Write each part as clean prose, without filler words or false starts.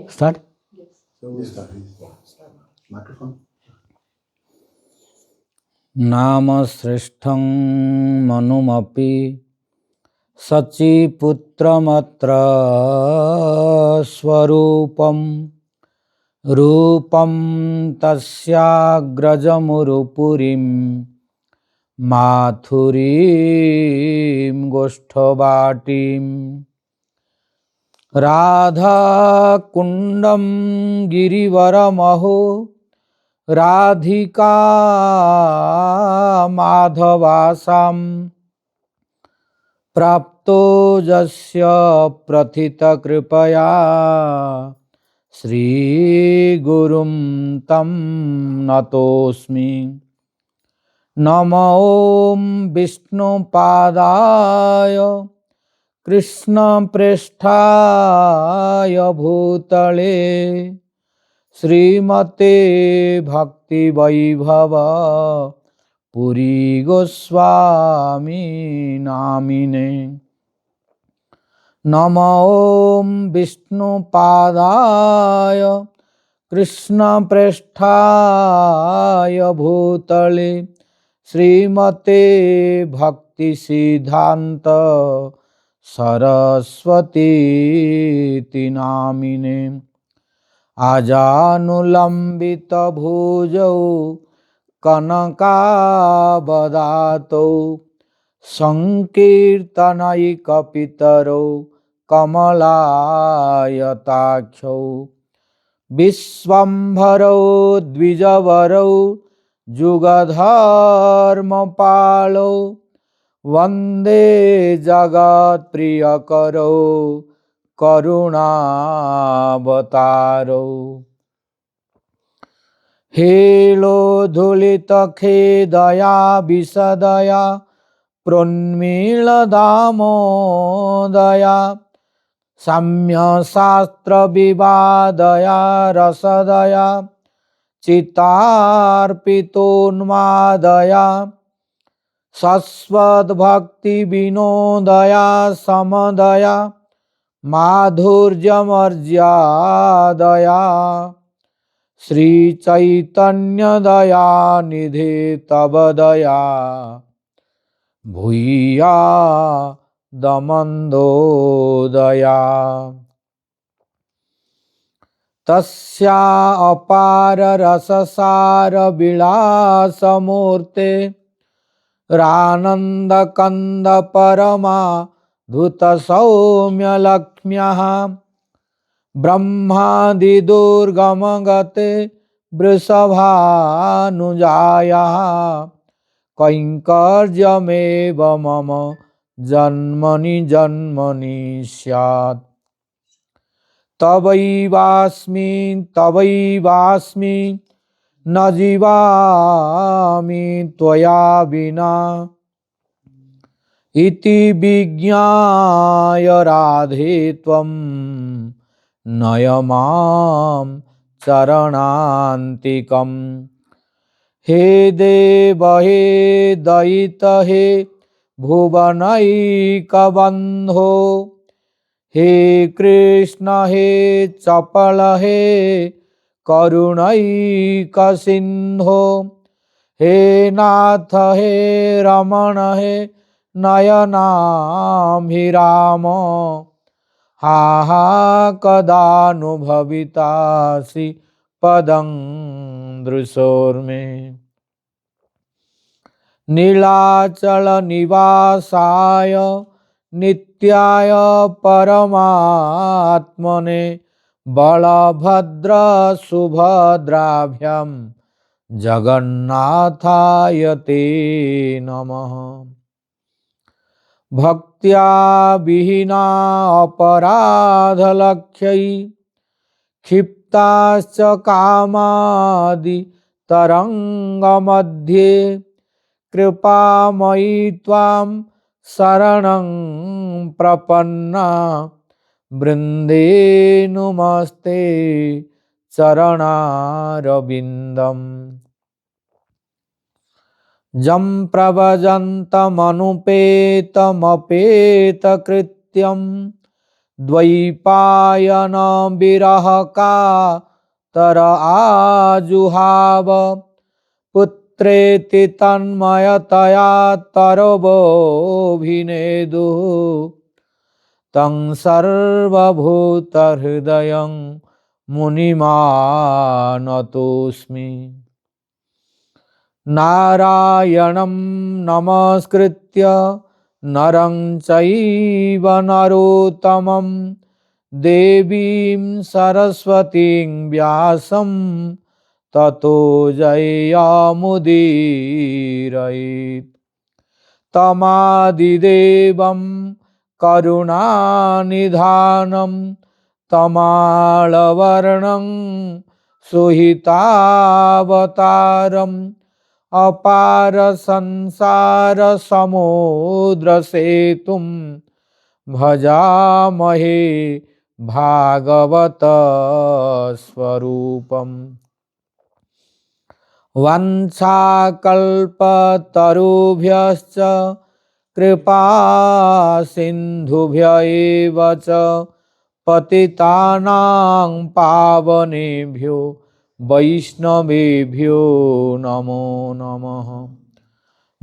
Start? Nama srishtham manumapi sachi putramatra swarupam rupam tasyagrajamurupurim mathurim goshthabatim Radha kundam girivaramaho Radhika madhavasam prapto jasya prathita kripaya Sri gurum tam natosmi Namo om Vishnu padaya Krishna preshthaya bhutale Srimate Bhakti Vaibhava Puri Goswami Namine Nama Om Vishnu Padaya Krishna Preshthaya Bhutale Srimate Bhaktisiddhanta Sarasvati Namine Ajanulambita bhujau kanakabadato sankirtanai kapitaro kamalayataksho Visvambharo dvijavaro jugadharmapalo Vande jagat priyakaro Karuna-avataro Helo dhulita khedaya visadaya Prunmila damodaya Samya sastra vivadaya rasadaya Chitarpitonmadaya Sasvad-bhakti vinodaya samadaya Madhurjamarjadaya Sri Chaitanya Daya Nidhi Tabadaya Bhuya Damandodaya Tasya apara rasasara vilasa murte Rananda kanda parama Dhuta saumya lakmyaha Brahmadi durgamagate Vrisabhanujayaha Kainkarjameva mama Janmani janmani syat Tavaivasmi Najivami Tvaya vina Iti vijñāya radhe tvam nayamam charanantikam He deva he daita he bhuvanaika bandho He Krishna he chapala he karunaika sindho He Natha he Ramana he Nayanam hi Rama ha ha kadanubhavitasi padang drusorme Nilachala nivasaya nityaya paramatmane balabhadra subhadrabhyam Jagannathaya te namaha Bhaktya vihina aparadha lakhyai Khiptascha kamadi taranga madhye Kripamayi tvam saranam prapanna Brinde numaste charanarabindam Jam pravajantam anupeta krityam Dvaipayan विरह का तर आजुहाव पुत्रेति तन्मयतया तरवोभिनेदुः तं सर्वभूतहृदयं मुनिमानतोऽस्मि। नारायणं नमस्कृत्य नरं चैव नरोत्तमं देवीं सरस्वतीं व्यासं ततो जयमुदीरयेत्। तमादिदेवं करुणानिधानं तमालवर्णं सुहितावतारम् अपार संसार समुद्र सेतुं भजामहे भागवत स्वरूपम्। वंशाकल्पतरुभ्यश्च कृपा सिन्धुभ्य एव च पतितानां पावनेभ्यो वैष्णवेभ्यो नमो नमः।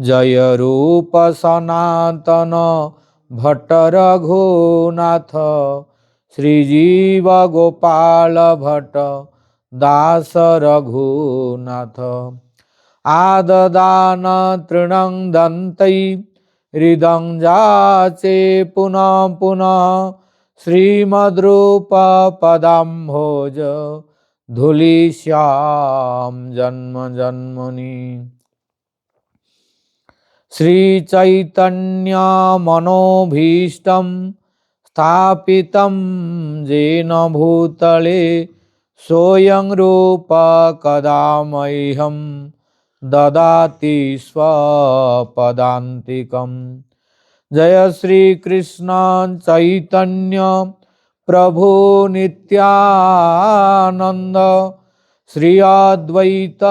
जय रूप सनातन भट्ट रघुनाथ श्रीजीव गोपाल भट्ट दास रघुनाथ। आददान तृणं दन्तै हृदं जाचे पुनः पुनः श्रीमद्रूप पदाम्भोज धूलिश्याम जन्म जन्मनि। श्री चैतन्य मनोभीष्टं स्थापितं येन भूतले सोऽयं रूप कदा मह्यं ददाति स्वपदान्तिकम्। जय श्री कृष्ण चैतन्य प्रभु नित्यानंद श्री अद्वैत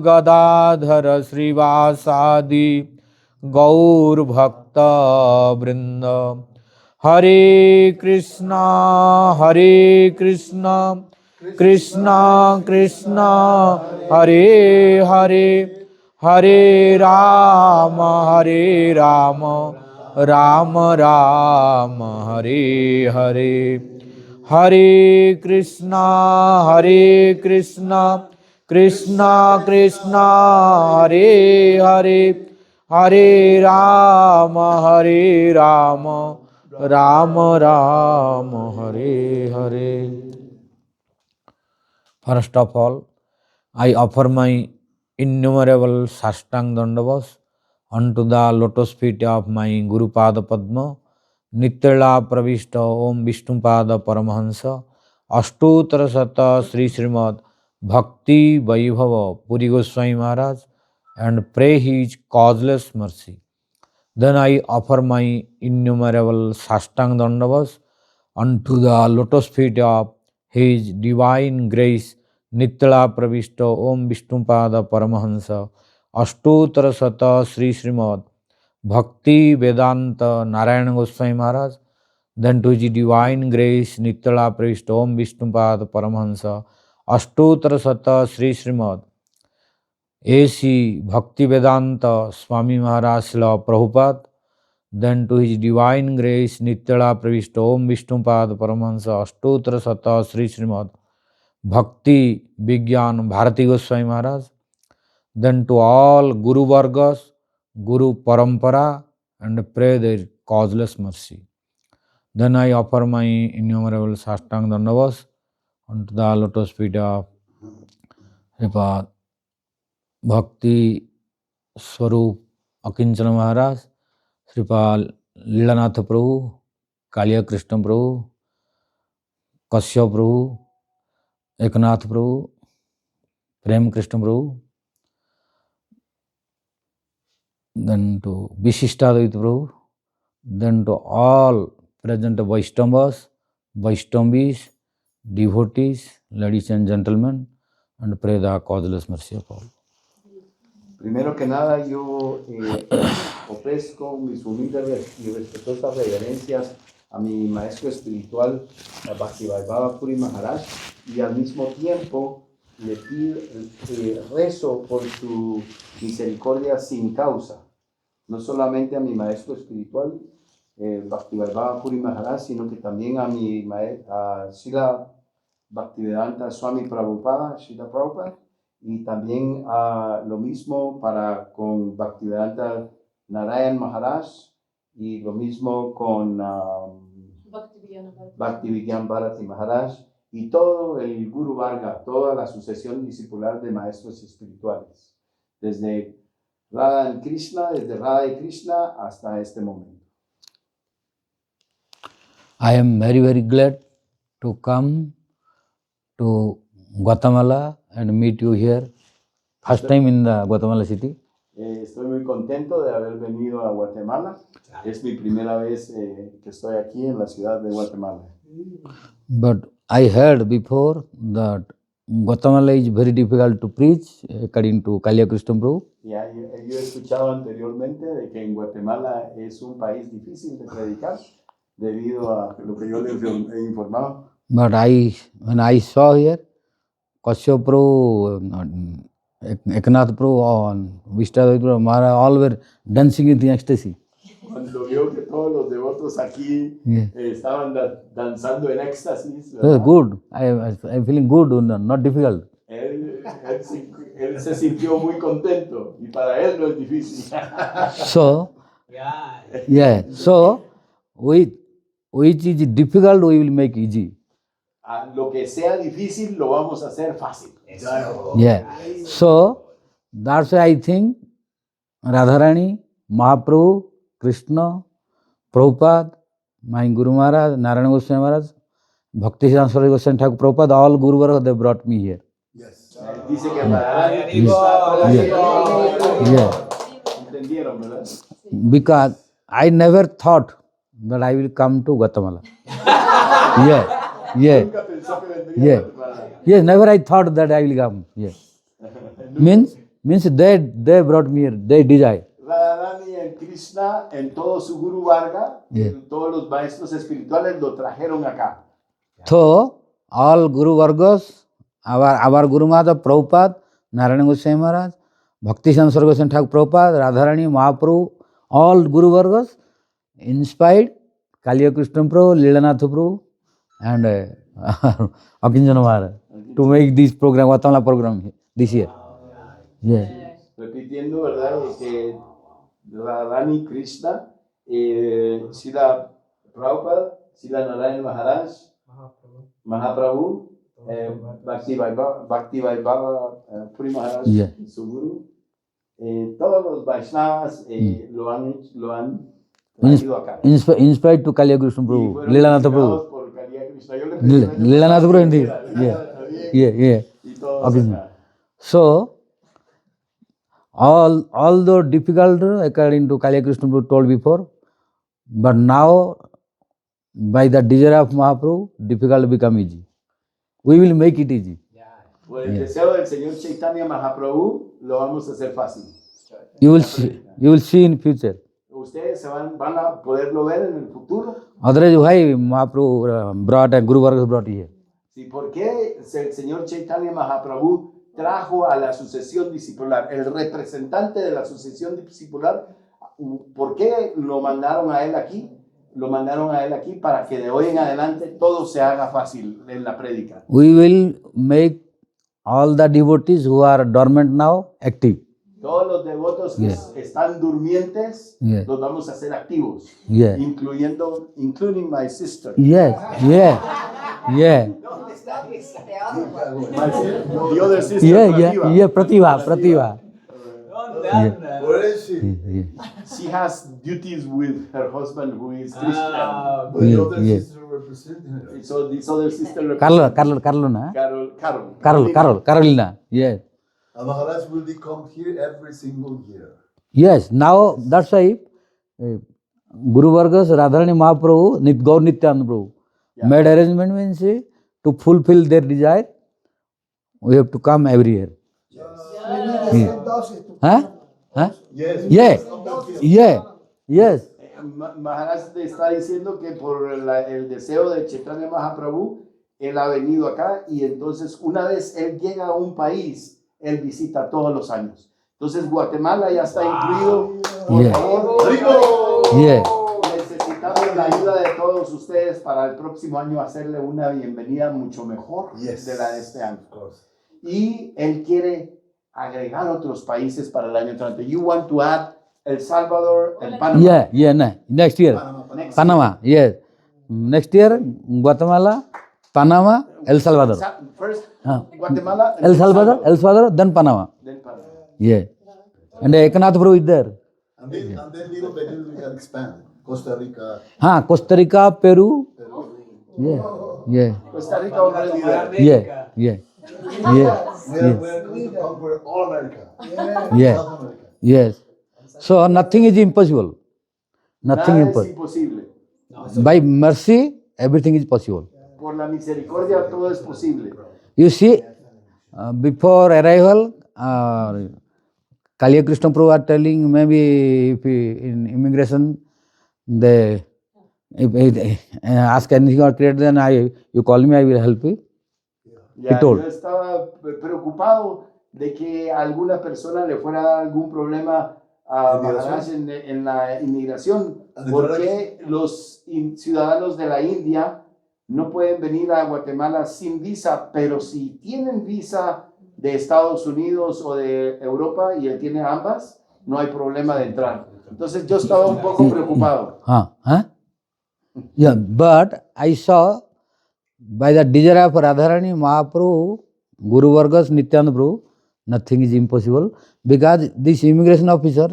गदाधर श्रीवासादि गौर भक्त वृंद। हरे कृष्णा कृष्णा कृष्णा हरे हरे हरे राम राम राम हरे हरे। हरे Krishna Krishna Krishna Hare Hare Hare Ram Ram Ram Hare Hare. First of all, I offer my innumerable sashtang dandavas unto the lotus feet of my Guru Pada Padma, Nityala Pravishta Om Vishnupada Paramahansa, Ashtottara Sata Sri Srimad Bhakti Vaibhava Puri Goswami Maharaj, and pray his causeless mercy. Then I offer my innumerable sashtang dandavas unto the lotus feet of His Divine Grace Nityala Pravishta Om Vishnupada Paramahansa, Ashtottara Sata Sri Srimad Bhakti Vedanta Narayana Goswami Maharaj. Then to His Divine Grace Nityala Pravishta Om Vishnupada Paramahansa, Ashtottara Sata Sri Srimad A.C. Bhakti Vedanta Swami Maharaj Srila Prabhupada. Then to His Divine Grace Nityala Pravishta Om Vishnupada Paramahansa, Ashtottara Sata Sri Srimad Bhakti Vigyan Bharati Goswami Maharaj. Then to all Guru Vargas, Guru Parampara, and pray their causeless mercy. Then I offer my innumerable sashtang dandavas unto the lotus feet of Sripad Bhakti Swarup Akinchana Maharaj, Sripal Leelanath Prabhu, Kaliya Krishna Prabhu, Kashyap Prabhu, Eknath Prabhu, Prem Krishna Prabhu, then to Vishishtadvaita Prabhu, then to all present Vaishnavas, Vaishnavis, devotees, ladies and gentlemen, and pray the causeless mercy of all. Primero que nada, yo ofrezco mis humildes y respetuosas reverencias a mi maestro espiritual, Bhakti Vaibhava Puri Maharaj, y al mismo tiempo le pido, rezo por su misericordia sin causa, no solamente a mi maestro espiritual, Bhakti Vaibhava Puri Maharaj, sino que también a mi a Srila Bhaktisiddhanta Swami Prabhupada, Srila Prabhupada, y también lo mismo con Bhaktivedanta Narayan Maharaj, y lo mismo con Bhaktivedanta Bharati Maharaj, y todo el Guru Varga, toda la sucesión discipular de maestros espirituales, desde Radha y Krishna hasta este momento. I am very, very glad to come to Guatemala and meet you here. First time in the Guatemala city. Estoy muy contento de haber venido a Guatemala. Es mi primera vez que estoy aquí en la ciudad de Guatemala. But I heard before that Guatemala is very difficult to preach according to Kalya Krishna Prabhu. Yo he escuchado anteriormente de que en Guatemala es un país difícil de predicar debido a lo que yo les he informado. But when I saw here, Kashyap Prabhu, Eknath Prabhu, and Vishnavas Prabhu, Maharaja, all were dancing in ecstasy. Cuando vio que todos los devotos aquí estaban danzando en éxtasis, Good. I'm feeling good, not difficult. Él se sintió muy contento y para él no es difícil. So, so which is difficult, we will make easy. Lo que sea difícil lo vamos a hacer fácil. So that's why I think Radharani, Mahaprabhu, Krishna, Prabhupada, my Guru Maharaj, Narayana Goswami Maharaj, Bhaktisiddhanta Sarasvati Goswami Thakur, Prabhupada, all Guru Varga, they brought me here. Dice que entendieron, ¿verdad? Because I never thought that I will come to Guatemala. Never I thought that I will come. Means they brought me here, they desire. Radharani y Krishna en todo su Guru Varga, todos los maestros espirituales lo trajeron acá. So all Guru Vargas, our Guru Mata Prabhupada, Narayana Goswami Maharaj, Bhaktisiddhanta Sarasvati Goswami Thakur Prabhupada, Radharani, Mahaprabhu, all Guru Vargas inspired Kalya Krishna Prabhu, Leelanath Prabhu, and Akinjana Maharaj to make this program, Guatemala program this year. Repitiendo, ¿verdad? Que Radharani, Krishna, Srila Prabhupada, Srila Narayana Maharaj, Mahaprabhu, Bhakti Vaibhava Puri Maharaj, su guru, todos los Vaishnavas lo han traído acá. Inspired to Kalya Krishna Prabhu, Leelanath Prabhu. Leelanath Prabhu indeed. So although difficult according to Kalya Krishna Prabhu told before, but now by the desire of Mahaprabhu, difficult become easy. We will make it easy. Por el deseo del Señor Chaitanya Mahaprabhu, lo vamos a hacer fácil. You will see in future. Ustedes van a poderlo ver en el futuro. Otherwise, why Mahaprabhu brought and Guru Vargas brought here? Sí, ¿por qué el Señor Chaitanya Mahaprabhu trajo a la sucesión discipular, el representante de la sucesión discipular? ¿Por qué lo mandaron a él aquí? Lo mandaron a él aquí para que de hoy en adelante todo se haga fácil en la prédica. We will make all the devotees who are dormant now active. Todos los devotos que están durmientes los vamos a hacer activos, including my sister. The other sister, Prativa. She has duties with her husband who is Christian. The other sister representing her. So this other sister Carolina. And Maharaj will come here every single year. Yes, now that's why Guru Vargas, Radharani Mahaprabhu, Gaur Nityananda Prabhu made arrangement means to fulfill their desire, we have to come every year. Yes. Maharaj te está diciendo que por el deseo de Chaitanya Mahaprabhu, él ha venido acá y entonces una vez él llega a un país, él visita todos los años. Entonces Guatemala ya está incluido. Por Yeah. favor, Yeah. necesitamos la ayuda de todos ustedes para el próximo año hacerle una bienvenida mucho mejor Yes. de la de este año. Of course. Y él quiere agregar otros países para el año entrante. You want to add El Salvador and Panama. Yeah, yeah, next year. Next Panama, yes. Next year, Guatemala, Panama, El Salvador. First, Ah. Guatemala. and El Salvador, then Panama. Then Panama. Yeah. And Jagannatha Puri is there. And then little by little we can expand. Costa Rica, Costa Rica, Peru. Peru. Yeah, yeah, Costa Rica already there. yeah, yeah, yeah, We are going to conquer all America. yeah, South America. yes. So nothing is impossible. Nothing Nada es impossible. imposible. By mercy, everything is possible. Por la misericordia todo es posible. You see, before arrival, Sri Krishna Prabhu are telling maybe if in immigration they if ask anything or create, then you call me, I will help you. Ya, told. yo estaba preocupado de que a alguna persona le fuera a dar algún problema a ¿Inmigración? Maharaj en la inmigración, ¿De porque los ciudadanos de la India no pueden venir a Guatemala sin visa, pero si tienen visa de Estados Unidos o de Europa y él tiene ambas, no hay problema de entrar. Entonces yo estaba un poco preocupado. Yeah, but I saw by the desire of Radharani Mahaprabhu, Guru Vargas, Nityananda Prabhu, nothing is impossible because this immigration officer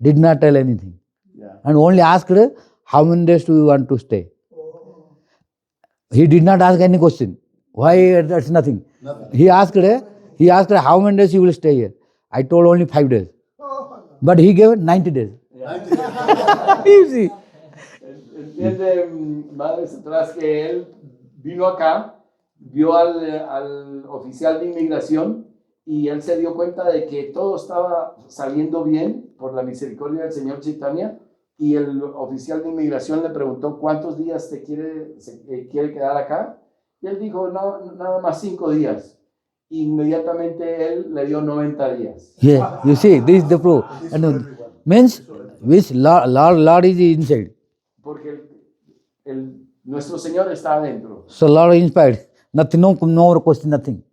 did not tell anything Ya. and only asked how many days do you want to stay. He did not ask any question. Why? That's nothing. Nothing. He asked how many days you will stay here. I told only 5 days. But he gave 90 days. You see. Entiende, madres atrás, que él vino acá, vio al oficial de inmigración y él se dio cuenta de que todo estaba saliendo bien por la misericordia del Señor Chaitanya, y el oficial de inmigración le preguntó cuántos días quiere quedar acá, y él dijo no, nada más 5 días. Inmediatamente él le dio 90 días. Yeah, you see, this is the proof. And means which Lord is inside. Porque nuestro Señor está adentro. So Lord is inside. Nothing, no more question, nothing.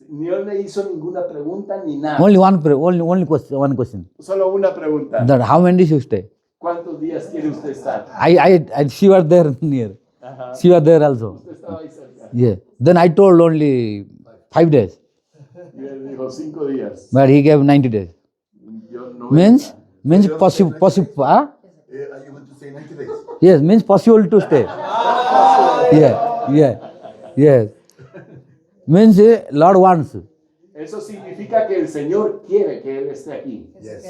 Ni él le hizo ninguna pregunta ni nada. Only one question. Solo una pregunta. That how many days you stay? ¿Cuántos días quiere usted estar? She was there near. Ajá. She was there also. Usted estaba ahí cerca. Yeah. Then I told only 5 days, Y él dijo 5 días. but he gave 90 days. Yo 90. Means possible. Huh? You want to say 90 days? Yes, means possible to stay. Yes. Means Lord wants. Eso significa que el Señor quiere que él esté aquí. Yes.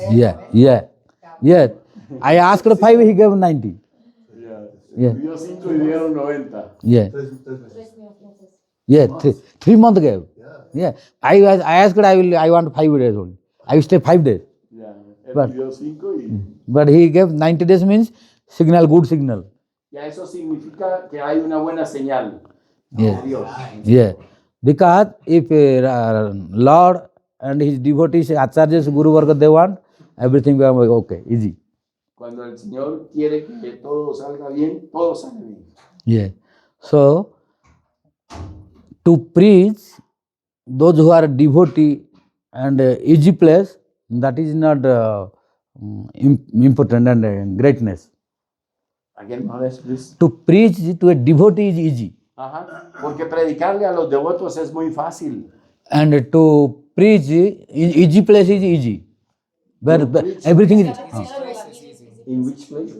Yeah. I asked 5, he gave 90. Yeah. Dio 5 y dieron 90. Yeah. 3 meses. Yeah. 3 months gave. Yeah. I asked I want 5 days only. I will stay 5 days. Ya. Él But- pidió 5 y But he gave 90 days means signal, good signal. ya eso significa que hay una buena señal Yeah. de Dios. Yeah. Because if Lord and his devotees, Acharyas, Guru Varga, they want, everything will be okay, easy. Cuando el Señor quiere que todo salga bien, todo sale bien. Yeah. So, to preach those who are devotee and easy place, that is not important and greatness. Again, Maharaj, please. To preach to a devotee is easy. Ajá. Porque predicarle a los devotos es muy fácil. And to preach easy place is easy. Where everything is In which place?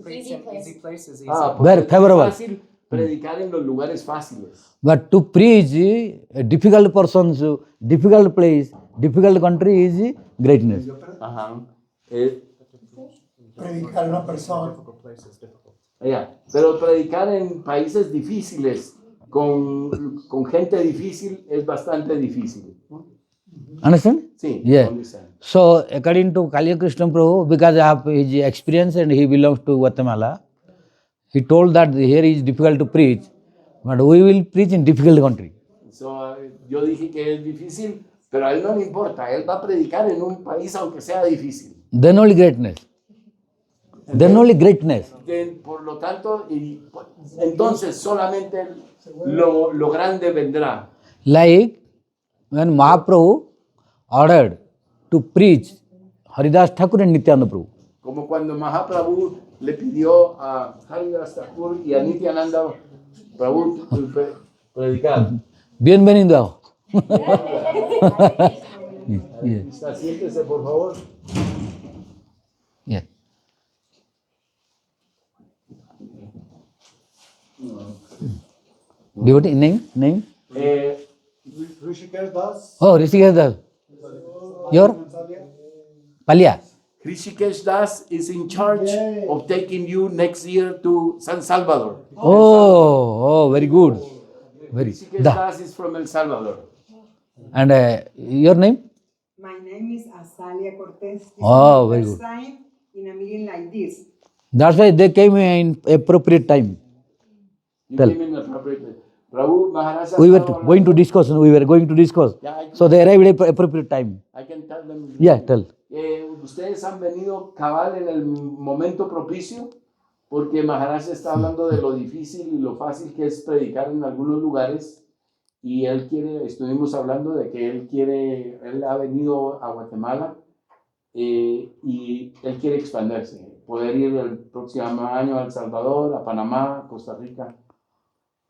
Easy place is easy. Ah, Where porque es favorable. fácil predicar en los lugares fáciles. but to preach a difficult persons, difficult place, difficult country is greatness. Ajá. Predicar a una persona. Difficult place is difficult. Ya. Pero predicar en países difíciles, con gente difícil, es bastante difícil. Understand? Sí. Yeah. understand. So according to Sri Krishna Prabhu, because I have his experience and he belongs to Guatemala, He told that here is difficult to preach, but we will preach in difficult country. So, yo dije que es difícil, pero a él no le importa. Él va a predicar en un país aunque sea difícil. Then only greatness. Then only greatness. Por lo tanto, entonces solamente lo grande vendrá. Like when Mahaprabhu ordered to preach Haridas Thakur and Nityananda Prabhu. Como cuando Mahaprabhu le pidió a Hari-katha Thakur y a Nityananda Prabhu predicar. Bienvenido. Siéntese, por favor. Yeah. Devotee name? Rishikesh Das. Oh, Rishikesh Das. Your? Palya. Rishikesh Das is in charge of taking you next year to San Salvador. Oh, very good. Very. Rishikesh Das is from El Salvador. And your name? My name is Azalia Cortez. This Oh, is very my first good. time in a meeting like this. That's why they came in appropriate time. You Tell. came in appropriately. Prabhu Maharaja. We were going to discuss. So they arrived at appropriate time. I can tell them. Yeah, tell. Ustedes han venido cabal en el momento propicio porque Maharaj está hablando de lo difícil y lo fácil que es predicar en algunos lugares y estuvimos hablando de que él ha venido a Guatemala y él quiere expandirse, poder ir el próximo año a El Salvador, a Panamá, a Costa Rica.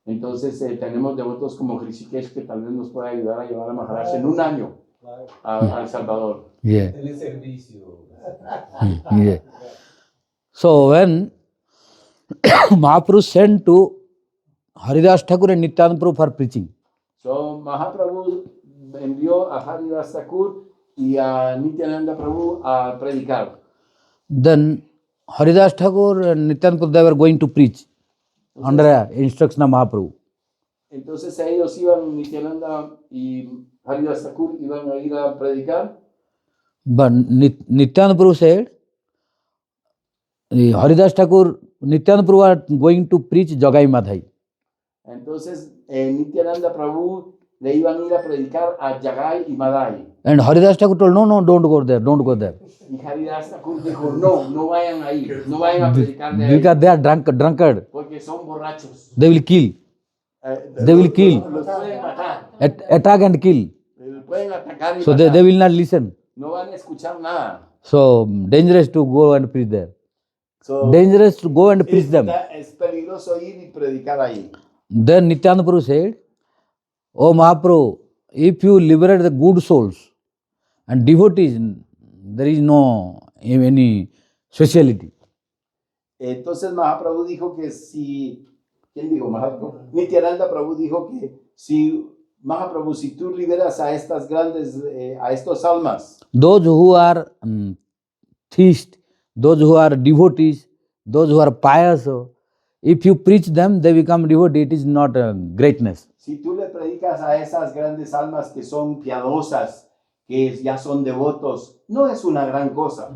Entonces tenemos devotos como Rishikesh que tal vez nos pueda ayudar a llevar a Maharaj en un año a El Salvador. Yeah. Yeah. So when Mahaprabhu sent to Haridas Thakur and Nityananda Prabhu for preaching. So Mahaprabhu envió a Hari-katha Thakur y a Nityananda Prabhu a predicar. Then Haridas Thakur and Nityananda Prabhu, they were going to preach under instruction of Mahaprabhu. Entonces ellos iban, Nityananda y Hari-katha Thakur iban a ir a predicar. But Nityananda Prabhu said, Haridas Thakur, Nityananda Prabhu are going to preach Jagai Madhai. Entonces Nityananda Prabhu le iban a ir a predicar a Jagai y Madhai. And Haridas Thakur told, no, don't go there, don't go there. Y Hari-katha Thakur dijo, no vayan ahí, no vayan a predicar de ahí. Because they are drunkard. Porque son borrachos. They will kill. They will kill. Los pueden matar. Attack and kill. Pueden atacar y So matar. they will not listen. No van a escuchar nada. So dangerous to go and preach there. So, Dangerous to go and preach them. es peligroso ir y predicar ahí. Then Nityananda Prabhu said, Oh Mahaprabhu, if you liberate the good souls and devotees, there is no any speciality. Entonces Mahaprabhu dijo que si, ¿quién dijo Mahaprabhu? Nityananda Prabhu dijo que si Mahaprabhu, si tú liberas a estas grandes, a estos almas, Those who are theists, those who are devotees, those who are pious, if you preach them, they become devotee. It is not greatness. si tú le predicas a esas grandes almas que son piadosas, que ya son devotos, no es una gran cosa.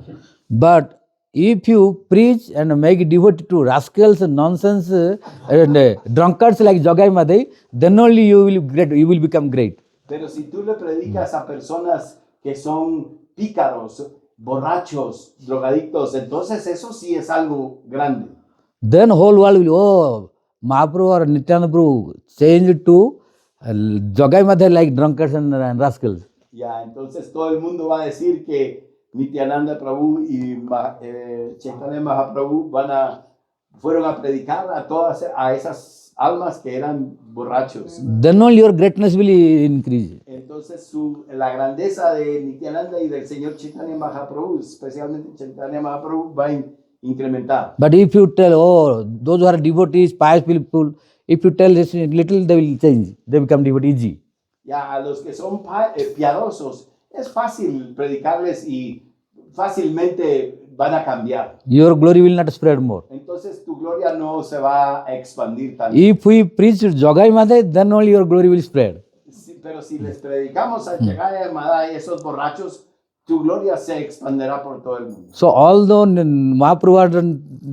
But if you preach and make devotee to rascals and nonsense and drunkards like Jagai Madhai, then only you will become great. Pero si tú le predicas a personas que son pícaros, borrachos, drogadictos, entonces eso sí es algo grande. Then whole world will, Mahaprabhu or Nityananda Prabhu changed to Jagai Madhai like drunkards and rascals. Ya, entonces todo el mundo va a decir que Nityananda Prabhu y Chaitanya Mahaprabhu fueron a predicar a esas almas que eran borrachos. Then only your greatness will increase. Entonces la grandeza de Nityananda y del Señor Chaitanya Mahaprabhu, especialmente Chaitanya Mahaprabhu, va a incrementar. But if you tell, oh, those who are devotees, pious people, if you tell this little, they will change. They become devotee easy. Ya, a los que son piadosos, es fácil predicarles y fácilmente van a cambiar. Your glory will not spread more. Entonces tu gloria no se va a expandir tanto. If we preach Jagai Madhai, then only your glory will spread. Pero si les predicamos a Jagai y Madhai, esos borrachos, tu gloria se expandirá por todo el mundo. So although Mahaprabhu are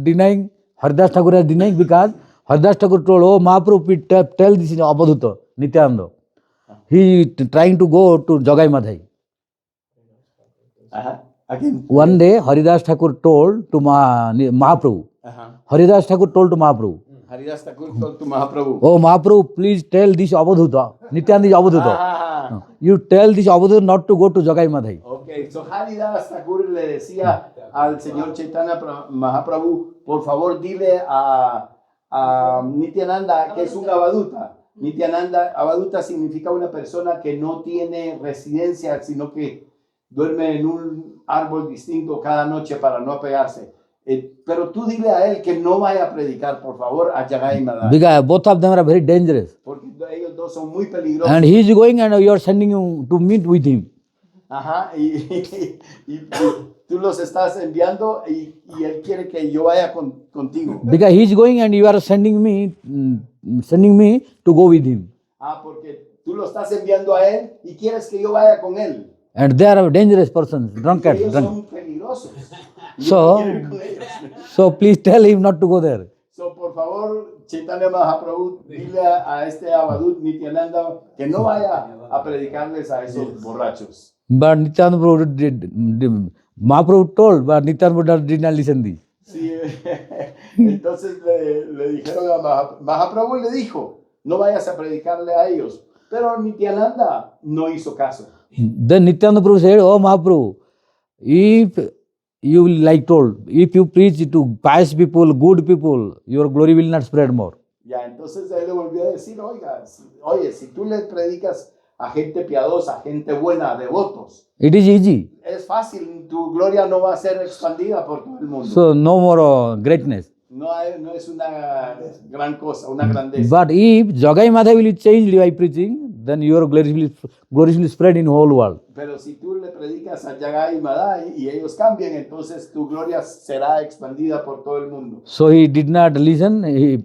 denying, Haridas Thakur is denying because Haridas Thakur told, oh Mahaprabhu, please tell this is Abadhuta, Nityananda. He trying to go to Jagai Madhai. Again. One day Haridas Thakur told to Mahaprabhu. Haridas Thakur told to Mahaprabhu. Haridas Thakur told to Mahaprabhu. Oh Mahaprabhu, please tell this Abadhuta. Nityananda is Abadhuta. You tell this Abadhuta not to go to Jagai Madhai. Okay, so Haridas Thakur le decía al Señor Chaitanya Mahaprabhu, por favor dile a Nityananda que es un Avaduta. Nityananda, Avaduta significa una persona que no tiene residencia, sino que duerme en un árbol distinto cada noche para no apegarse. Pero tú dile a él que no vaya a predicar, por favor, a Jagai Madhai. Because both of them are very dangerous. Porque ellos dos son muy peligrosos. And he is going and you are sending him to meet with him. Ajá, y tú los estás enviando y él quiere que yo vaya contigo. Because he is going and you are sending me to go with him. Porque tú lo estás enviando a él y quieres que yo vaya con él. And they are dangerous persons, drunkards. Ellos son peligrosos. So please tell him not to go there. So por favor, Chaitanya Mahaprabhu, dile a este Avadut Nityananda que no vaya a predicarles a esos borrachos. But Nityananda Prabhu Mahaprabhu told, but Nityananda Prabhu did not listen to this. Sí, entonces le dijeron a Mahaprabhu le dijo, no vayas a predicarle a ellos. Pero Nityananda no hizo caso. Then Nityananda Prabhu said, oh Mahaprabhu, if you if you preach to pious people, good people, your glory will not spread more. Ya, entonces él le volvió a decir, oye, si tú le predicas a gente piadosa, a gente buena, a devotos, it is easy. Es fácil, tu gloria no va a ser expandida por todo el mundo. So no more greatness. No es una gran cosa, una grandeza. But if Jagai Madhai will change by preaching, then your glory will spread in whole world. Pero si tú le predicas a Jagai Madhai y ellos cambian, entonces tu gloria será expandida por todo el mundo. So he did not listen. He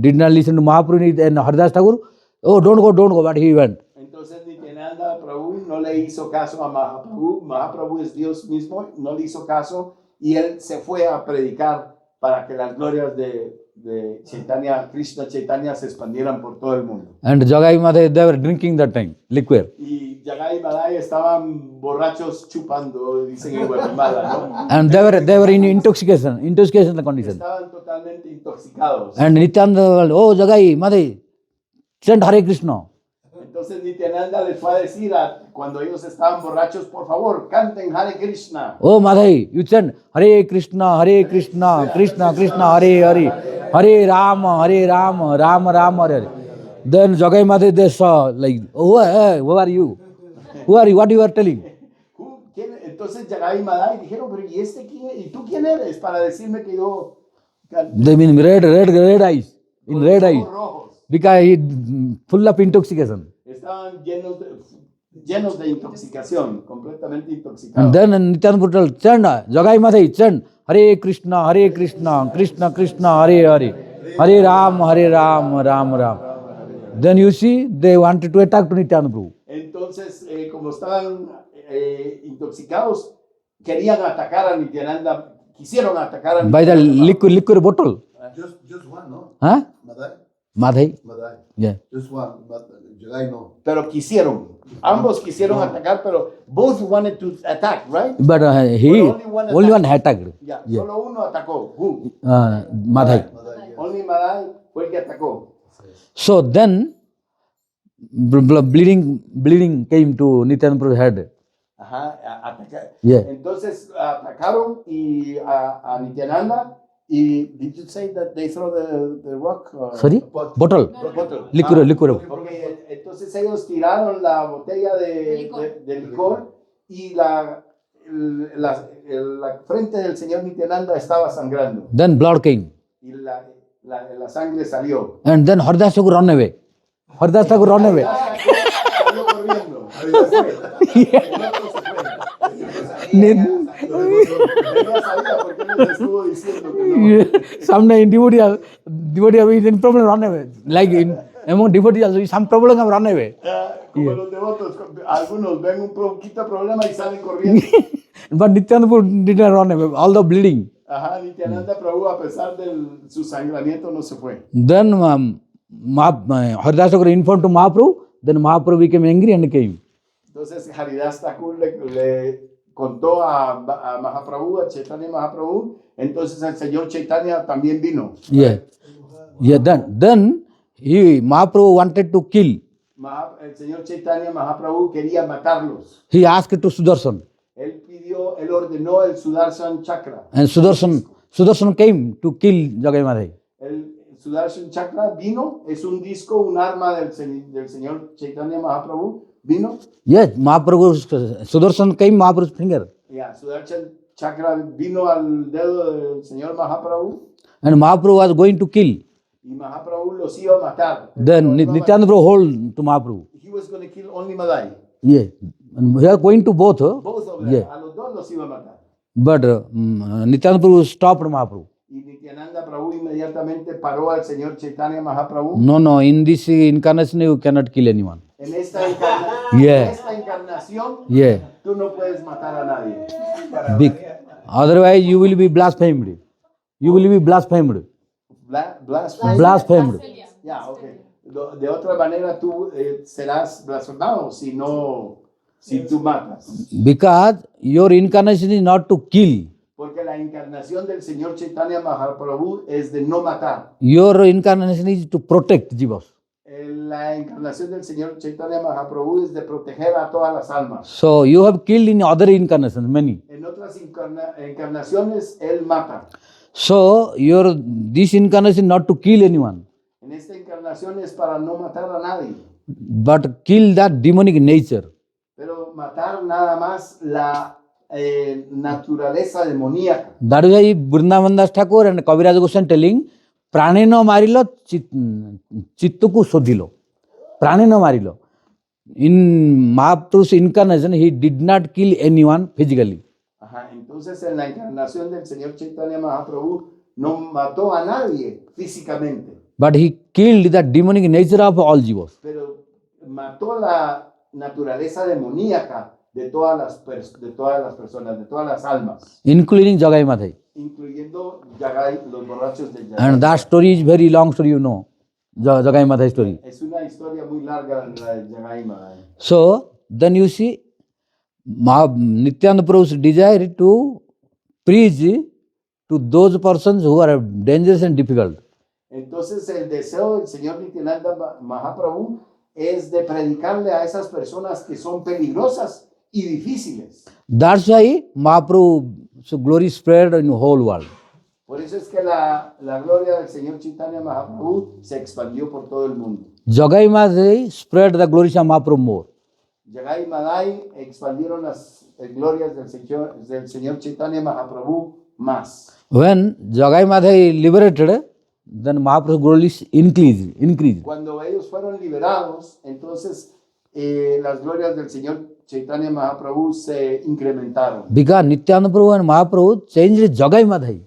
did not listen to Mahaprabhu and Haridas Thakur. Oh, don't go, but he went. Entonces Nityananda Prabhu no le hizo caso a Mahaprabhu. Mahaprabhu es Dios mismo, no le hizo caso y él se fue a predicar para que las glorias de Chaitanya, Krishna Chaitanya se expandieran por todo el mundo. And Jagai Madhai, they were drinking that time, liquor. Y Jagai Madhai estaban borrachos chupando, dicen en Guatemala, ¿no? And they were in intoxication condition. Estaban totalmente intoxicados. And Nityananda, oh Jagai Madhai, chant Hare Krishna. Entonces Nityananda les fue a decir cuando ellos estaban borrachos, por favor, canten Hare Krishna. Oh Madhai, you chant Hare Krishna, Krishna Krishna, Hare Hare, Hare Rama, Rama Rama, Hare. Then Jagai Madhai, they saw like, oh, hey, who are you? Who are you? What you are telling? Entonces Jagai Madhai dijeron, pero ¿y este quién? ¿Y tú quién eres para decirme que yo? They mean red eyes, in red eyes, Rojos. because he full of intoxication. Estaban llenos de intoxicación, completamente intoxicados. And then Nityananda Prabhu chant, Jagai Madhai chant, Hare Krishna, Krishna Krishna, Hare Hare, Hare Rama, Rama. Then you see, they wanted to attack to Nityananda Prabhu. Entonces, como estaban intoxicados, querían atacar a Nityananda, quisieron atacar a Nityananda. By the liquor bottle. Just one, no? Huh? Madhai? Madhai. Yeah. Just one, but Jagai no. Pero ambos quisieron atacar, pero both wanted to attack, right? But he, only one attacked. Yeah. Solo uno atacó. Who? Madhai. Only Madhai fue el que atacó. So then, bleeding came to Nityananda Prabhu's head. Ajá, atacar. Yeah. Entonces atacaron a Nityananda. Did you say that they throw the rock? Sorry? Bottle. Liquor. Porque entonces ellos tiraron la botella de licor y la frente del señor Nityananda estaba sangrando. Then blood came. Y la sangre salió. And then Haridas Thakur run away. Salió corriendo. Sometimes devotee is in problem, run away. Like among devotees also, some problem have run away. Como los devotos, algunos ven un poquito de problema y salen corriendo. But Nityananda Prabhu did not run away, although bleeding. Ajá, Nityananda Prabhu, a pesar de su sangramiento, no se fue. Then Haridas Thakur informed to Mahaprabhu. Then Mahaprabhu became angry and came. Entonces Haridas Thakur le contó a Mahaprabhu, a Chaitanya Mahaprabhu. Entonces el señor Chaitanya también vino. Yeah. Then Mahaprabhu wanted to kill. El señor Chaitanya Mahaprabhu quería matarlos. He asked to Sudarshan. Él ordenó el Sudarshan Chakra. And Sudarshan came to kill Jagai Madhai. El Sudarshan Chakra vino, es un disco, un arma del señor Chaitanya Mahaprabhu. Vino. Yes, Sudarshan came Mahaprabhu's finger. Yeah, Sudarshan Chakra vino al dedo del señor Mahaprabhu. And Mahaprabhu was going to kill. Y Mahaprabhu los iba a matar. Then Nityananda Prabhu hold to Mahaprabhu. He was going to kill only Madai. Yeah. And we are going to both. Both of them. Yeah. A los dos los iba a matar. But Nityananda Prabhu stopped Mahaprabhu. Y Nityananda Prabhu inmediatamente paró al señor Chaitanya Mahaprabhu. No, in this incarnation you cannot kill anyone. En esta Yeah. encarnación, Yeah. tú no puedes matar a nadie. Otherwise you will be blasphemed. You will be blasphemed. Blasphemed. Ya, okay. De otra manera tú serás blasfemado si tú matas. Because your incarnation is not to kill. Porque la encarnación del señor Chaitanya Mahaprabhu es de no matar. Your incarnation is to protect jivas. La encarnación del señor Chaitanya Mahaprabhu es de proteger a todas las almas. So you have killed in other incarnations, many. En otras encarnaciones él mata. So this incarnation not to kill anyone, En esta encarnación es para no matar a nadie, but kill that demonic nature. pero matar nada más la naturaleza demoníaca. That is why Vrindavana Thakur and Kaviraj Goswami telling, Praneno marilo chittuku sodhilo. Praneno marilo. In Mahaprabhu's incarnation, he did not kill anyone physically. Ajá, entonces en la encarnación del señor Chaitanya Mahaprabhu no mató a nadie físicamente, But he killed the demonic nature of all jivas. pero mató la naturaleza demoníaca de todas las personas, de todas las almas, Including Jagai Madhai. incluyendo los borrachos del Yagai. And that story is very long story, you know. Jagai Madhai story. Es una historia muy larga la del Yagai Madhai. So, then you see, Nityananda Prabhu's desire to preach to those persons who are dangerous and difficult. Entonces el deseo del señor Nityananda Mahaprabhu es de predicarle a esas personas que son peligrosas y difíciles. That's why Mahaprabhu's glory spread in the whole world. Por eso es que la gloria del señor Chaitanya Mahaprabhu se expandió por todo el mundo. Jagai Madhai spread the glory of Mahaprabhu more. Yagai y Madai expandieron las glorias del señor Chaitanya Mahaprabhu más. When Jagai Madhai liberated, then Mahaprabhu's glory increased. Cuando ellos fueron liberados, entonces las glorias del señor Chaitanya Mahaprabhu se incrementaron. Because Nityananda Prabhu and Mahaprabhu changed Jagai Madhai.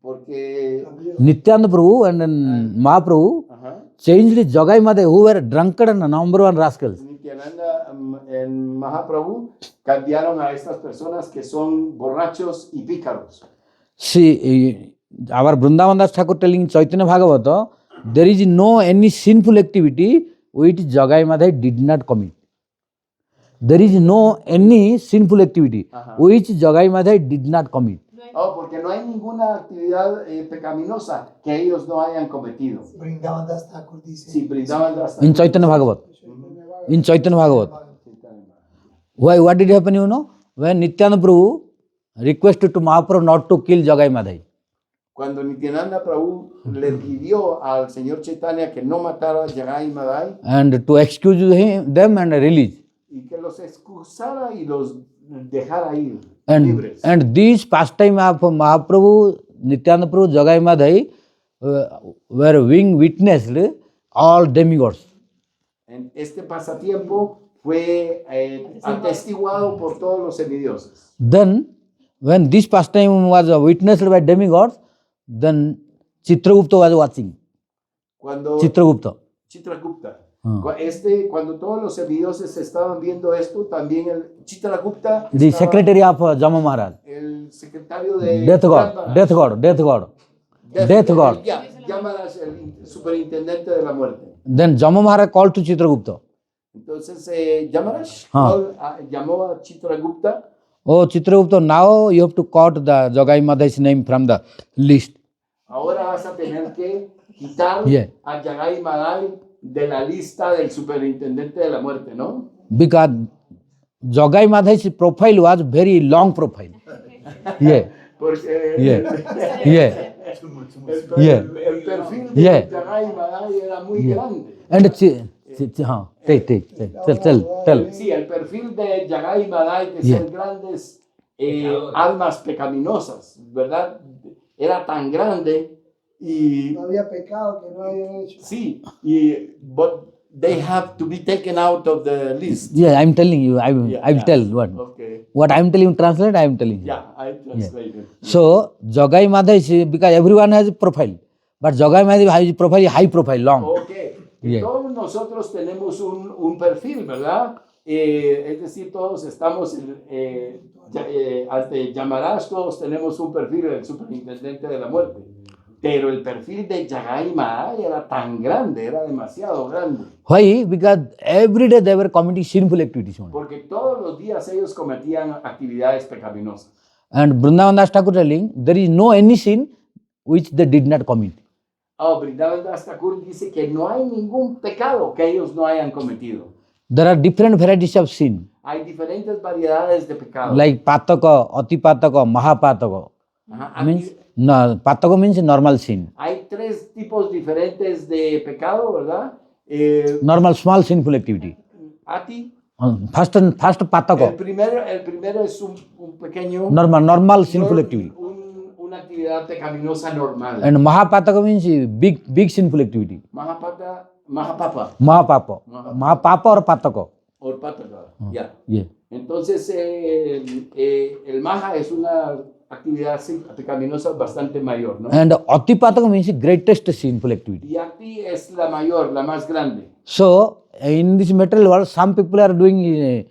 Porque Nityananda Prabhu and then Mahaprabhu ajá, changed Jagai Madhai, who were drunkard and number one rascals. Nityananda en Mahaprabhu cambiaron a estas personas que son borrachos y pícaros. See, our Vrindavana Thakur telling Chaitanya Bhagavata, there is no any sinful activity which Jagai Madhai did not commit. There is no any sinful activity which Jagai Madhai did not commit. Oh, porque no hay ninguna actividad pecaminosa que ellos no hayan cometido. Vrindavana Thakur dice. Sí, Vrindavana In Chaitanya Bhagavat. In Chaitanya Bhagavat. Why? What did happen, you know? When Nityananda Prabhu requested to Mahaprabhu not to kill Jagai Madhai. Cuando Nityananda Prabhu le pidió al señor Chaitanya que no matara a Jagai y Madai And to excuse them and release. y que los excusara y los dejara ir libres. And these pastime of Mahaprabhu, Nityananda Prabhu, Jagai Madhai were being witnessed all demigods. En este pasatiempo fue atestiguado por todos los semidioses. Then, when this pastime was witnessed by demigods, then Chitragupta was watching. Cuando Chitragupta. Chitragupta, Cuando todos los semidioses estaban viendo esto, también el Chitragupta, The secretary of Jama Maharaj. el secretario de Death God. Ya, Yamaraj, el superintendente de la muerte. Then Jama Maharaj called to Chitragupta. Entonces Yamaraj llamó a Chitragupta. Oh, Chitragupta, now you have to cut the Jagai Madhai's name from the list. Ahora vas a tener que quitar Yeah. a Jagai Madhai de la lista del superintendente de la muerte, ¿no? Because Jagai Madhai's profile was very long profile. Yeah. Porque Yeah. Yeah. Yeah. el perfil de Yeah. Jagai Madhai era muy grande. And tell. Sí, el perfil de Jagai Madhai de Yeah. ser grandes almas pecaminosas, ¿verdad? Era tan grande y No había pecado que no habían hecho. sí, but they have to be taken out of the list. Yeah, I'm telling you. I will tell what. Okay. What I'm telling you, translate, I'm telling you. Yeah, I translated. So, Jagai Madhai, because everyone has a profile. But Jagai Madhai has a profile, high profile, long. Okay. Yeah. Todos nosotros tenemos un perfil, ¿verdad? Es decir, todos estamos ante Yamaraj, todos tenemos un perfil del superintendente de la muerte. Pero el perfil de Jagai Madhai era tan grande, era demasiado grande. Why? Because every day they were committing sinful activities only. Porque todos los días ellos cometían actividades pecaminosas. And Vrindavana Thakur telling, there is no any sin which they did not commit. Vrindavana Thakur dice que no hay ningún pecado que ellos no hayan cometido. There are different varieties of sin, Hay diferentes variedades de pecado. like Pataka, Atipataka, Mahapataka. Ajá, Means, no, Pataka means normal sin. hay tres tipos diferentes de pecado, ¿verdad? Normal small sinful activity. Ati, First Pataka, el primero es un pequeño, normal sinful activity. una actividad pecaminosa normal. And Mahapataka means big sinful activity. Mahapapa Mahapapa or Pataka. o Pataka, ya. Yeah. Entonces, el Maha es una actividad pecaminosa bastante mayor, ¿no? And Atipataka means greatest sinful activity. Y Ati es la mayor, la más grande. So, in this material world, some people are doing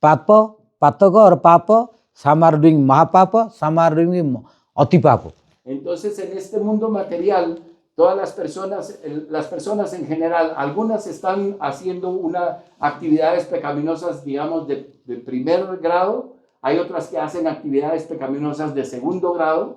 Papa, Pataka or Papa, some are doing Mahapapa, some are doing Atipapa. Entonces, en este mundo material, todas las personas en general, algunas están haciendo actividades pecaminosas, digamos, de primer grado, hay otras que hacen actividades pecaminosas de segundo grado,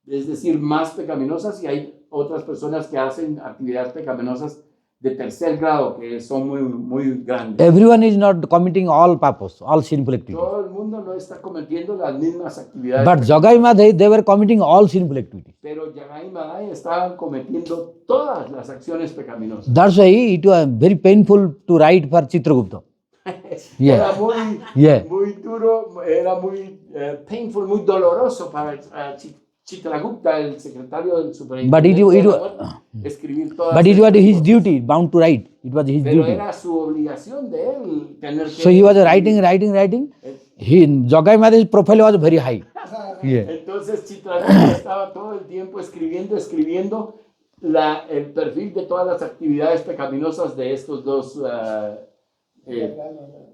es decir, más pecaminosas, y hay otras personas que hacen actividades pecaminosas de tercer grado, que son muy grandes. Everyone is not committing all papas, all sinful activities. Todo el mundo no está cometiendo las mismas actividades. But Jagai Madhai, they were committing all sinful activities. Pero Jagai Madhai estaban cometiendo todas las acciones pecaminosas. That's why it was very painful to write for Chitragupta. Era Yeah. muy duro, era muy painful, muy doloroso para Chitragupta, el secretario del superintendente, escribir todas. But it was his duty, bound to write. It was his Pero duty. era su obligación de él tener que. So he was writing. Jagai Madhai's profile was very high. Yeah. Entonces Chitragupta estaba todo el tiempo escribiendo el perfil de todas las actividades pecaminosas de estos dos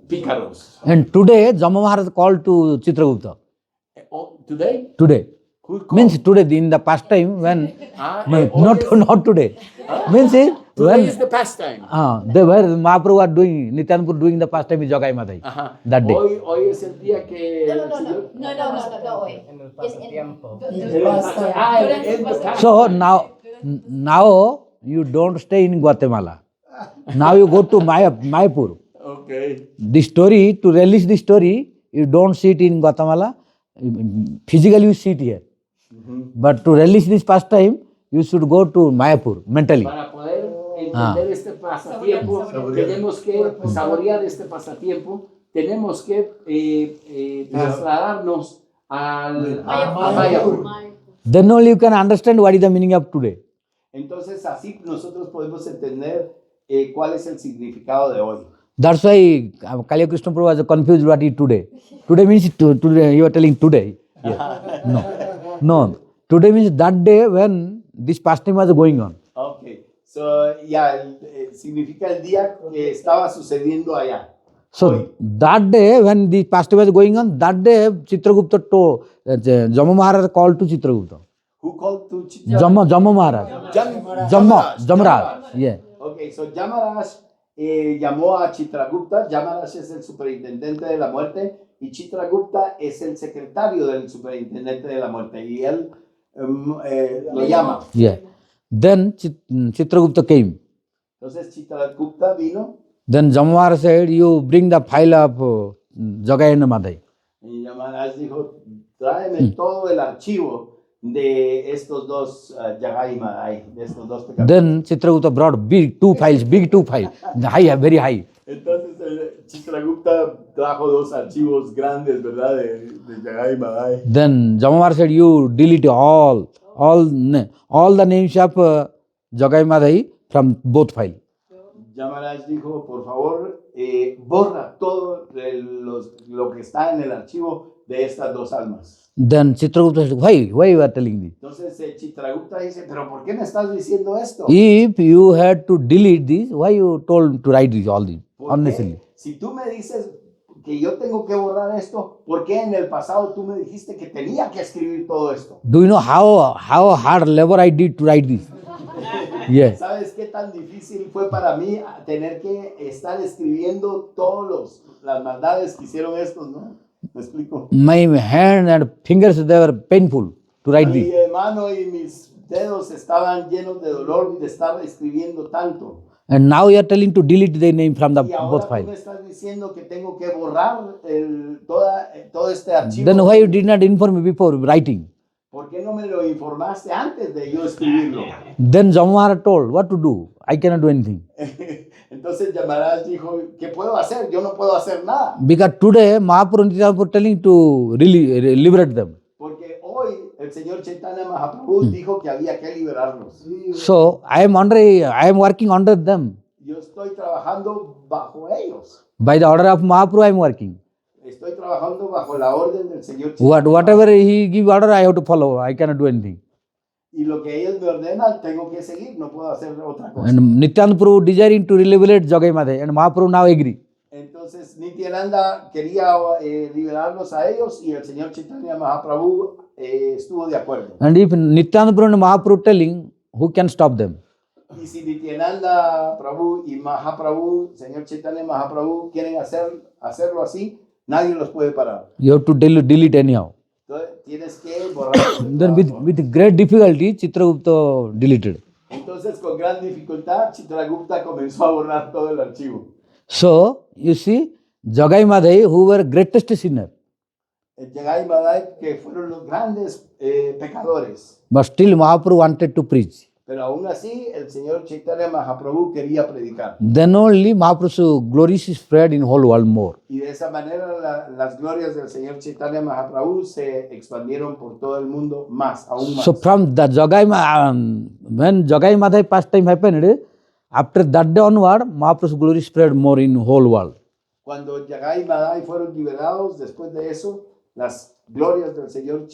pícaros. And today, Jama Maharaj called to Chitragupta. Today? Today. Who called? Means today, in the past time when, not today. Means Today when is the pastime. they were Mahaprabhu are doing, Nityanpur doing the past time with Jagai Madhai. Ajá. That day. Hoy es el día que. No hoy. En el pasatiempo. So now you don't stay in Guatemala. Now you go to Mayapur. Okay. The story, to release the story, you don't sit in Guatemala. Physically you sit here. But to release this pastime, you should go to Mayapur mentally. Para poder entender este pasatiempo, tenemos que saborear este pasatiempo, tenemos que trasladarnos a Mayapur. Then only you can understand what is the meaning of today. Entonces así nosotros podemos entender cuál es el significado de hoy. That's why Sri Krishna Prabhu was confused what is today. Today means today, you are telling today. Yeah. No. Today means that day when this pastime was going on. Okay. So, significa el día que estaba sucediendo allá. So that day when the festival was going on, that day Chitragupta told, Jamma Maharaj called to Chitragupta. Who called to Chitra? Jamma Maharaj. Jamaraj. Yeah. Okay, so Yamaraj llamó a Chitragupta. Yamaraj es el superintendente de la muerte y Chitragupta es el secretario del superintendente de la muerte y él lo llama. Yeah. Then Chitragupta came. Entonces Chitragupta vino. Then Jamma Maharaj said, you bring the file of Jagannatha Madai. Y Yamaraj dijo, tráeme todo el archivo de estos dos Yagai Madai, de estos dos pecadores. Then Chitragupta brought big two files, high, very high. Entonces Chitragupta trajo dos archivos grandes, ¿verdad? De Yagai Madai. Then Jamma Maharaj said, you delete all the names of Jagai Madai from both files. Yamaraj dijo, por favor, borra todo lo que está en el archivo de estas dos almas. Then Chitragupta said, why you are telling this? Entonces Chitragupta dice, pero ¿por qué me estás diciendo esto? If you had to delete this, why you told to write this, all this, unnecessarily? Si tú me dices que yo tengo que borrar esto, ¿por qué en el pasado tú me dijiste que tenía que escribir todo esto? Do you know how hard labor I did to write this? Yes. ¿Sabes qué tan difícil fue para mí tener que estar escribiendo todas las maldades que hicieron estos, no? ¿Me explico? My hand and fingers, they were painful to write Mi this. mano y mis dedos estaban llenos de dolor de estar escribiendo tanto. And now you are telling to delete the name from the Y ahora both tú me files. estás diciendo que tengo que borrar todo este archivo. Then why you did not inform me before writing? ¿Por qué no me lo informaste antes de yo escribirlo? Then Jamma Maharaj told, what to do? I cannot do anything. Entonces Yamaraj dijo, ¿qué puedo hacer? Yo no puedo hacer nada. Because today Mahaprabhu and Nityananda telling to really liberate them. Porque hoy el señor Chaitanya Mahaprabhu dijo que había que liberarlos. So I am working under them. Yo estoy trabajando bajo ellos. By the order of Mahaprabhu I am working. Estoy trabajando bajo la orden del señor Chaitanya. Whatever he give order, I have to follow. I cannot do anything. Y lo que ellos me ordenan, tengo que seguir, no puedo hacer otra cosa. And Nityananda Prabhu desiring to liberate Jagai Madai, and Mahaprabhu now agree. Entonces Nityananda quería liberarlos a ellos y el señor Chaitanya Mahaprabhu estuvo de acuerdo. And if Nityananda Prabhu and Mahaprabhu telling, who can stop them? Y si Nityananda Prabhu y Mahaprabhu, señor Chaitanya Mahaprabhu, quieren hacerlo así, nadie los puede parar. You have to delete anyhow. Entonces tienes que borrar. Then with great difficulty, Chitragupta deleted. Entonces con gran dificultad Chitragupta comenzó a borrar todo el archivo. So, you see, Jagai Madai, who were greatest sinner, El Yagai Madai, que fueron los grandes pecadores. but still Mahaprabhu wanted to preach. Pero aún así, el señor Chaitanya Mahaprabhu quería predicar. Then only Mahaprabhu's glory is spread in whole world more. Y de esa manera las glorias del señor Chaitanya Mahaprabhu se expandieron por todo el mundo más, aún más. So from the when Jagai Madai pastime happened, after that day onward, Mahaprabhu's glory spread more in whole world. Cuando Yagai Madai fueron liberados, después de eso, las glorias del señor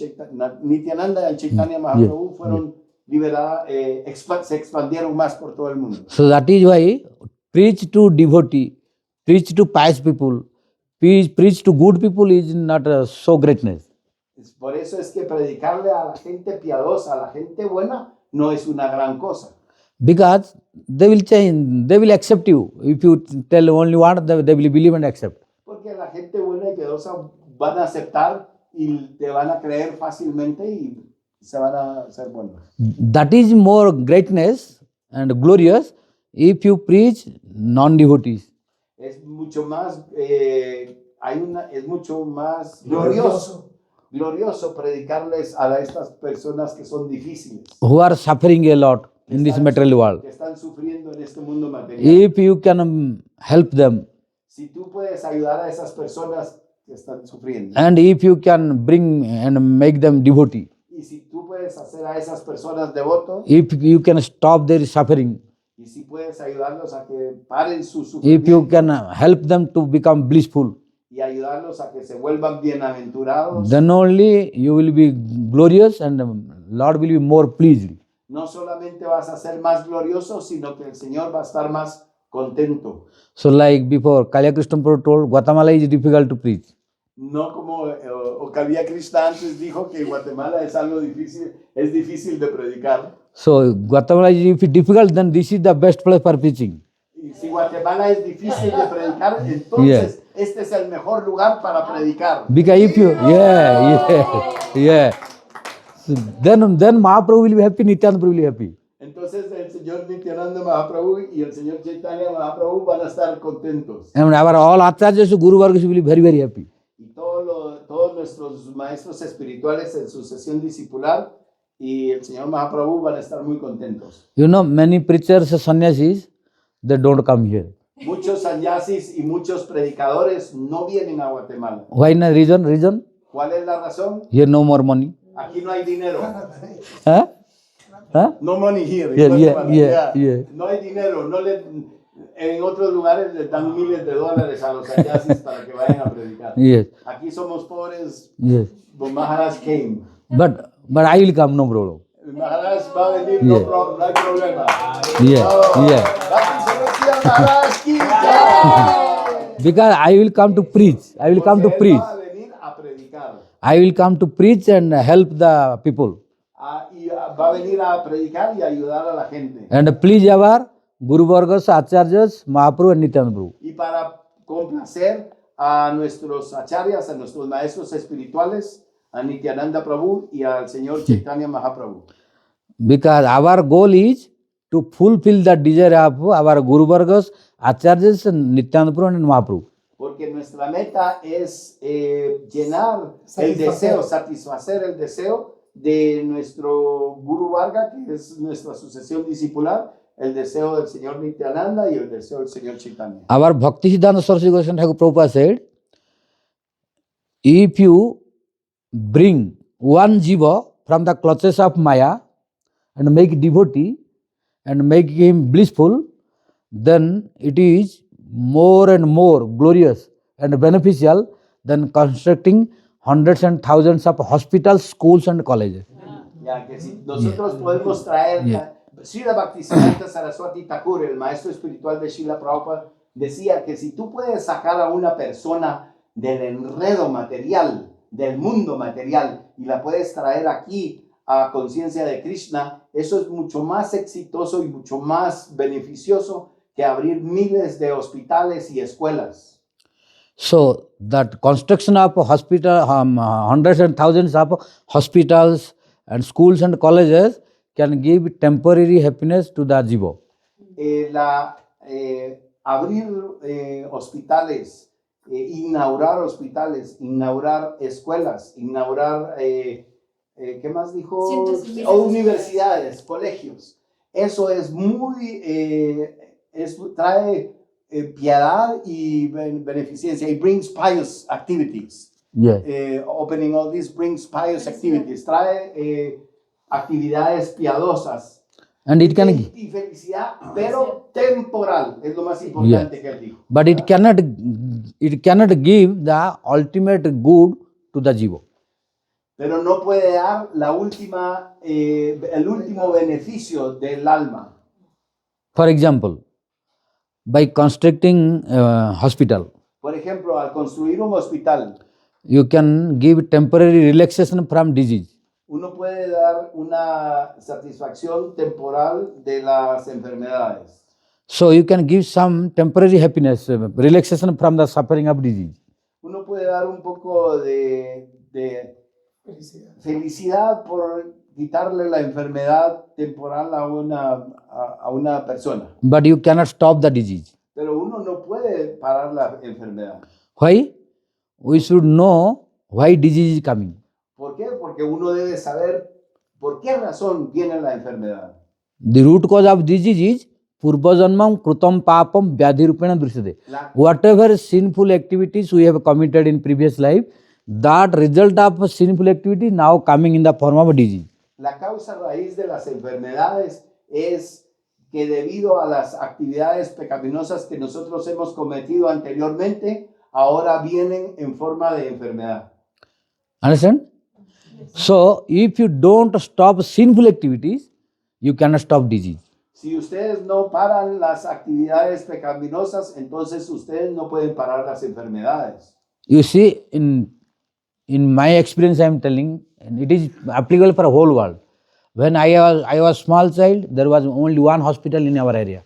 Nityananda y Chaitanya Mahaprabhu fueron liberadas, se expandieron más por todo el mundo. So that is why preach to devotee, preach to pious people, preach to good people is not so greatness. Por eso es que predicarle a la gente piadosa, a la gente buena, no es una gran cosa. Because they will change, they will accept you. If you tell only one, they will believe and accept. Porque la gente buena y piadosa van a aceptar y te van a creer fácilmente y se van a hacer buenos. That is more greatness and glorious if you preach non-devotees. Es mucho más, es mucho más glorioso predicarles a estas personas que son difíciles. Who are suffering a lot in this material world. Que están sufriendo en este mundo material. If you can help them, Si tú puedes ayudar a esas personas que están sufriendo. and if you can bring and make them devotee, Y si tú puedes hacer a esas personas devotos. if you can stop their suffering, Y si puedes ayudarlos a que paren su if sufrimiento. you can help them to become blissful, Y ayudarlos a que se vuelvan bienaventurados. then only you will be glorious and Lord will be more pleased. no solamente vas a ser más glorioso, sino que el Señor va a estar más contento. So like before, Kalya Krishna Prabhu told, Guatemala is difficult to preach. No como Okalia Krishna antes dijo que Guatemala es algo difícil, es difícil de predicar. So Guatemala is if it's difficult, then this is the best place for preaching. Y si Guatemala es difícil de predicar, entonces este es el mejor lugar para predicar. Because if you, So then Mahaprabhu will be happy, Nityananda Prabhu will be happy. Entonces el Señor Nityananda Mahaprabhu y el Señor Chaitanya Mahaprabhu van a estar contentos. And our all acharyas, Guru Vargas will be very, very happy. Y todos nuestros maestros espirituales en su sesión discipular y el Señor Mahaprabhu van a estar muy contentos. You know, many preachers, sannyasis, they don't come here. Muchos sannyasis y muchos predicadores no vienen a Guatemala. Why not? Reason? ¿Cuál es la razón? Here no more money. Aquí no hay dinero. Huh? Huh? No money here. Yeah. No hay dinero. En otros lugares les dan miles de dólares a los sannyasis para que vayan a predicar. Yes. Aquí somos pobres. Yes. But Maharaj came. But I will come, no problem. Maharaj va a venir, no hay problema. Yeah. Maharaj ki jai. Because I will come to preach. I will come to preach. Va a venir a predicar. I will come to preach and help the people. Y va a venir a predicar y ayudar a la gente. And please our Guru Vargas, Acharyas, Mahaprabhu and Nityananda Prabhu. Y para complacer a nuestros acharyas, a nuestros maestros espirituales, a Nityananda Prabhu y al Señor Chaitanya Mahaprabhu. Because our goal is to fulfill the desire of our Guru Vargas, Acharyas, and Nityananda Prabhu and Mahaprabhu. Porque nuestra meta es llenar el deseo, satisfacer el deseo de nuestro Guru Varga, que es nuestra sucesión discipular, el deseo del Señor Nityananda y el deseo del Señor Chaitanya. Our Bhakti-siddhanta Sarasvati Thakur Prabhupada said, if you bring one jiva from the clutches of Maya and make devotee and make him blissful, then it is more and more glorious and beneficial than constructing hundreds and thousands of hospitals, schools and colleges. Ya que si nosotros podemos traer, Srila Bhaktisiddhanta Sarasvati Thakur, el maestro espiritual de Srila Prabhupada, decía que si tú puedes sacar a una persona del enredo material, del mundo material, y la puedes traer aquí a conciencia de Krishna, eso es mucho más exitoso y mucho más beneficioso que abrir miles de hospitales y escuelas. So that construction of hospital, hundreds and thousands of hospitals and schools and colleges can give temporary happiness to the jiva. Abrir hospitales, inaugurar escuelas, inaugurar, ¿qué más dijo? Universidades, colegios. Eso es trae piedad y beneficencia. It brings pious activities. Yes. Opening all this brings pious activities. Trae actividades piadosas. And it can, y felicidad, pero temporal, es lo más importante que él dijo. But it cannot give the ultimate good to the jiva. Pero no puede dar el último beneficio del alma. For example, by constructing a hospital, Por ejemplo, al construir un hospital, you can give temporary relaxation from disease. uno puede dar una satisfacción temporal de las enfermedades. So you can give some temporary happiness, relaxation from the suffering of disease. Uno puede dar un poco de felicidad por quitarle la enfermedad temporal a una persona. But you cannot stop the disease. Pero uno no puede parar la enfermedad. Why? We should know why disease is coming. ¿Por qué? Porque uno debe saber por qué razón viene la enfermedad. The root cause of disease is purva janmam krutam papam vyadhi rupena drishyate. Whatever sinful activities we have committed in previous life, that result of sinful activity now coming in the form of disease. La causa raíz de las enfermedades es que debido a las actividades pecaminosas que nosotros hemos cometido anteriormente, ahora vienen en forma de enfermedad. Understand? So, if you don't stop sinful activities, you cannot stop disease. Si ustedes no paran las actividades pecaminosas, entonces ustedes no pueden parar las enfermedades. You see, in my experience, I am telling, and it is applicable for whole world. When I was small child, there was only one hospital in our area.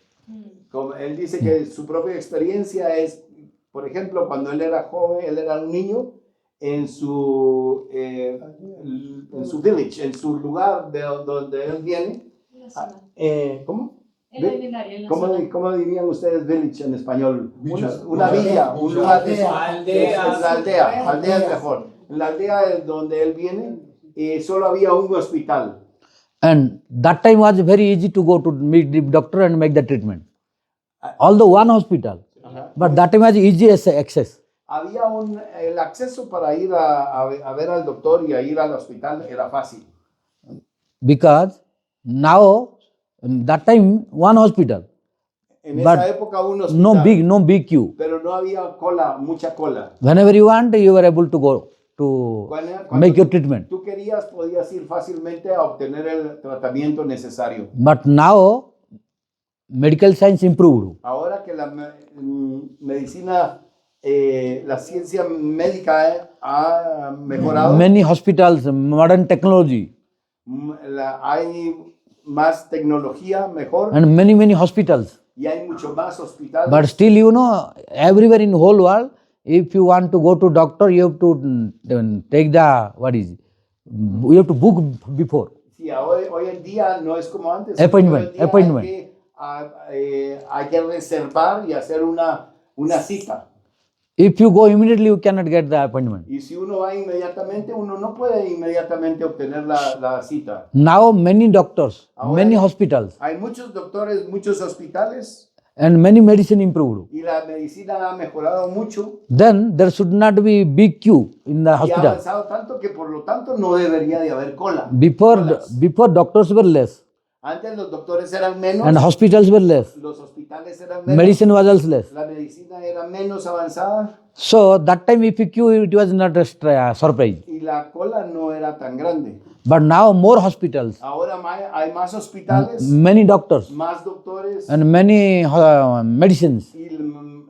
Como él dice que su propia experiencia es, por ejemplo, cuando él era joven, él era un niño, en su village, en su lugar de donde él viene. ¿Cómo? ¿Cómo dirían ustedes village en español? Una villa, un lugar de aldea es mejor. En la aldea donde él viene, solo había un hospital. And that time was very easy to go to meet the doctor and make the treatment. Although one hospital, but that time was easy access. Había el acceso para ir a ver al doctor y a ir al hospital era fácil. Because now, that time, one hospital. En But esa época un hospital. No big queue. Pero no había mucha cola. Whenever you want, you were able to go to Cuando make your treatment. tú querías, podías ir fácilmente a obtener el tratamiento necesario. But now, medical science improved. Ahora que la medicina, la ciencia médica ha mejorado, Many hospitals, modern technology, hay más tecnología mejor and many hospitals. y hay mucho más hospitales. But still, everywhere in whole world, if you want to go to doctor, you have to take you have to book before. Sí, hoy en día no es como antes. Appointment, Hoy en día appointment. Hay que reservar y hacer una cita. If you go immediately, you cannot get the appointment. Y si uno va inmediatamente, uno no puede inmediatamente obtener la cita. Now, many doctors, Ahora many hospitals, Hay muchos doctores, muchos hospitales and many medicine improved. y la medicina ha mejorado mucho Then there should not be big queue in the y ha hospital. avanzado tanto que por lo tanto no debería de haber cola. Before doctors were less Antes los doctores eran menos, and hospitals were less. los hospitales eran menos, Medicine was also less. la medicina era menos avanzada So that time if you queue, it was not a surprise. y la cola no era tan grande. But now more hospitals, Ahora hay más hospitales, many doctors más doctores and many medicines. y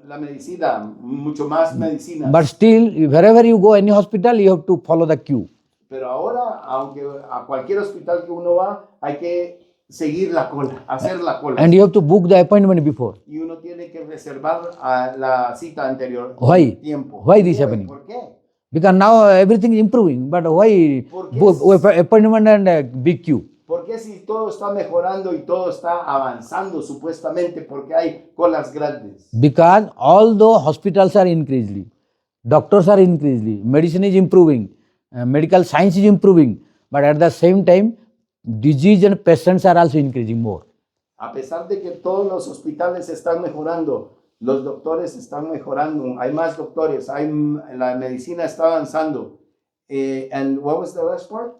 la medicina, mucho más medicina. But still, wherever you go, any hospital, you have to follow the queue. Pero ahora, aunque a cualquier hospital que uno va, hay que seguir la cola, hacer la cola. And you have to book the appointment before. Y uno tiene que reservar la cita anterior. Why? Tiempo. Why this happening? ¿Por qué? Because now everything is improving. But why book appointment and big queue? Porque si todo está mejorando y todo está avanzando supuestamente, porque hay colas grandes. Because although hospitals are increasing, doctors are increasing, medicine is improving, medical science is improving, but at the same time, disease and patients are also increasing more. A pesar de que todos los hospitales están mejorando, los doctores están mejorando, hay más doctores, la medicina está avanzando. And what was the last part?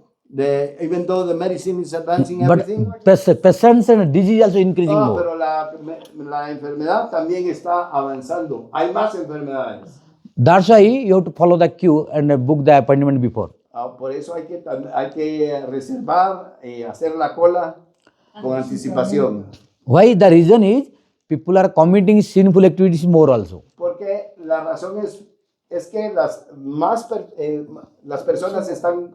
Even though the medicine is advancing everything. But patients and disease also increasing more. Pero la enfermedad también está avanzando. Hay más enfermedades. That's why you have to follow the queue and book the appointment before. Por eso hay que reservar, hacer la cola con anticipación. Why? The reason is people are committing sinful activities more also. Porque la razón es que las personas están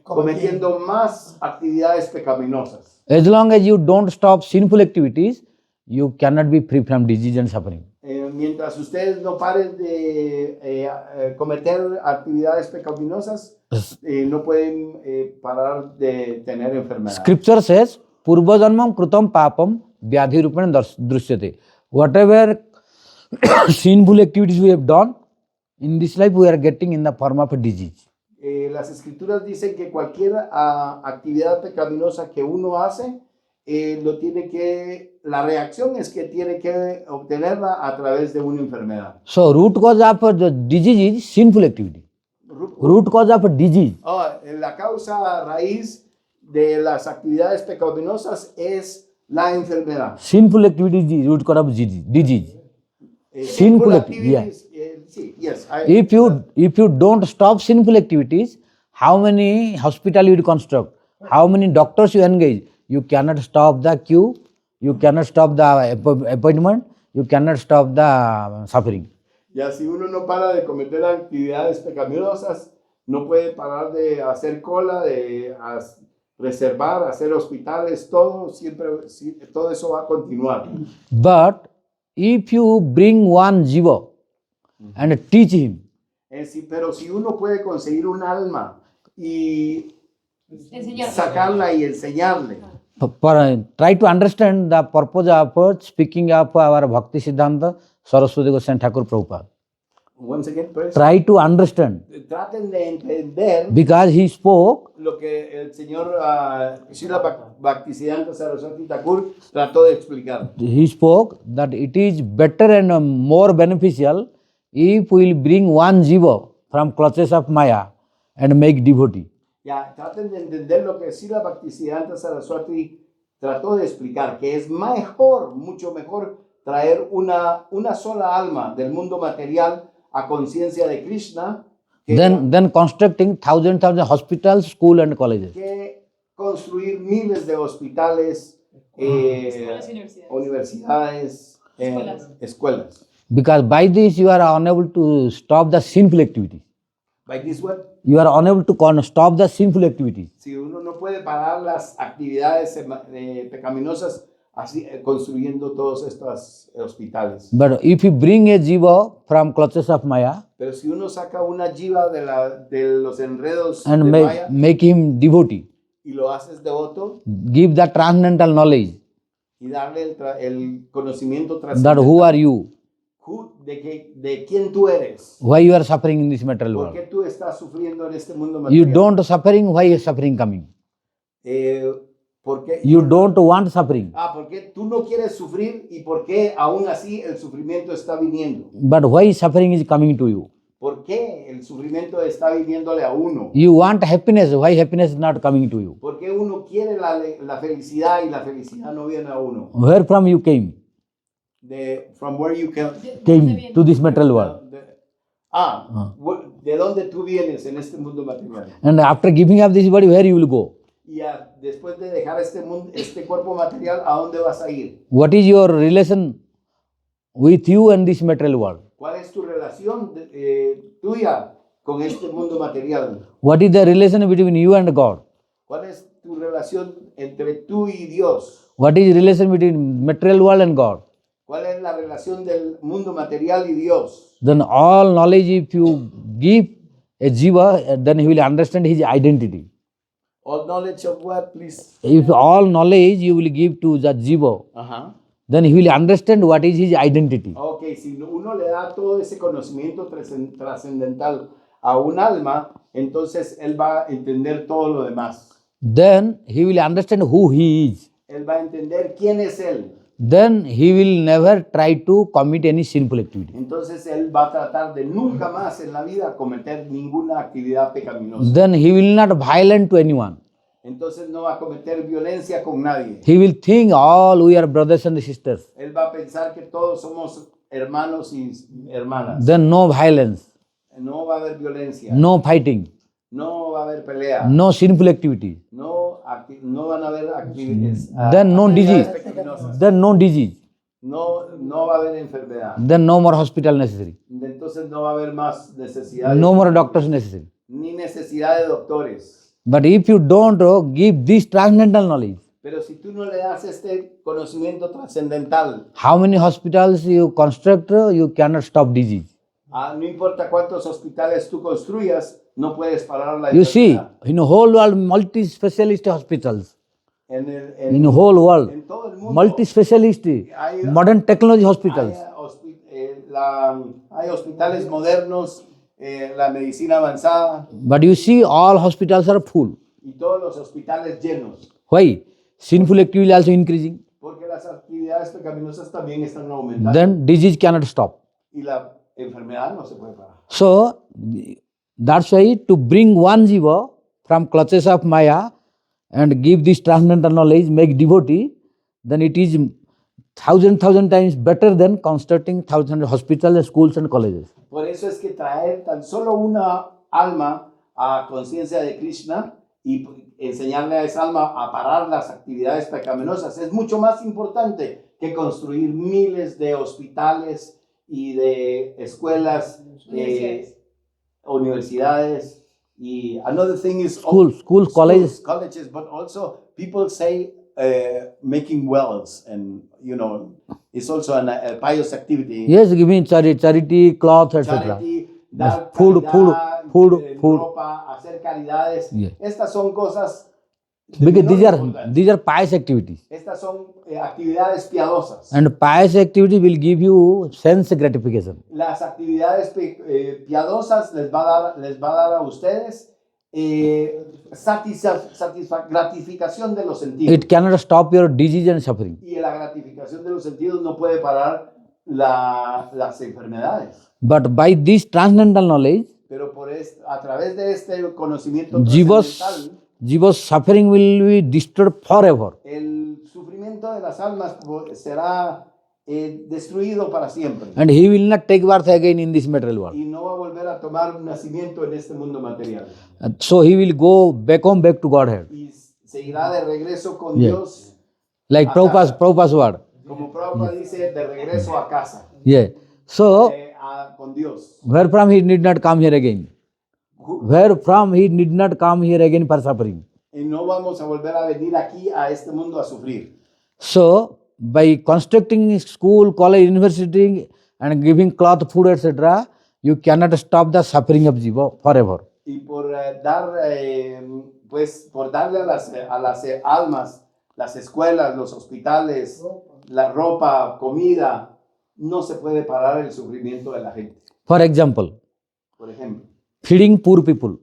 cometiendo más actividades pecaminosas. As long as you don't stop sinful activities, you cannot be free from disease and suffering. Mientras ustedes no paren de cometer actividades pecaminosas, no pueden parar de tener enfermedades. Scripture says, Purva janmam krutam papam vyadhi rupen drusyate. Whatever sinful activities we have done, in this life we are getting in the form of a disease. Las escrituras dicen que cualquier actividad pecaminosa que uno hace, la reacción es que tiene que obtenerla a través de una enfermedad. So root cause of the disease is sinful activity. Root cause of a disease. La causa raíz de las actividades pecaminosas es la enfermedad. Sinful activity is the root cause of disease. Sinful activities. Yes. If you don't stop sinful activities, how many hospitals you construct, how many doctors you engage, you cannot stop the queue, you cannot stop the appointment, you cannot stop the suffering. Ya si uno no para de cometer actividades pecaminosas, no puede parar de hacer cola, de reservar, hacer hospitales, todo siempre, todo eso va a continuar. But if you bring one jiva and teach him, Pero si uno puede conseguir un alma y Enseñarle. sacarla y enseñarle, try to understand the purpose of speaking of our Bhaktisiddhanta Saraswati Thakur Prabhupada. once again, pues, Try to understand, traten de entender because he spoke lo que el señor Srila Bhaktisiddhanta Sarasvati Thakur trató de explicar. that it is better and more beneficial if we will bring one jiva from clutches of Maya and make devotee. Ya, traten de entender lo que Srila Bhaktisiddhanta Saraswati trató de explicar, que es mejor, mucho mejor traer una sola alma del mundo material a conciencia de Krishna que, Then constructing thousand hospitals, school and colleges. que construir miles de hospitales, Escuelas y universidades, escuelas. Because by this you are unable to stop the sinful activity. By this what? You are unable to stop the sinful activity. Si uno no puede parar las actividades pecaminosas así construyendo todos estos hospitales. But if you bring a jiva from clutches of Maya Pero si uno saca una jiva de los enredos and de Maya make him devotee, y lo haces devoto give the transcendental knowledge y darle el conocimiento that trascendental who are you, de quién tú eres, why you are suffering in this material por world. qué tú estás sufriendo en este mundo You material. don't suffering, why is suffering coming? ¿Por qué? You don't want suffering, ¿Por qué tú no quieres sufrir y por qué aún así el sufrimiento está viniendo? but why suffering is coming to you? ¿Por qué el sufrimiento está viniéndole a uno? You want happiness, why happiness is not coming to you? ¿Por qué uno quiere la felicidad y la felicidad no viene a uno? Where from you came From where you came. to this material world? ¿De dónde tú vienes en este mundo material? And after giving up this body, where you will go? Y después de dejar este mundo, este cuerpo material, ¿a dónde vas a ir? What is your relation with you and this material world? ¿Cuál es tu relación tuya con este mundo material? What is the relation between you and God? ¿Cuál es tu relación entre tú y Dios? What is the relation between material world and God? ¿Cuál es la relación del mundo material y Dios? Then all knowledge, if you give a jiva, then he will understand his identity. All knowledge of what, please? If all knowledge you will give to the jiva, Ajá. then he will understand what is his identity. Ok, si uno le da todo ese conocimiento trascendental a un alma, entonces él va a entender todo lo demás. Then he will understand who he is. Él va a entender quién es él. Then he will never try to commit any sinful activity. Entonces él va a tratar de nunca más en la vida cometer ninguna actividad pecaminosa. Then he will not violent to anyone. Entonces no va a cometer violencia con nadie. He will think all we are brothers and sisters. Él va a pensar que todos somos hermanos y hermanas. Then no violence, No va a haber violencia. no fighting, No va a haber pelea. no sinful activity. No van a haber actividades. Then no disease. Pecaminosas. Then no disease. No va a haber enfermedad. Then no more hospital necessary. Entonces no va a haber más necesidad. No more doctors necessary. Ni necesidad de doctores. But if you don't give this transcendental knowledge, Pero si tú no le das este conocimiento trascendental, how many hospitals you construct, you cannot stop disease. no importa cuántos hospitales tú construyas, no puedes parar la You see, enfermedad. in the whole world, multi-specialist hospitals. En In the whole world, en todo el mundo multi-specialist, hay- modern technology hospitals. hay hospitales modernos, la medicina avanzada But you see, all hospitals are full. y todos los hospitales llenos. Why? Sinful activity also increasing. Porque las actividades pecaminosas también están aumentando Then disease cannot stop. y la enfermedad no se puede parar. So, that's why to bring one jiva from clutches of Maya and give this transcendental knowledge, make devotee, then it is thousand times better than constructing thousand hospitals, schools and colleges. Por eso es que traer tan solo una alma a conciencia de Krishna y enseñarle a esa alma a parar las actividades pecaminosas es mucho más importante que construir miles de hospitales y de escuelas, universidades. Y another thing is Schools, colleges. colleges, but also people say making wells, and it's also a pious activity. Yes, giving charity, cloth, etc. Charity, dar Food, caridad, food. ropa, hacer caridades. Yeah. Estas son cosas de Because menor importancia. these are pious activities. Estas son actividades piadosas. And pious activity will give you sense gratification. Las actividades piadosas les va a dar a ustedes gratificación de los sentidos. It cannot stop your disease and suffering. Y la gratificación de los sentidos no puede parar las enfermedades. But by this transcendental knowledge, Pero a través de este conocimiento Jiva's trascendental, suffering will be destroyed forever. el sufrimiento de las almas será destruido para siempre. And he will not take birth again in this material world. Y no va a volver a tomar un nacimiento en este mundo material. So he will go back to Godhead. Y se irá de regreso con Yeah. Dios, Like A casa. Prabhupada's word. como Prabhupada dice, de regreso a casa, Yeah. So con Dios. where from he need not come here again. Where from he need not come here again for suffering. Y no vamos a volver a venir aquí a este mundo a sufrir. So by constructing school, college, university and giving cloth, food, etc., you cannot stop the suffering of Jiva forever. Y por darle a las almas, las escuelas, los hospitales, la ropa, comida, no se puede parar el sufrimiento de la gente. For example, Por ejemplo, feeding poor people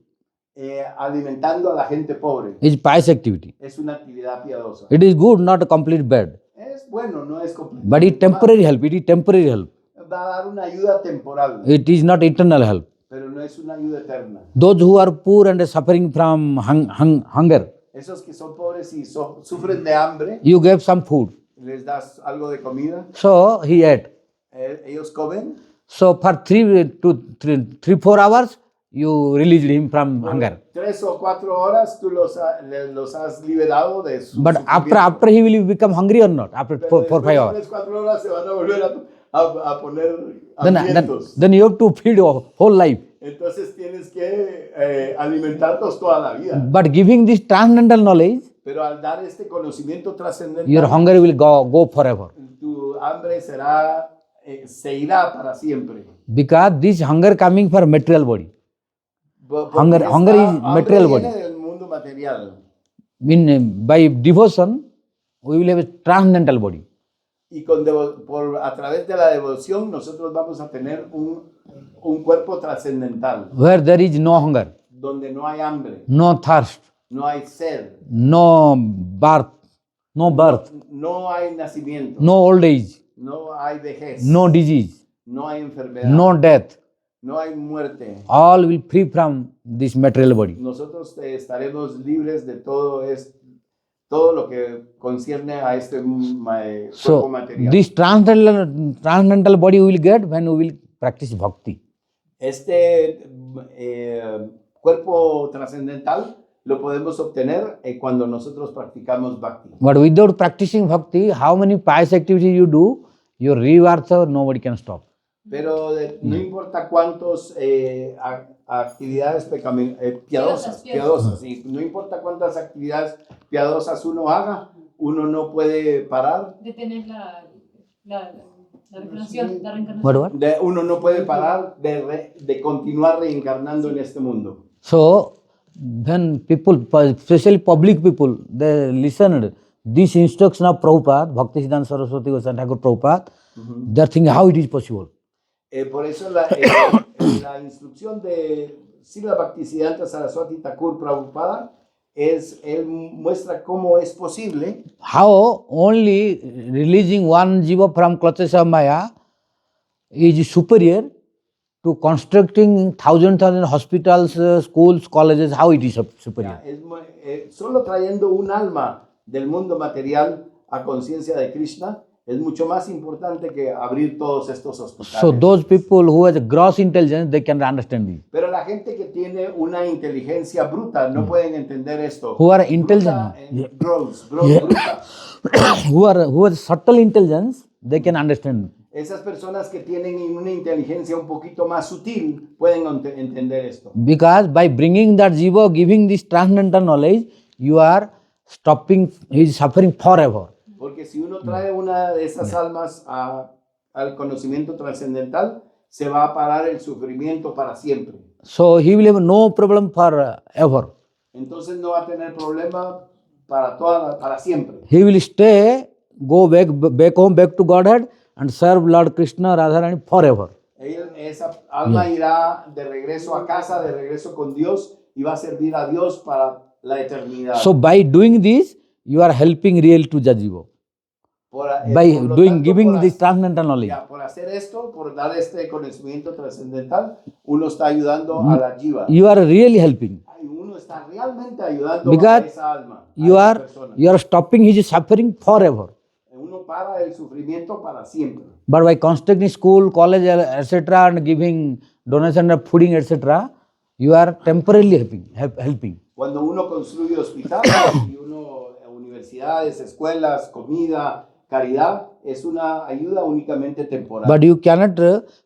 alimentando a la gente pobre is pious activity. es una actividad piadosa. It is good, not a complete bad. Es bueno, no es completo. But it temporary help. It is temporary help. Va a dar una ayuda temporal, It is not eternal help. pero no es una ayuda eterna. Those who are poor and suffering from hunger, Esos que son pobres y sufren de hambre, you gave some food. les das algo de comida, So he ate. ellos comen. So for 3-4 hours, you released him from hunger. 3 o 4 horas tú los has liberado de su But sufrimiento. after he will become hungry or not? After Pero 4-5 después de hours. 3-4 horas se van a volver a poner hambrientos. Then you have to feed your whole life. Entonces tienes que alimentarlos toda la vida. But giving this transcendental knowledge, Pero al dar este conocimiento trascendental, your hunger will go forever. tu hambre se irá para siempre. Because this hunger coming for material body. Porque Hunger esta is hambre material viene body. del mundo material. By devotion, we will have a transcendental body. Y a través de la devoción nosotros vamos a tener un cuerpo trascendental, Where there is no hunger, donde no hay hambre, no thirst, no hay sed, no birth, no hay nacimiento, no old age, no hay vejez, no disease, no hay enfermedad, no death. no hay muerte. All will free from this material body. Nosotros estaremos libres de todo lo que concierne a este cuerpo So material. this transcendental body we will get when we will practice bhakti. Este cuerpo trascendental lo podemos obtener cuando nosotros practicamos bhakti. But without practicing bhakti, how many pious activities you do, your rebirth nobody can stop. Pero no importa cuántas actividades piadosas, y no importa cuántas actividades piadosas uno haga, uno no puede parar. Detener la reencarnación. What? Uno no puede parar de continuar reencarnando en este mundo. So when people, especially public people, they listened this instruction of Prabhupada, Bhaktisiddhanta Sarasvati Thakur Prabhupada, they are thinking how it is possible. Por eso la instrucción de Srila Bhaktisiddhanta Sarasvati Thakur Prabhupada él muestra cómo es posible. How only releasing one jiva from clutches of Maya is superior to constructing thousand hospitals, schools, colleges, how it is superior. Solo trayendo un alma del mundo material a conciencia de Krishna Es mucho más importante que abrir todos estos hospitales. So those people who has a gross intelligence, they can understand this. Pero la gente que tiene una inteligencia bruta no pueden entender esto. Who are Bruta intelligent, en gross, Yeah. bruta. who has subtle intelligence, they can understand. Esas personas que tienen una inteligencia un poquito más sutil pueden entender esto. Because by bringing that jiva, giving this transcendental knowledge, you are stopping his suffering forever. Porque si uno trae una de esas almas al conocimiento trascendental, se va a parar el sufrimiento para siempre. So he will have no problem forever. Entonces no va a tener problema para siempre. He will stay, go back home, back to Godhead, and serve Lord Krishna, Radharani forever. Esa alma irá de regreso a casa, de regreso con Dios, y va a servir a Dios para la eternidad. So by doing this, you are helping real to Jajiva. By Por lo doing, tanto, giving this transcendental knowledge. por hacer esto, por dar este conocimiento trascendental, uno está ayudando a la jiva. You are really helping. Uno está realmente ayudando Because a esa alma, You a esa are, persona. you are stopping his suffering forever. Uno para el sufrimiento para siempre. But by constructing school, college, etc., and giving donation of fooding, etc., you are temporarily helping. Cuando uno construye hospitales y universidades, escuelas, comida, caridad, es una ayuda únicamente temporal. But you cannot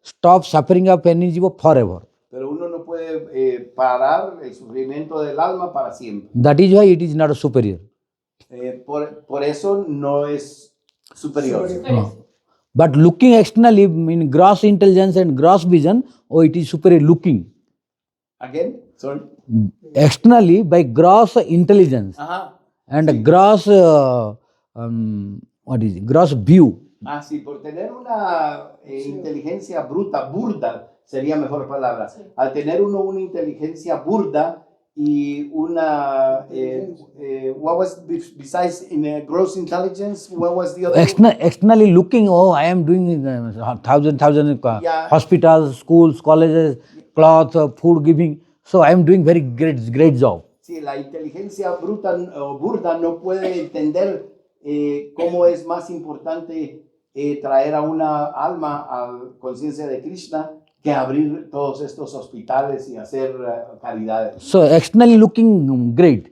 stop suffering of any jiva forever. Pero uno no puede parar el sufrimiento del alma para siempre. That is why it is not superior. Por eso no es superior. But looking externally, in gross intelligence and gross vision, oh, it is superior looking. Again, sorry. Externally, by gross intelligence Ajá. and gross, gross view. Sí, por tener una inteligencia bruta, burda, sería mejor palabra. Al tener uno una inteligencia burda y una, what was besides in a gross intelligence, what was the other? Externally looking, oh, I am doing thousand Yeah. hospitals, schools, colleges, cloth, food giving. So I am doing very great job. Sí, la inteligencia bruta o burda no puede entender cómo es más importante traer a una alma a conciencia de Krishna que abrir todos estos hospitales y hacer caridades. So externally looking great.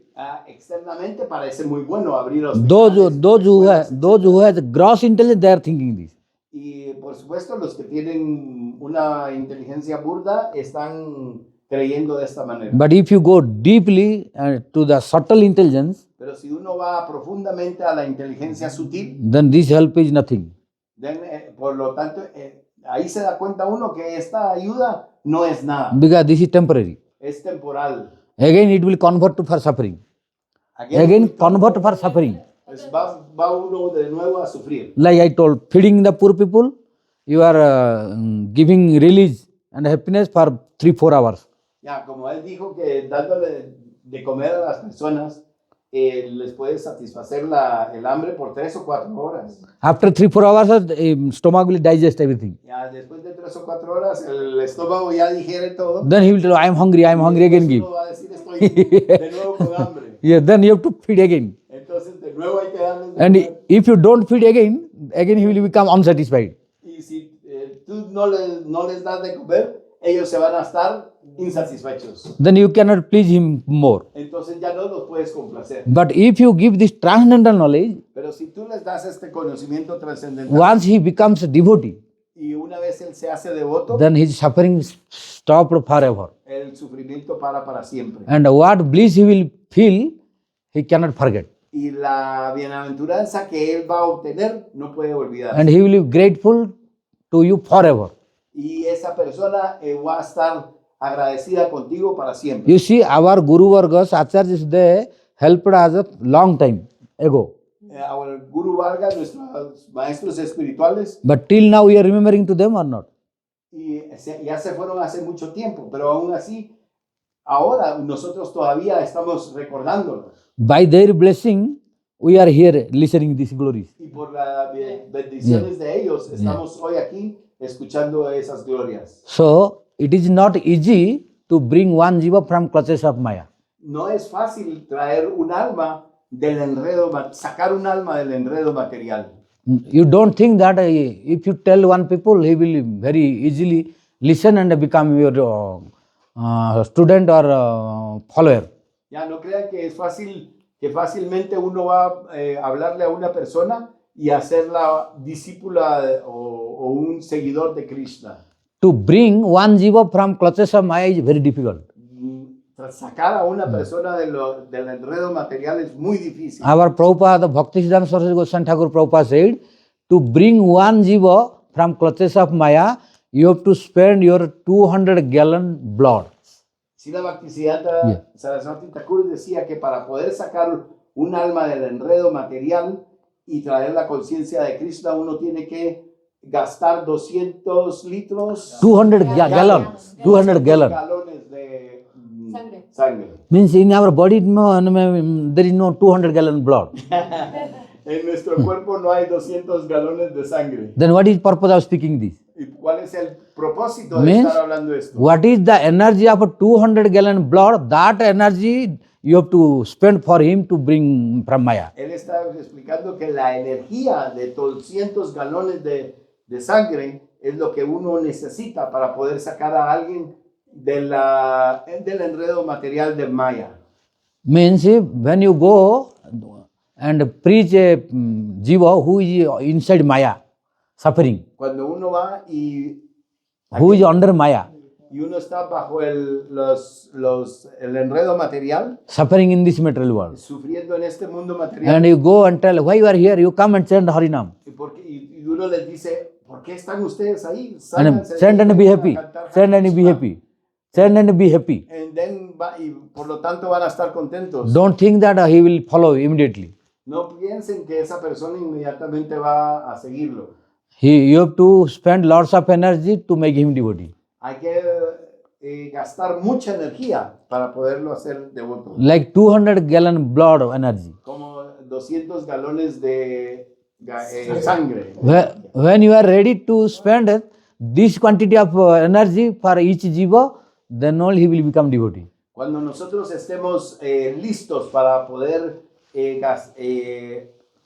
Externamente parece muy bueno abrir hospitales. Those who have gross intelligence, they are thinking this. Y por supuesto los que tienen una inteligencia burda están creyendo de esta manera. But if you go deeply to the subtle intelligence, Pero si uno va profundamente a la inteligencia sutil, then this help is nothing. por lo tanto, ahí se da cuenta uno que esta ayuda no es nada, Because this is temporary. es temporal. Again it will convert to for suffering. Again convert for suffering. Pues va uno de nuevo a sufrir. Like I told, feeding the poor people, you are giving release and happiness for 3-4 hours. Ya, como él dijo que dándole de comer a las personas les puede satisfacer el hambre por 3 o 4 horas. After 3-4 hours, stomach will digest everything. Ya, después de 3 o 4 horas el estómago ya digiere todo. Then he will tell, I am hungry, again give. Uno va a decir, estoy de nuevo con hambre. Yeah, then you have to feed again. Entonces de nuevo hay que darles de And comer. if you don't feed again he will become unsatisfied. Y si tú no les das de comer, ellos se van a estar insatisfechos. Then you cannot please him more. Entonces ya no los puedes complacer. But if you give this transcendental knowledge, Pero si tú les das este conocimiento trascendental once he becomes a devotee, y una vez él se hace devoto, then his suffering stopped forever. el sufrimiento para siempre. And what bliss he will feel, he cannot forget. Y la bienaventuranza que él va a obtener no puede olvidar. And he will be grateful to you forever. Y esa persona va a estar agradecida contigo para siempre. You see, our Guru Vargas, Acharyas, they helped us a long time ago. Our Guru Varga, nuestros maestros espirituales, But till now we are remembering to them or not? ya se fueron hace mucho tiempo, pero aún así, ahora nosotros todavía estamos recordándolos. By their blessing, we are here listening these glories. Y por las bendiciones de ellos, estamos hoy aquí escuchando esas glorias. So, it is not easy to bring one jiva from clutches of Maya. No es fácil traer un alma del enredo, sacar un alma del enredo material. You don't think that if you tell one people, he will very easily listen and become your student or follower. Ya no crean que es fácil, que fácilmente uno va a hablarle a una persona y hacerla discípula o un seguidor de Krishna. To bring one jiva from clutches of Maya is very difficult. Sacar a una persona del enredo material es muy difícil. Our Prabhupada, Bhaktisiddhanta Sarasvati Thakur Prabhupada said, to bring one jiva from clutches of Maya, you have to spend your 200-gallon blood. Srila Bhaktisiddhanta Sarasvati Thakur decía que para poder sacar un alma del enredo material y traer la conciencia de Krishna, uno tiene que gastar 200 litros, 200 gallons. 200 gallons. galones de Sangre. sangre. Means in our body there is no 200-gallon blood. En nuestro cuerpo no hay 200 galones de sangre. Then what is purpose of speaking this? ¿Y cuál es el propósito de Means, estar hablando esto? what is the energy of a 200-gallon blood? That energy you have to spend for him to bring from Maya. Él está explicando que la energía de 200 galones de sangre es lo que uno necesita para poder sacar a alguien del enredo material de Maya. Means when you go and preach a jiva who is inside Maya, suffering, Cuando uno va y who is under Maya, uno está bajo el enredo material, suffering in this material world, sufriendo en este mundo material, and you go and tell, why you are here, you come and chant Harinam, y uno les dice, ¿por qué están ustedes ahí? and Sálganse de chant ahí, and be vengan a happy, cantar chant and be Hare happy, chant and be happy. And then y por lo tanto van a estar contentos. Don't think that he will follow immediately. No piensen que esa persona inmediatamente va a seguirlo. You have to spend lots of energy to make him devotee. Hay que gastar mucha energía para poderlo hacer devoto. Like 200-gallon blood of energy. Como 200 galones de sangre. When you are ready to spend this quantity of energy for each jiva, then only he will become devotee. Cuando nosotros estemos listos para poder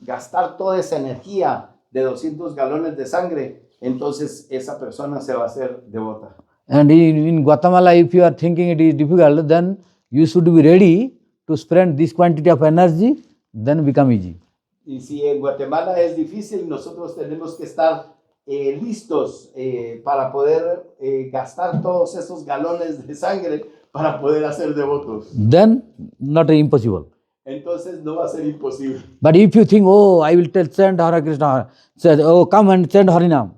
gastar toda esa energía de 200 galones de sangre, entonces esa persona se va a hacer devota. And in Guatemala, if you are thinking it is difficult, then you should be ready to spend this quantity of energy, then become easy. Y si en Guatemala es difícil, nosotros tenemos que estar listos para poder gastar todos esos galones de sangre para poder hacer devotos. Then, not impossible. Entonces no va a ser imposible. But if you think, oh, I will chant Hare Krishna, say, oh, come and chant Harinam,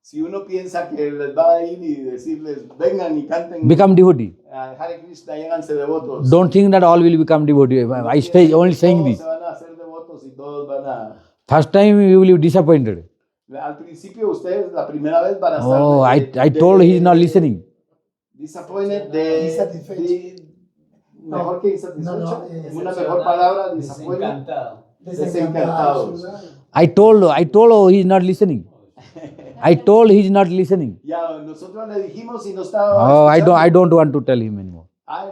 Si uno piensa que les va a ir y decirles, vengan y canten become devotee. Hare Krishna y háganse devotos. Don't think that all will become devotee. I stay only saying Todos this. se van a hacer devotos y todos van a... First time you will be disappointed. Al principio ustedes la primera vez van a estar... Oh, I told he is not listening. Disappointed Insatisfecho. mejor que insatisfecho. No, Una mejor palabra, disappointed. Desencantados. I told he is not listening. I told he is not listening. Ya nosotros le dijimos y no estaba Oh, I escuchando. don't want to tell him anymore. Ay,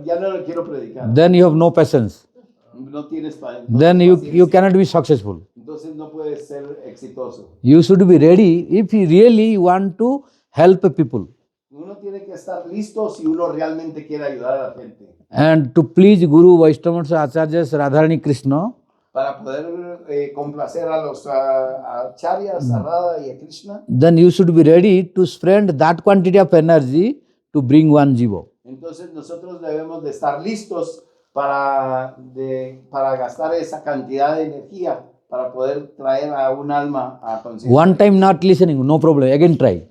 ya no le quiero predicar. Then you have no patience. No tienes Then you cannot be successful. Entonces no puedes ser exitoso. You should be ready if you really want to help people Uno tiene que estar listo si uno realmente quiere ayudar a la gente. and to please Guru, Vaishnavas, Acharyas, Radharani Krishna. Para poder complacer a los acharyas, a Radha y a Krishna. Then you should be ready to spend that quantity of energy to bring one jiva. Entonces nosotros debemos de estar listos para gastar esa cantidad de energía para poder traer a un alma a conciencia. One time not listening, no problem. Again try.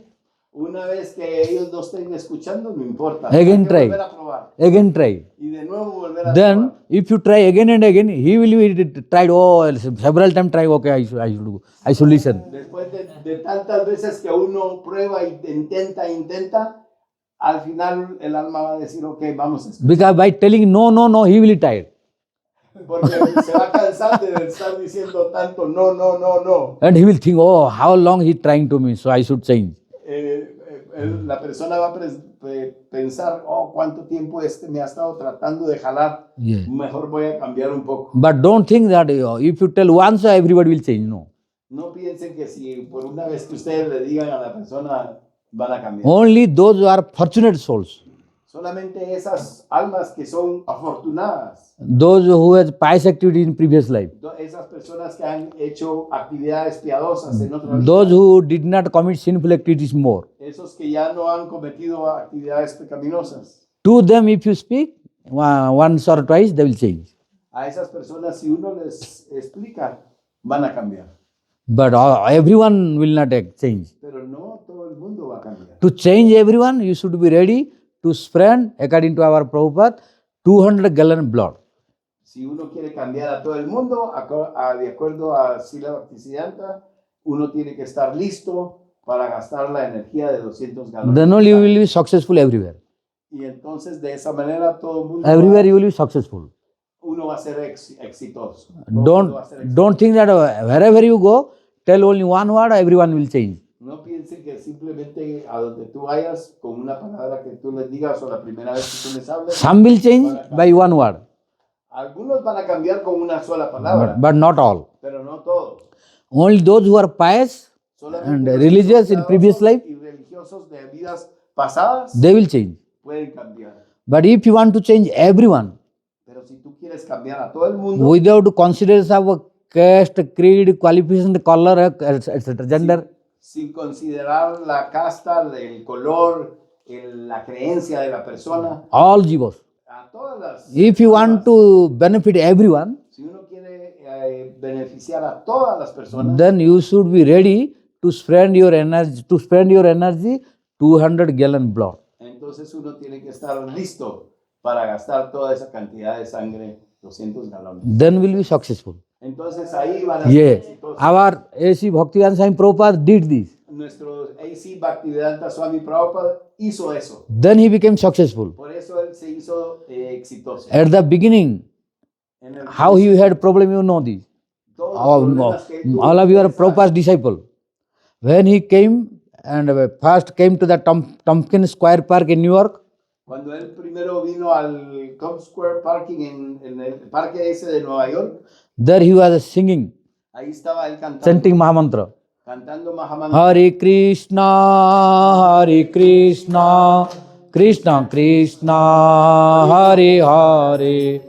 Una vez que ellos no estén escuchando, no importa. Again Hay que try. volver a probar. Again try. Y de nuevo volver a Then, probar. if you try again and again, he will be tried. Oh, several times try. Okay, I should listen. Después de tantas veces que uno prueba y intenta, al final el alma va a decir, ok, vamos a escuchar. Because by telling no, he will be tired. Porque se va a cansar de estar diciendo tanto no. And he will think, oh, how long he trying to me, so I should change. La persona va a pensar, oh, cuánto tiempo me ha estado tratando de jalar, Yeah. mejor voy a cambiar un poco. But don't think that if you tell once, everybody will change. No. No piensen que si por una vez que ustedes le digan a la persona van a cambiar. Only those who are fortunate souls, Solamente esas almas que son afortunadas, those who has pious activity in previous life, esas personas que han hecho actividades piadosas en otra vida, those who did not commit sinful activities more. esos que ya no han cometido actividades pecaminosas. To them, if you speak once or twice, they will change. A esas personas, si uno les explica, van a cambiar. But everyone will not change. Pero no todo el mundo va a cambiar. To change everyone, you should be ready to spend, according to our Prabhupada, 200 gallon blood. Si uno quiere cambiar a todo el mundo, de acuerdo a Srila Bhaktisiddhanta, uno tiene que estar listo para gastar la energía de 200 galones. Then only you will be successful everywhere. Y entonces de esa manera todo el mundo Everywhere you will be successful. uno va a ser exitoso. Todo el mundo va a ser exitoso. Don't think that wherever you go, tell only one word, everyone will change. No piensen que simplemente a donde tú vayas con una palabra que tú les digas o la primera vez que tú les hables, Some will change by one word, algunos van a cambiar con una sola palabra, but not all. pero no todos. Only those who are pious Solamente and los que religious son in previous life, piadosos y religiosos de vidas pasadas they will change. pueden cambiar. But if you want to change everyone, Pero si tú quieres cambiar a todo el mundo, without consideration of caste, creed, qualification, color, etc., gender, sin considerar la casta, el color, la creencia de la persona, all jivas. a todas las If you want almas, to benefit everyone, si uno quiere beneficiar a todas las personas, then you should be ready to spend your energy 200 gallon blood. entonces uno tiene que estar listo para gastar toda esa cantidad de sangre, 200 galones. Then will be successful. Entonces ahí van a ser Yeah. exitosos. Our A.C. Bhaktivedanta Swami Prabhupada did this. Nuestro A.C. Bhaktivedanta Swami Prabhupada hizo eso. Then he became successful. Por eso él se hizo exitoso. At the beginning, En el how he had problem, you know this. todos los problemas que él tuvo, All of you are ustedes Prabhupada's disciple. When he came and first came to the Tompkins Square Park in New York, Cuando él primero vino al Tompkins Square Parking en el parque ese de Nueva York, there he was singing, ahí estaba él cantando, chanting Mahamantra. cantando Mahamantra. Hare Krishna, Krishna Krishna, Hare Hare,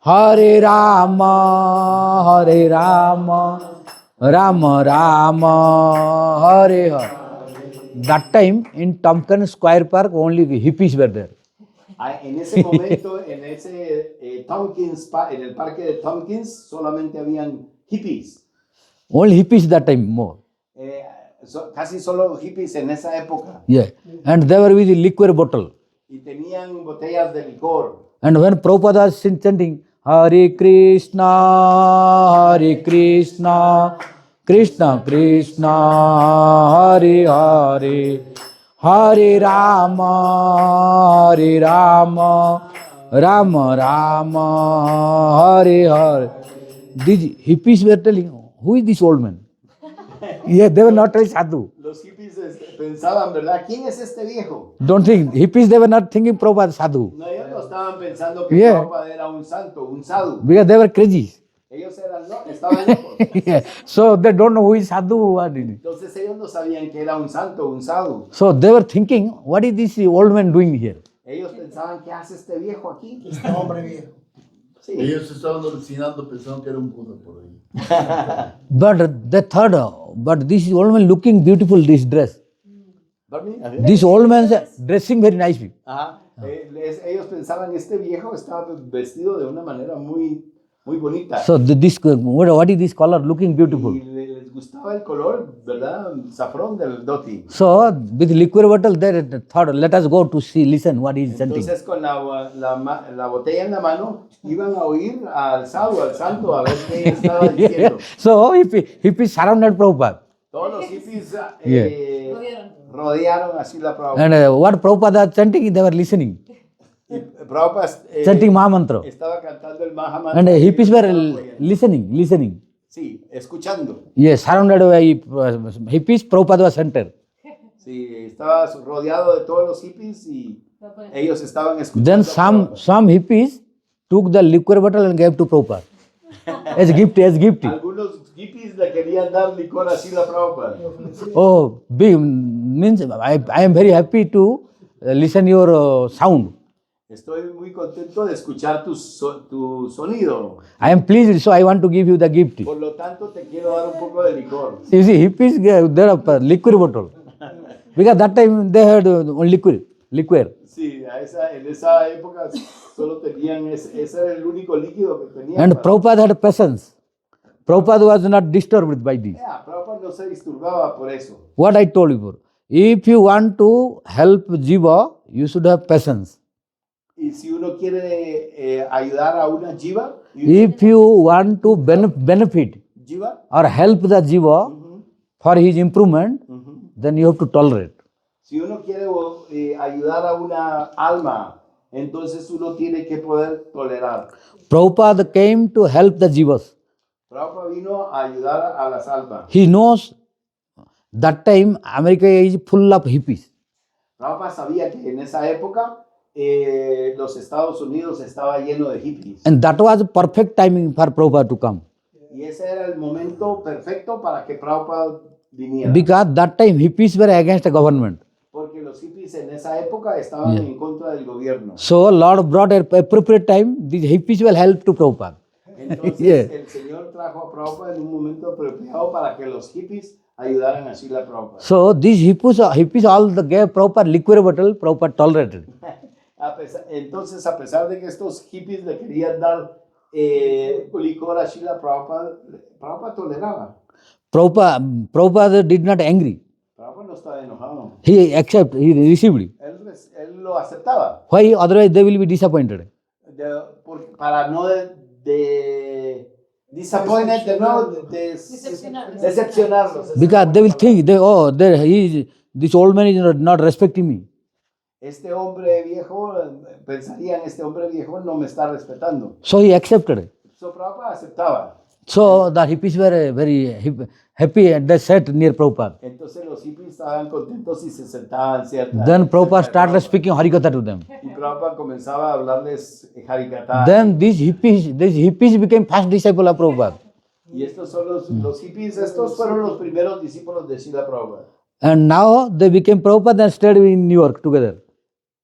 Hare Rama, Rama Rama, Hare Hare. That time in Tompkins Square Park, only hippies were there. En ese momento, en ese en el parque de Tompkins, solamente habían hippies. Only hippies that time more. Casi solo hippies en esa época. Yeah. And they were with a liquor bottle. Y tenían botellas de licor. And when Prabhupada was chanting, Hare Krishna, Krishna Krishna, Hare Hare, Hare Rama, Rama Rama, Hare Hare. These hippies were telling, who is this old man? Yeah, they were not telling sadhu. Los hippies pensaban, ¿verdad? ¿Quién es este viejo? Don't think, hippies, they were not thinking Prabhupada sadhu. No, ellos no estaban pensando que Yeah. Prabhupada era un santo, un sadhu. Because they were crazy. Ellos estaban locos. Yeah. So they don't know who is sadhu. What is it. Entonces ellos no sabían que era un santo, un sadhu. So they were thinking, what is this old man doing here? Ellos pensaban, ¿qué hace este viejo aquí? Este hombre viejo. Sí. Ellos estaban alucinando pensando que era un Buda por ahí. But they thought, but this old man looking beautiful, this dress. ¿Dormí? This old man dressing very nicely. Ajá. Ellos pensaban, este viejo estaba vestido de una manera muy, muy bonita. So what is this color looking beautiful? Y les gustaba el color, ¿verdad? Safrón del dhoti. So with liquor bottle, they thought, let us go to see, listen what he is chanting. Entonces con la botella en la mano iban a oír al sadhu, al santo, a ver qué estaba diciendo. So hippies surrounded Prabhupada. Todos los hippies Rodearon. rodearon así la Prabhupada. And what Prabhupada was chanting, they were listening. Y Prabhupada Chanting Mahamantra. estaba cantando el Mahamantra. And hippies were Oye, listening. Sí, escuchando. Yes, surrounded by hippies, Prabhupada was center. Sí, estaba rodeado de todos los hippies y ellos estaban escuchando. Then a Prabhupada. some hippies took the liquor bottle and gave to Prabhupada as gift. Algunos hippies hippies le querían dar licor a Srila Prabhupada. Oh, means I am very happy to listen your sound. Estoy muy contento de escuchar tu sonido. I am pleased, so I want to give you the gift. Por lo tanto, te quiero dar un poco de licor. You see, hippies, there are liquid bottle. Because that time they had only liquor. Sí, en esa época solo tenían, ese era el único líquido que tenían. And Prabhupada had patience. Prabhupada was not disturbed by this. Prabhupada no se disturbaba por eso. What I told you before. If you want to help Jiva, you should have patience. Y si uno quiere ayudar a una jiva, If you want to benefit jiva, or help the Jiva for his improvement, then you have to tolerate. si uno quiere ayudar a una alma, entonces uno tiene que poder tolerar. Prabhupada came to help the Jivas. Prabhupada vino a ayudar a las almas. He knows that time America is full of hippies. Prabhupada sabía que en esa época los Estados Unidos estaba lleno de hippies. And that was perfect timing for Prabhupada to come. Y ese era el momento perfecto para que Prabhupada viniera. Because that time hippies were against the government. Porque los hippies en esa época estaban en contra del gobierno. So Lord brought at appropriate time, these hippies will help to Prabhupada. Entonces el Señor trajo a Prabhupada en un momento apropiado para que los hippies ayudaran a Srila Prabhupada. So these hippies all gave Prabhupada liquid bottle, Prabhupada tolerated. Entonces, a pesar de que estos hippies le querían dar licor a Srila Prabhupada, Prabhupada toleraba. Prabhupada did not angry. Prabhupada no estaba enojado. He received it. Él lo aceptaba. Why? Otherwise they will be disappointed. Para no disappointed, de no decepcionarlos. Because they will think, this old man is not respecting me. Este hombre viejo, pensarían, este hombre viejo no me está respetando. So he accepted it. So Prabhupada aceptaba. So the hippies were very happy and they sat near Prabhupada. Entonces los hippies estaban contentos y se sentaban cerca. Then Prabhupada started speaking Hari-katha to them. Y Prabhupada comenzaba a hablarles Hari-katha. Then these hippies became first disciple of Prabhupada. Y estos son los hippies, estos fueron los primeros discípulos de Srila Prabhupada. And now they became Prabhupada and stayed in New York together.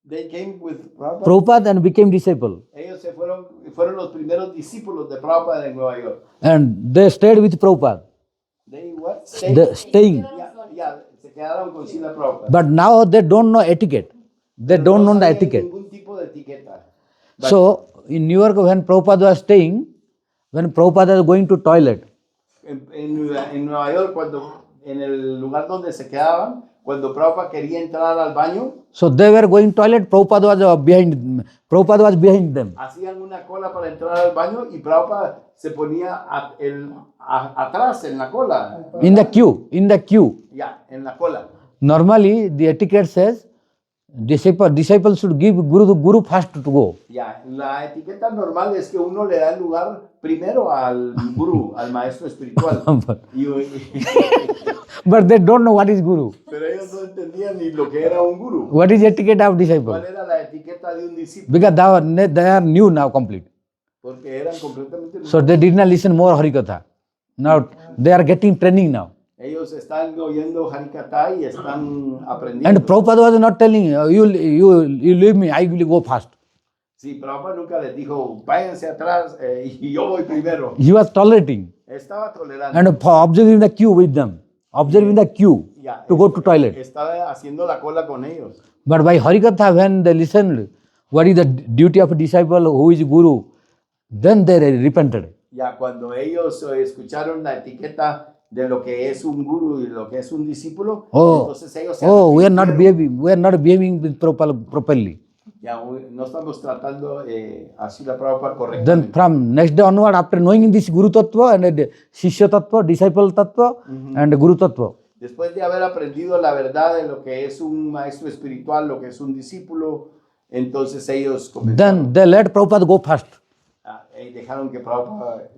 They came with Prabhupada. Prabhupada and became disciple. Ellos fueron los primeros discípulos de Prabhupada en Nueva York. And they stayed with Prabhupada. They what? Staying. Se quedaron con Srila Prabhupada. But now they don't know etiquette. They don't know the etiquette. Ningún tipo de etiqueta. So in New York, when Prabhupada was staying, when Prabhupada was going to toilet, En Nueva York, en el lugar donde se quedaban, cuando Prabhupada quería entrar al baño, so they were going toilet, Prabhupada was behind them. hacían una cola para entrar al baño y Prabhupada se ponía atrás en la cola. In the queue. Ya, en la cola. Normally, the etiquette says, disciples should give Guru first to go. Ya, la etiqueta normal es que uno le da el lugar primero al guru, al maestro espiritual. But they don't know what is Guru. Pero ellos no entendían ni lo que era un guru. What is etiquette of disciple? ¿Cuál era la etiqueta de un discípulo? Because they are new now complete. Porque eran completamente nuevos. So they did not listen more Hari-katha. Now they are getting training now. Ellos están oyendo Hari-katha y están aprendiendo. And Prabhupada was not telling, you leave me, I will go fast. Sí, Prabhupada nunca les dijo, váyanse atrás y yo voy primero. He was tolerating Estaba tolerando. and observing the queue with them. Observing the queue to go to toilet. Estaba haciendo la cola con ellos. But by Hari-katha, when they listened, what is the duty of a disciple, who is Guru, then they repented. Ya cuando ellos escucharon la etiqueta de lo que es un guru y lo que es un discípulo, entonces ellos se we are not behaving properly. Ya no estamos tratando así la Prabhupada correctamente. Then from next day onward, after knowing this Guru Tattva and Shishya Tattva, Disciple Tattva and Guru Tattva, Después de haber aprendido la verdad de lo que es un maestro espiritual, lo que es un discípulo, entonces ellos comenzaron. then they let Prabhupada go first. Y dejaron que Prabhupada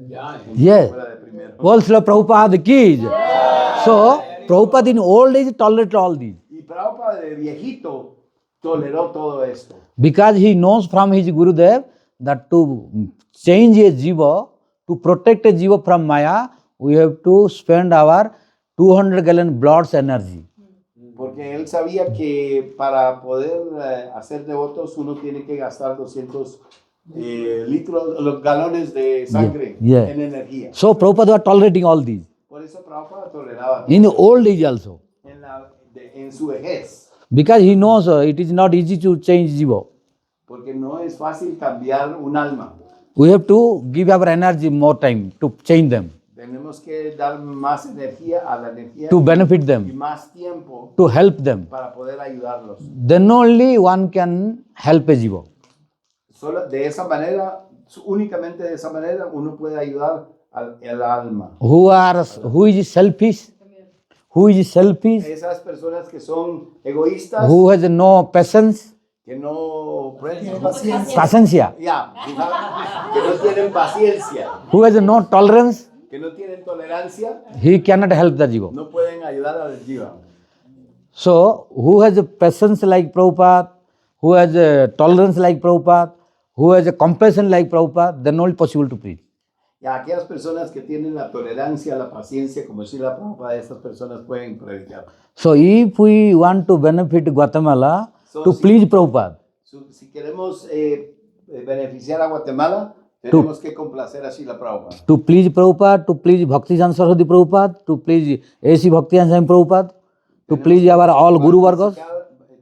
Yes. fuera de primero. All Srila Prabhupada ki jai. So, Prabhupada in old age tolerated all these. Y Prabhupada de viejito toleró todo esto. Because he knows from his Gurudev that to change a jiva, to protect a jiva from Maya, we have to spend our 200 gallon blood's energy. Porque él sabía que para poder hacer devotos uno tiene que gastar 200 litros, los galones de sangre Yeah. en energía. So Prabhupada was tolerating all these. Por eso Prabhupada toleraba In the old age also. en su vejez. Because he knows it is not easy to change jiva. Porque no es fácil cambiar un alma. We have to give our energy more time to change them, Tenemos que dar más energía a la energía to benefit y them, más tiempo to help them. para poder ayudarlos. Then only one can help a jiva. Solo de esa manera, únicamente de esa manera, uno puede ayudar al alma. Who is selfish? Who is selfish? Esas personas que son egoístas, Who has no patience? que no Paciencia. ya, que no tienen paciencia, Who has no tolerance? que no tienen tolerancia, He cannot help the jiva. no pueden ayudar al jiva. So, who has a patience like Prabhupada? Who has a tolerance like Prabhupada? Who has a compassion like Prabhupada? Then only possible to preach. Y a aquellas personas que tienen la tolerancia, la paciencia, como Srila Prabhupada, estas personas pueden predicar. So, if we want to benefit Guatemala, So, to please Prabhupada, Si queremos beneficiar a Guatemala, tenemos que complacer a Srila Prabhupada. to please Prabhupada, to please Bhaktisiddhanta Sarasvati Prabhupada, to please A.C. Bhakti-yoga Prabhupada, to please our all Guru Vargas,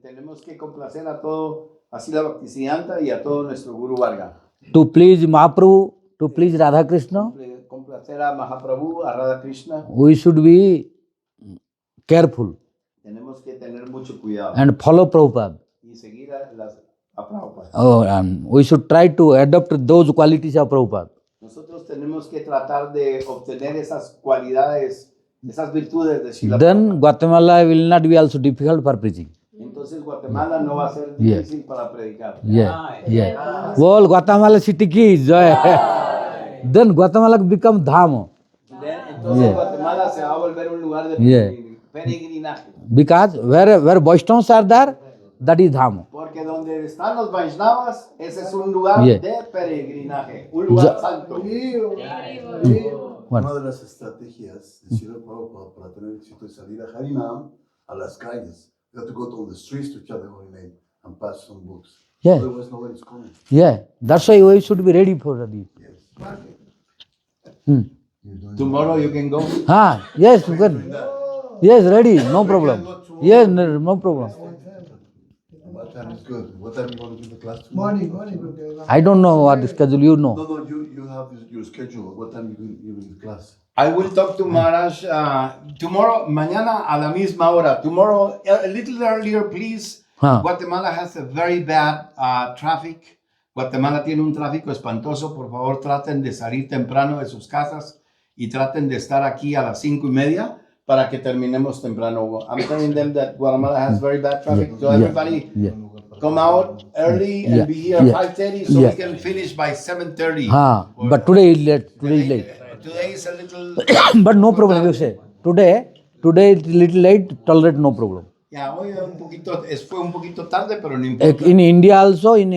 Tenemos que complacer a todo, a Srila Bhaktisiddhanta y a todo nuestro Guru Varga. to please Mahaprabhu, to please Radha Krishna. Complacer a Mahaprabhu, a Radha Krishna. We should be careful Tenemos que tener mucho cuidado and follow Prabhupada. y seguir a Prabhupada. Oh, and we should try to adopt those qualities of Prabhupada. Nosotros tenemos que tratar de obtener esas cualidades, esas virtudes de Srila Then Prabhupada. Guatemala will not be also difficult for preaching. Entonces Guatemala no va a ser difícil para predicar. Yeah. Well, Guatemala city ki joy. Then Guatemala become dham. Entonces Guatemala se va a volver un lugar de Yeah. peregrinaje. Because where Vaishnavas are there, that is dham. Porque donde están los Vaishnavas, ese es un lugar Yeah. de peregrinaje, un lugar santo. Una de las estrategias de Srila Prabhupada para tener éxito es salir a Harinama a las calles. You have to go to the streets to chant the holy name and pass some books. Yeah. Otherwise, nobody's coming. Yeah. That's why we should be ready for this. Tomorrow you can go. Yes, you can. Yes, ready. No problem. Yes, no problem. What time is good? What time you want to give the class tomorrow? Morning, because I don't know what schedule you know. No, you have your schedule. What time you give the class? I will talk to Maharaj tomorrow, mañana a la misma hora. Tomorrow, a little earlier, please. Guatemala has a very bad traffic. Guatemala tiene un tráfico espantoso. Por favor, traten de salir temprano de sus casas y traten de estar aquí a las 5:30 para que terminemos temprano. I'm telling them that Guatemala has very bad traffic. So everybody come out early and be here at 5:30 so we can finish by 7:30. But today is late. Today is late. Today is a little... But no problem, you say. Today it's little late, tolerate, no problem. Ya, hoy fue un poquito tarde, pero no importa. In India also, in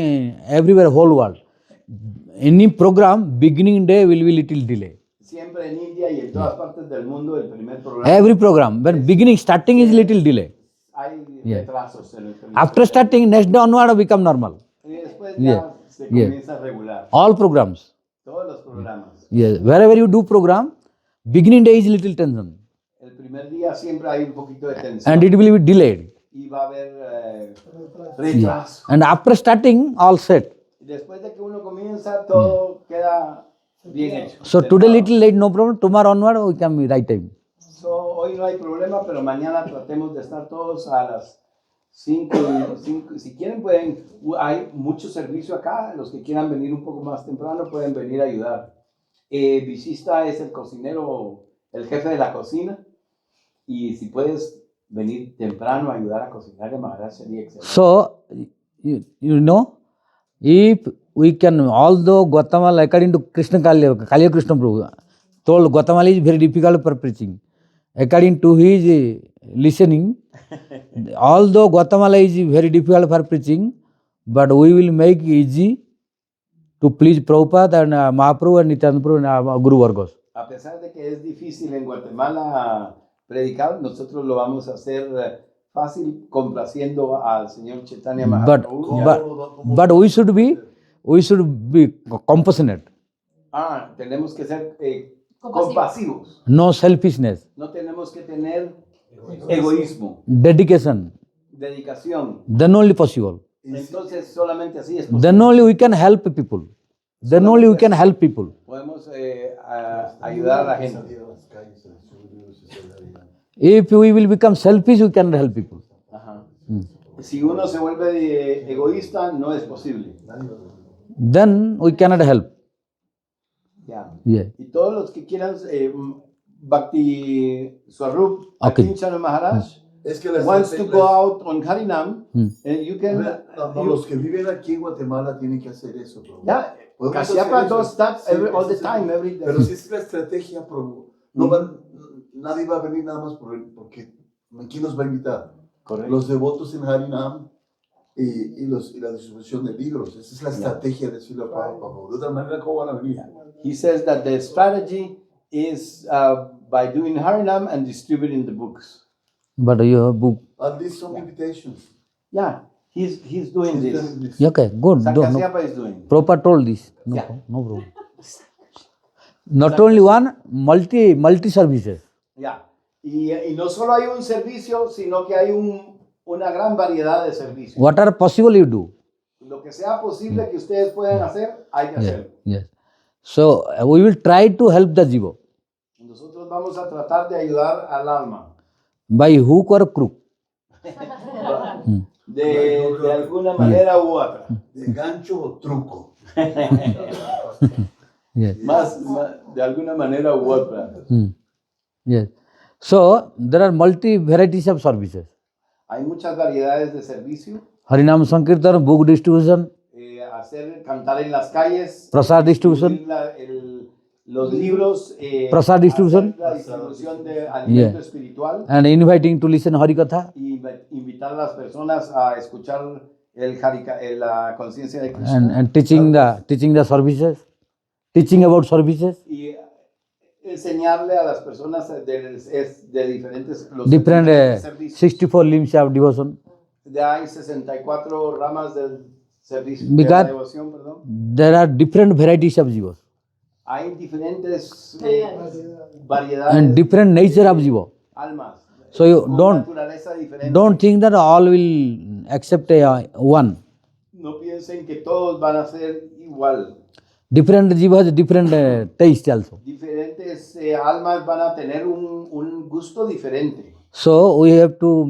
everywhere, whole world, any program, beginning day will be little delay. Siempre en India y en todas partes del mundo, el primer programa Every program, when beginning, starting is little delay. hay retrasos en el primer After starting, next day onward become normal. y después ya se comienza a regular. All programs. Todos los programas. Yes, wherever you do program, beginning day is little tension. El primer día siempre hay un poquito de tensión And it will be delayed. y va a haber retraso. And after starting, all set. Y después de que uno comienza, todo queda bien hecho. So today little late, no problem. Tomorrow onward, we can be right time. So, hoy no hay problema, pero mañana tratemos de estar todos a las 5. Si quieren pueden, hay mucho servicio acá. Los que quieran venir un poco más temprano pueden venir a ayudar. Visista es el cocinero, el jefe de la cocina. Y si puedes venir temprano a ayudar a cocinar de Maharaj sería excelente. So, you know, if we can, although Guatemala, according to Krishna Kalya Krishna Prabhu, told Guatemala is very difficult for preaching. According to his listening, although Guatemala is very difficult for preaching, but we will make easy to please Prabhupada and Mahaprabhu and Nityananda Prabhu and Guru Vargas. A pesar de que es difícil en Guatemala predicar, nosotros lo vamos a hacer fácil complaciendo al Señor Chaitanya Mahaprabhu. But we should be compassionate. Tenemos que ser compasivos. No selfishness. No tenemos que tener egoísmo. Dedication. Dedicación. Then only possible. Entonces solamente así es posible. Then only we can help people. Then only we can help people. Podemos ayudar a la gente. If we will become selfish, we cannot help people. Ajá. Si uno se vuelve egoísta, no es posible. Then we cannot help. Ya. Yeah. Y todos los que quieran Swarup, Bhakti-yoga Maharaj, Es que la wants to go out on Harinam, you can. No, los que viven aquí en Guatemala tienen que hacer eso, Prabhu. Yeah, Podemos Kashyapa hacer eso. does that Sí, all the ese es time, every day. Pero si es la estrategia, Prabhu, nadie va a venir nada más porque ¿quién nos va a invitar? Correcto. Los devotos en Harinam y la distribución de libros. Esa es la estrategia de Srila Prabhupada. De otra manera, ¿cómo van a venir? He says that the strategy is by doing Harinam and distributing the books. But you have book. At least some invitations. Yeah, he's doing this. Okay, good. No, Kasyapa is doing. Prabhupada told this. No, Yeah. no problem. Not only one, multi services. Yeah. Y no solo hay un servicio, sino que hay una gran variedad de servicios. What are possible you do. Lo que sea posible que ustedes puedan hacer, hay que hacerlo. Yes. So we will try to help the jiva Nosotros vamos a tratar de ayudar al alma. by hook or crook. De alguna manera u otra. De gancho o truco. Yes. Más de alguna manera u otra. Yes. So there are multi varieties of services. Hay muchas variedades de servicio. Harinam Sankirtan, book distribution, Cantar en las calles. Prasad distribution. distribuir los libros. Prasad distribution. hacer la distribución de alimento Yeah. espiritual. And inviting to listen Hari-katha. Y invitar a las personas a escuchar la conciencia de Krishna. And teaching the services, teaching about services, Y enseñarle a las personas de diferentes different servicios. 64 limbs of devotion. Hay 64 ramas del servicio de la Because devoción, perdón. there are different varieties of jivas Hay diferentes variedades and different nature of jiva. almas. So you con don't naturaleza diferente. think that all will accept one. No piensen que todos van a ser igual. Different jiva has different taste also. Diferentes almas van a tener un gusto diferente. So we have to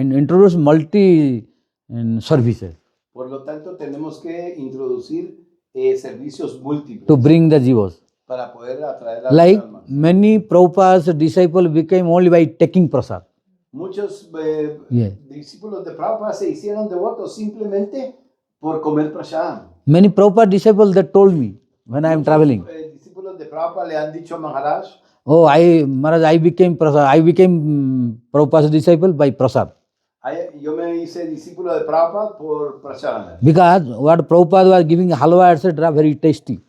introduce multi services Por lo tanto, tenemos que introducir servicios múltiples to bring the jivas. para poder atraer a las Like almas. many Prabhupada's disciples became only by taking prasad. Muchos Yeah. discípulos de Prabhupada se hicieron devotos simplemente por comer prasad. Many Prabhupada disciples that told me when I am traveling, Discípulos de Prabhupada le han dicho a Maharaj, oh, Maharaj, I became prasad. I became Prabhupada's disciple by prasad. yo me hice discípulo de Prabhupada por prasad. Because what Prabhupada was giving halwa, etc., very tasty.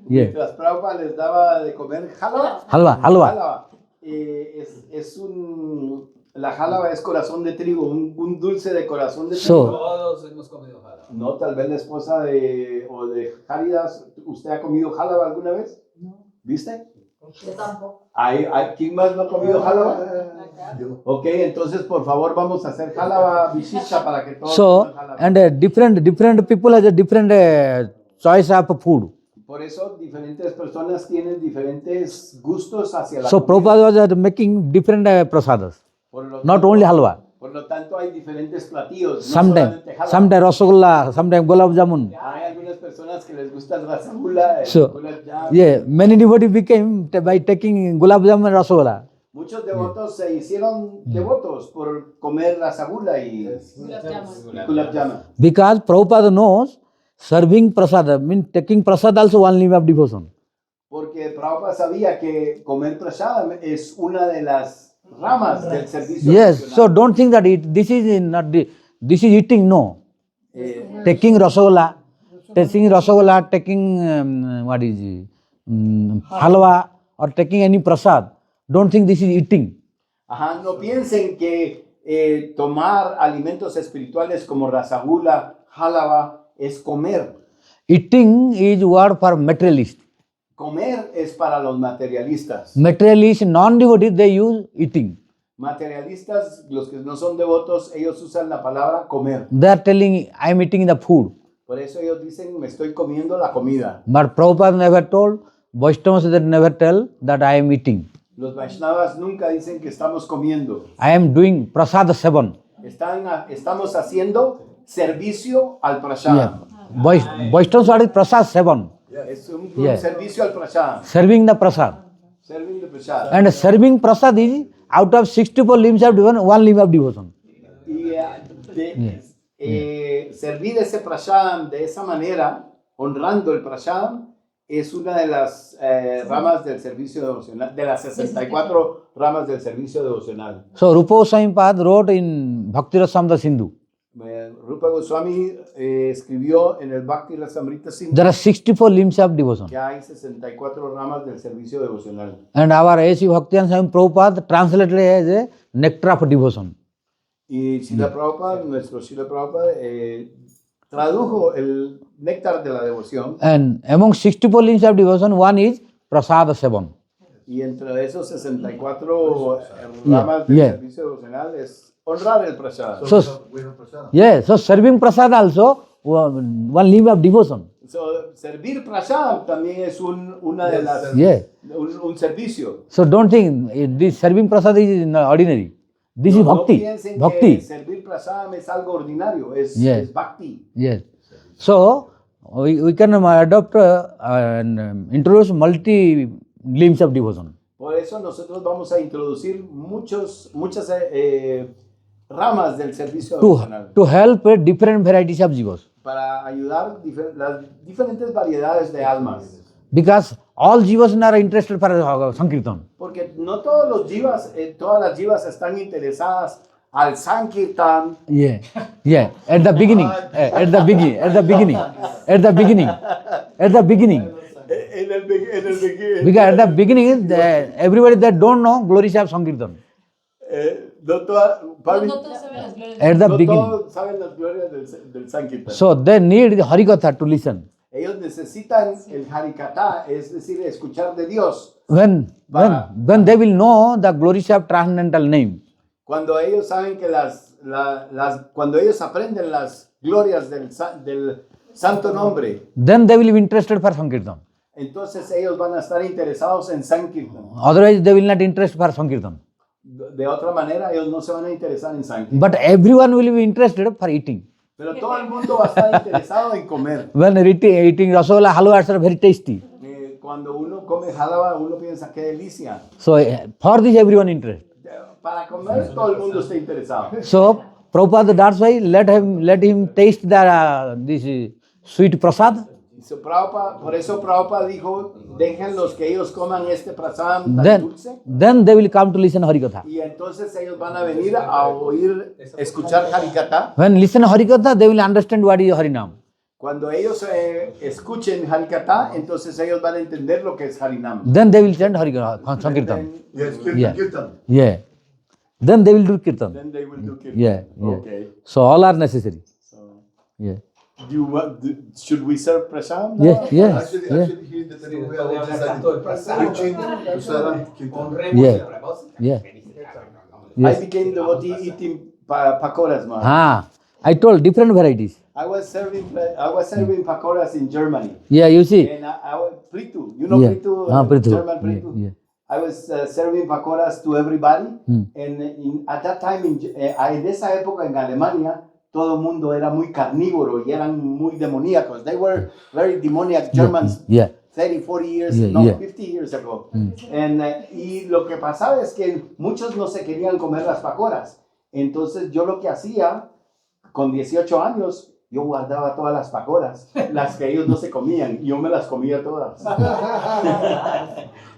Yeah. Mientras Prabhupada les daba de comer jalwa. Halwa. Jalwa, la jalwa es corazón de trigo, un dulce de corazón de trigo. So, Todos hemos comido jala. No, tal vez la esposa de Haridas, ¿usted ha comido jalwa alguna vez? No. ¿Viste? Yo tampoco. ¿Quién más no ha comido jalwa? Ok, entonces por favor vamos a hacer jalwa vishisha para que todos so coman jalwa. and different people has a different choice of food. Por eso diferentes personas tienen diferentes gustos hacia la So comida. Prabhupada was making different prasadas, Por lo not tanto- only halwa. Por lo tanto hay diferentes platillos, no Sometimes solamente jalwa. rasgulla, sometimes gulab jamun. Hay algunas personas que les gusta el rasagula, el So, gulab jamun. yeah, many devotees became by taking gulab jamun and rasgulla. Muchos devotos se hicieron devotos por comer rasagula y gulab jamun. Because Prabhupada knows serving prasad means taking prasad also one limb of devotion. Porque Prabhupada sabía que comer prasad es una de las ramas del servicio. Yes, so devocional. don't think that this is not this is eating. No, taking rasagola, taking what is halwa, or taking any prasad, don't think this is eating. Ajá, no piensen que tomar alimentos espirituales como rasagula, jálaba, es comer. Eating is word for materialist. Comer es para los materialistas. Materialist, non-devotees, they use eating. Materialistas, los que no son devotos, ellos usan la palabra comer. They are telling, I am eating the food. Por eso ellos dicen, me estoy comiendo la comida. But Prabhupada never told, Vaishnavas they never tell that I am eating. Los Vaishnavas nunca dicen que estamos comiendo. I am doing prasad sevan. Estamos haciendo servicio al prasad. Vaishnavas are prasad sevan. Es un Yeah. servicio al prasad. Serving the prasad. Serving the prasad. And serving prasad is out of 64 limbs of devotion, one limb of devotion. Y servir ese prasad de esa manera, honrando el prasad, es una de las ramas del servicio devocional, de las 64 ramas del servicio devocional. So Rupa Goswami Pad wrote in Bhakti Rasamrita Sindhu. Rupa Goswami escribió en el Bhakti Rasamrita Sindhu There are 64 limbs of devotion. que hay 64 ramas del servicio devocional. And our A.C. Bhaktivedanta Swami Prabhupada translated as a nectar of devotion. Y Srila Prabhupada, nuestro Srila Prabhupada, tradujo el néctar de la devoción. And among 64 limbs of devotion, one is prasad sevan. Y entre esos 64 ramas del servicio devocional es honrar el prasad. So, so serving prasad also one limb of devotion. So, servir prasad también es una de las un servicio. So don't think this serving prasad is ordinary. This is bhakti. No piensen Bhakti. que servir prasad es algo ordinario, es bhakti. Yes. So we can adopt and introduce multi limbs of devotion. Por eso nosotros vamos a introducir muchas ramas del servicio devocional. To help different varieties of jivas. Para ayudar las diferentes variedades de almas. Because all jivas are interested for Sankirtan. Porque no todos los jivas, todas las jivas están interesadas al Sankirtan. Yeah. At the beginning. En el beginning. Because at the beginning, everybody that don't know glories of Sankirtan. No todos saben las glorias. At the No beginning. todos saben las glorias del Sankirtan. So they need the Hari-katha to listen. Ellos necesitan el Hari-katha, es decir, escuchar de Dios. When they will know the glories of transcendental name. Cuando ellos saben que cuando ellos aprenden las glorias del santo nombre, Then they will be interested for Sankirtan. entonces ellos van a estar interesados en Sankirtan. Otherwise they will not interest for Sankirtan. De otra manera, ellos no se van a interesar en Sankirtan. But everyone will be interested for eating. Pero todo el mundo va a estar interesado en comer. When eating rasagolla, halwa are very tasty. Cuando uno come jalaba, uno piensa qué delicia. So for this everyone interested. Para comer, todo el mundo está interesado. So Prabhupada, that's why let him taste this sweet prasad. So, por eso Prabhupada dijo, déjenlos que ellos coman este prasad tan dulce. Then they will come to listen Hari-katha. Y entonces ellos van a venir a escuchar Hari-katha. When listen Hari-katha, they will understand what is Harinama. Cuando ellos escuchen Hari-katha, entonces ellos van a entender lo que es Harinama. Then they will chant Hari-katha, Sankirtan. Yes, Yeah. Kirtan. Yeah. Then they will do kirtan. Then they will do kirtan. Yeah. Okay. So all are necessary. So, Yeah. should we serve prasad now? Yes. Actually, here in the Telugu, we are decided preaching, prasadam, kirtan. Yeah. I became devotee eating pakoras, man. I told different varieties. I was serving pakoras in Germany. Yeah, you see. And I was pritu. You know Yeah. pritu? Pritu. German pritu. Yeah. I was serving pakoras to everybody. And at that time, en esa época en Alemania, todo el mundo era muy carnívoro y eran muy demoníacos. They were very demoniac Germans. Yeah. 30, 40 years, 50 years ago. Y lo que pasaba es que muchos no se querían comer las pakoras. Entonces yo lo que hacía, con 18 años, yo guardaba todas las pakoras, las que ellos no se comían, y yo me las comía todas.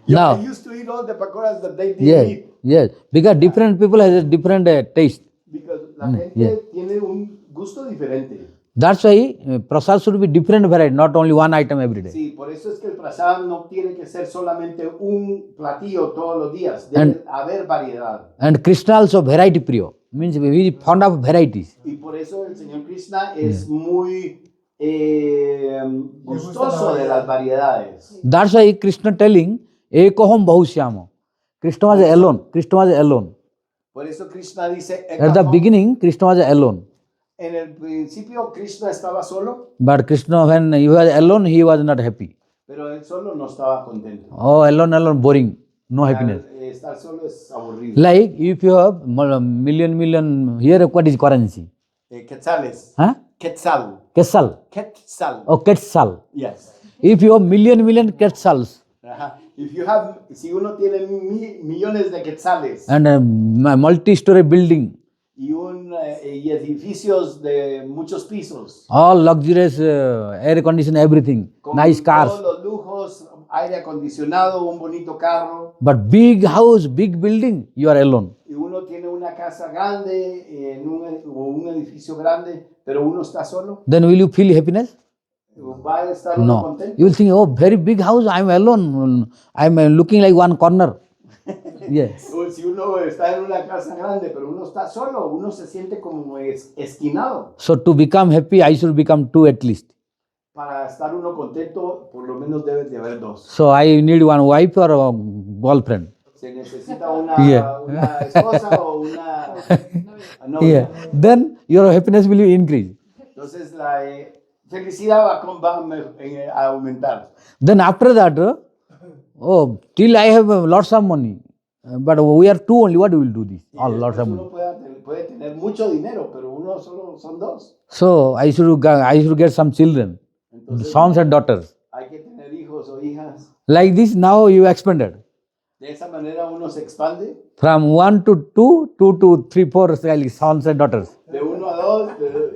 Now, I used to eat all the pakoras that they didn't eat. Yes. Because different people has a different taste. Because la gente tiene un gusto diferente. That's why prasad should be different variety, not only one item every day. Sí, por eso es que el prasad no tiene que ser solamente un platillo todos los días, debe haber variedad. And Krishna also variety priyo, means he is fond of varieties. Y por eso el Señor Krishna es muy gustoso de las variedades. That's why Krishna telling, Ekoham Bahushyama. Krishna was alone. Krishna was alone. Por eso Krishna dice, At the beginning, Krishna was alone. en el principio Krishna estaba solo, But Krishna, when he was alone, he was not happy. pero él solo no estaba contento. Oh, alone, boring. No happiness. Estar solo es aburrido. Like if you have million, here what is currency? Quetzales. Huh? Quetzal. Quetzal. Quetzal. Oh, Quetzal. Yes. If you have million Quetzals Ajá. Si uno tiene millones de quetzales and a multi-story building, y edificios de muchos pisos, all luxurious air conditioning, everything, con nice cars. todos los lujos, aire acondicionado, un bonito carro, But big house, big building, you are alone. y uno tiene una casa grande o un edificio grande, pero uno está solo, Then will you feel happiness? ¿va a estar uno No. contento? You will think, oh, very big house, I am alone. I am looking like one corner. Yes. O si uno está en una casa grande, pero uno está solo, uno se siente como esquinado. So to become happy, I should become two at least. Para estar uno contento, por lo menos debe de haber dos. So I need one wife or a girlfriend. Se necesita una, Yeah. una esposa o una novia. Yeah. Then your happiness will increase. Entonces la felicidad va a aumentar. Then after that, oh, till I have lots of money, but we are two only, what we will do this? Y All lots of después money. uno puede tener mucho dinero, pero uno solo son dos. So I should get some children, Entonces sons and daughters. hay que tener hijos o hijas. Like this, now you expanded. De esa manera uno se expande From 1 to 2, 2 to 3, 4 sons and daughters. de 1 a 2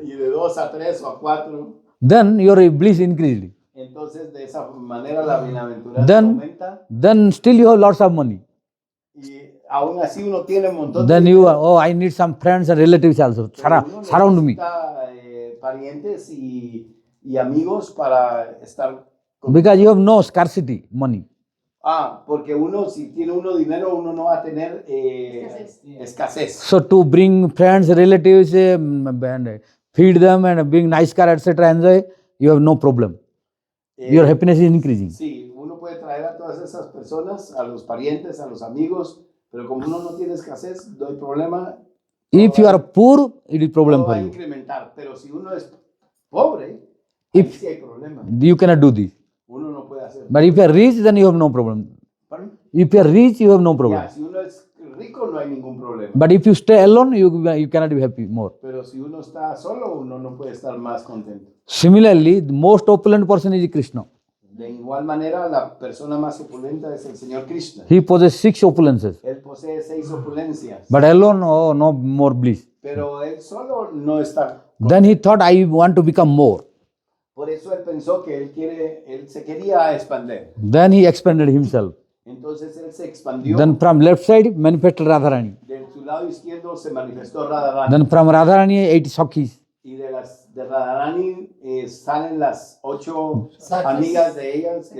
y de 2 a 3 o a 4. Then your bliss increased. Entonces de esa manera la bienaventuranza Then, aumenta then still you have lots of money. y aún así uno tiene un montón Then de you dinero. are, oh, I need some friends and relatives also. Pero uno Surround me. necesita, parientes y amigos para estar con... Because you have no scarcity money. Porque uno, si tiene uno dinero, uno no va a tener escasez. So to bring friends, relatives, and feed them and bring nice car, etc., enjoy, you have no problem. Your happiness is increasing. Sí, uno puede traer a todas esas personas, a los parientes, a los amigos, pero como uno no tiene escasez, no hay problema. If you are poor, it is problem Todo for va a you. incrementar, pero si uno es pobre, ahí sí hay problema. You cannot do this. Uno no puede hacer. But if you are rich, then you have no problem. ¿Pardon? If you are rich, you have no problem. Ya, si uno es rico, no hay ningún problema. But if you stay alone, you cannot be happy more. Pero si uno está solo, uno no puede estar más contento. Similarly, the most opulent person is Krishna. De igual manera, la persona más opulenta es el Señor Krishna. He possesses 6 opulences. Él posee 6 opulencias, But alone, oh, no more bliss. pero él solo no está. Then he thought, I want to become more. Por eso él pensó que él se quería expandir. Then he expanded himself. Entonces él se expandió. Then from left side, manifested Radharani. De su lado izquierdo se manifestó Radharani. Then from Radharani, 8 Sakhis. Y de Radharani salen las 8 amigas de ellas.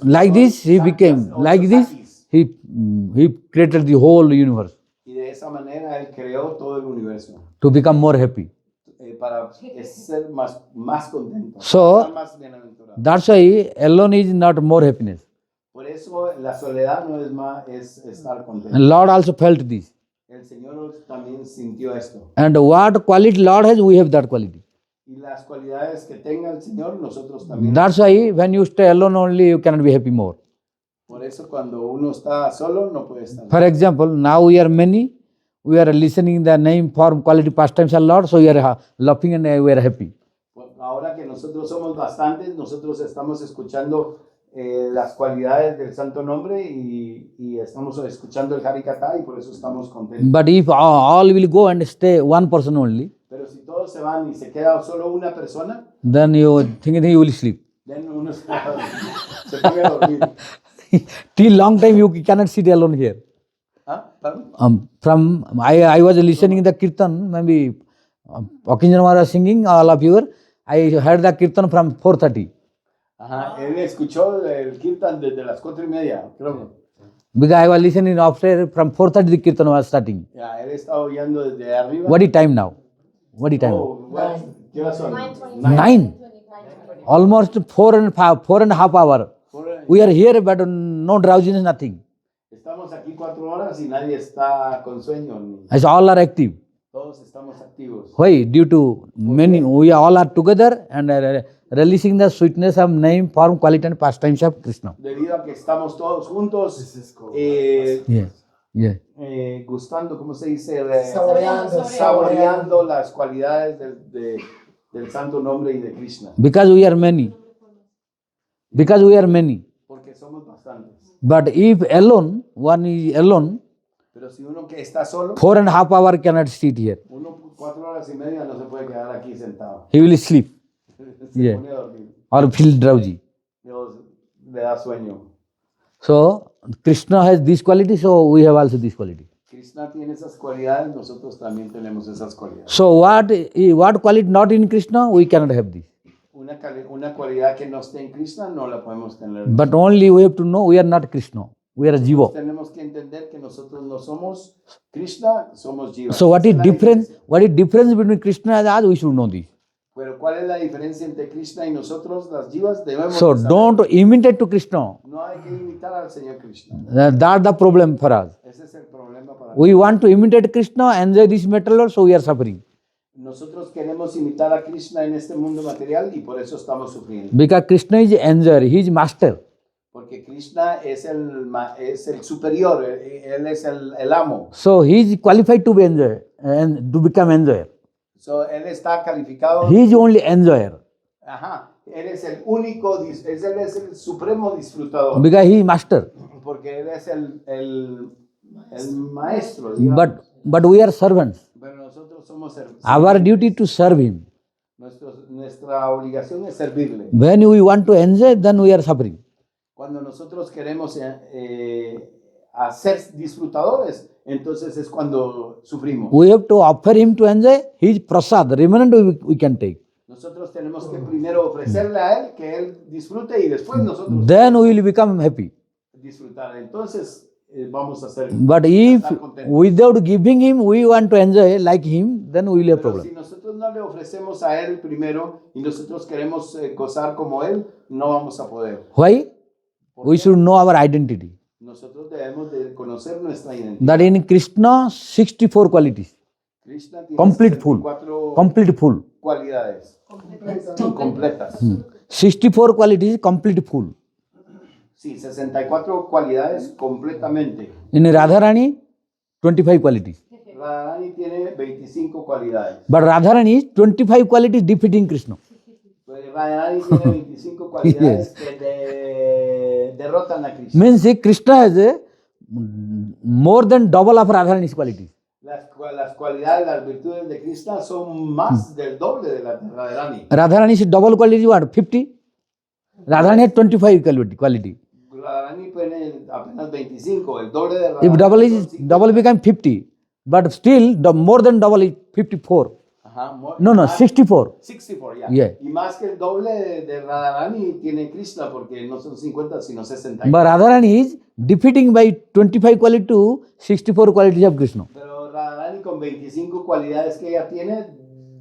Like this, he became, like this, he created the whole universe Y de esa manera él creó todo el universo. to become more happy. Para ser más contento. So, estar más bienaventurado. That's why alone is not more happiness. Por eso la soledad no es más, es estar contento. And Lord also felt this. El Señor también sintió esto. And what quality Lord has, we have that quality. Y las cualidades que tenga el Señor, nosotros también. That's why when you stay alone only, you cannot be happy more. Por eso cuando uno está solo, no puede estar. For example, now we are many, we are listening the name, form, quality, pastimes of Lord, so we are laughing and we are happy. Ahora que nosotros somos bastantes, nosotros estamos escuchando las cualidades del Santo Nombre y estamos escuchando el Hari-katha y por eso estamos contentos. But if all will go and stay one person only, Pero si todos se van y se queda solo una persona, then you think you will sleep. then uno se puede dormir. Till long time you cannot sit alone here. ¿Pardon? I was listening the kirtan, maybe occasionally was singing, all of you were, I heard the kirtan from 4:30 Ajá, él escuchó el kirtan desde las 4:30, creo. because I was listening after from 4:30 the kirtan was starting. Ya, él estaba oyendo desde arriba. What is time now? What is time? Oh, ¿qué horas son? 9. Almost 4.5 hours. We are here, but no drowsiness, nothing. Estamos aquí 4 horas y nadie está con sueño. As all are active. Todos estamos activos. Why? Due to many, we all are together and releasing the sweetness of name, form, quality and pastimes of Krishna. Debido a que estamos todos juntos, gustando, ¿cómo se dice? Saboreando las cualidades del santo nombre y de Krishna. Because we are many. Porque somos bastantes. But if alone, one is alone, Pero si uno que está solo, 4.5 hours cannot sit here. 4 horas y media no se puede quedar aquí sentado. He will sleep Se pone a dormir. or feel drowsy. Dios le da sueño. So, Krishna has this quality, so we have also this quality. Krishna tiene esas cualidades, nosotros también tenemos esas cualidades. So, what quality not in Krishna, we cannot have this. Una cualidad que no esté en Krishna no la podemos tener. But only we have to know we are not Krishna, we are Jiva. Tenemos que entender que nosotros no somos Krishna, somos Jiva. So, what is difference between Krishna and us, we should know this. Pero ¿cuál es la diferencia entre Krishna y nosotros, las jivas? Debemos So, de saber. don't imitate to Krishna. No hay que imitar al Señor Krishna. That's the problem for us. Ese es el problema para We want to imitate Krishna, enjoy this material world, so we are suffering. nosotros. Queremos imitar a Krishna en este mundo material y por eso estamos sufriendo. Because Krishna is enjoyer, he is master. Porque Krishna es el superior, él es el amo. So, he is qualified to be enjoyer and to become enjoyer. So, él está calificado. He is only enjoyer. Ajá, él es el único, él es el supremo disfrutador. Because he is master. Porque él es el maestro. Digamos. But we are servants. Pero nosotros somos Our duty to serve him. Nuestra obligación es servirle. When we want to enjoy, then we are suffering. Cuando nosotros queremos ser disfrutadores, entonces es cuando sufrimos. We have to offer him to enjoy his prasad. Remnant we can take. Nosotros tenemos que primero ofrecerle a él que él disfrute y después nosotros Then we will become happy. disfrutar. Entonces vamos a ser. But if without giving him, we want to enjoy like him, then we will have Pero problem. si nosotros no le ofrecemos a él primero y nosotros queremos gozar como él, no vamos a poder. Why? We should know our identity. Nosotros debemos de conocer nuestra identidad. That in Krishna, 64 qualities. Krishna tiene Complete full. 64 Complete full. cualidades completas. 64 qualities, complete full. Sí, 64 cualidades completamente. In Radharani, 25 qualities. Radharani tiene 25 cualidades. But Radharani is 25 qualities defeating Krishna. Radharani tiene 25 cualidades que derrotan a Krishna. Means Krishna has more than double of Radharani's qualities. Las cualidades, las virtudes de Krishna son más del doble de las de Radharani. Radharani's double quality is what? 50? Radharani has 25 quality. Radharani tiene apenas 25, el doble de If Radharani. double become 50, but still more than double is 54. Ajá, No, 64. 64, ya. Yeah. Y más que el doble de Radharani tiene Krishna porque no son 50 sino 60. But Radharani is defeating by 25 quality to 64 qualities of Krishna. Pero Radharani con 25 cualidades que ella tiene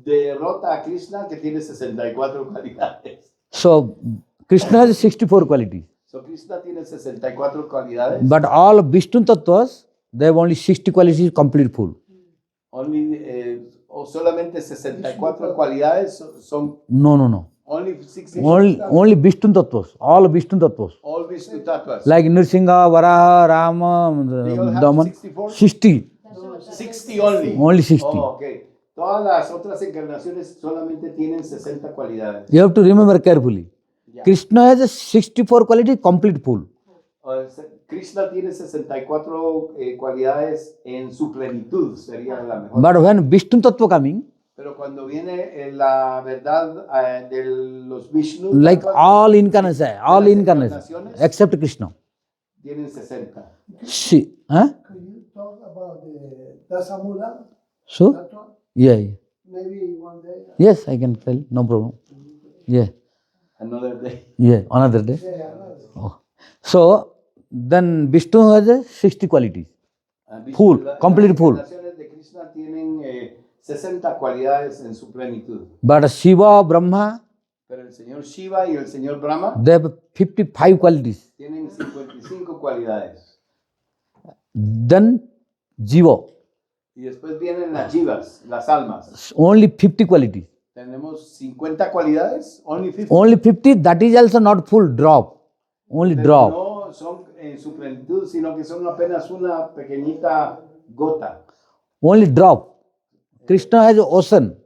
derrota a Krishna que tiene 64 cualidades. So Krishna has 64 qualities. So Krishna tiene 64 cualidades. But all Vishnu Tattvas, they have only 60 qualities complete full. Only, o solamente 64 cualidades son. No. Only 64. Only Vishnu Tattvas. All Vishnu Tattvas. All Vishnu Tattvas. Like Nrsimha, Varaha, Rama, They all have Daman. 64? 60. 60 only. Only 60. Oh, okay. Todas las otras encarnaciones solamente tienen 60 cualidades. You have to remember carefully. Yeah. Krishna has a 64 quality complete full. Krishna tiene 64 cualidades en su plenitud, sería la mejor. But when Vishnu Tattva coming, Pero cuando viene la verdad de los Vishnu, like all incarnations, except Krishna. tienen 60. See, huh? Could you talk about the Dasamula? So, Tattva? yeah. Maybe one day. Yes, I can tell, no problem. Yeah. Another day. Yeah, another day. Oh. So then Vishnu has 60 qualities. Full, completely full. Las encarnaciones de Krishna tienen 60 cualidades en su plenitud. But Shiva, Brahma, Pero el señor Shiva y el señor Brahma they have 55 qualities. tienen 55 cualidades. Then Jiva, Y después vienen las jivas, las almas. only 50 qualities. Tenemos 50 cualidades, only 50. Only 50, that is also not full, drop. Only Pero drop. no son en su plenitud, sino que son apenas una pequeñita gota. Only drop. Krishna has ocean.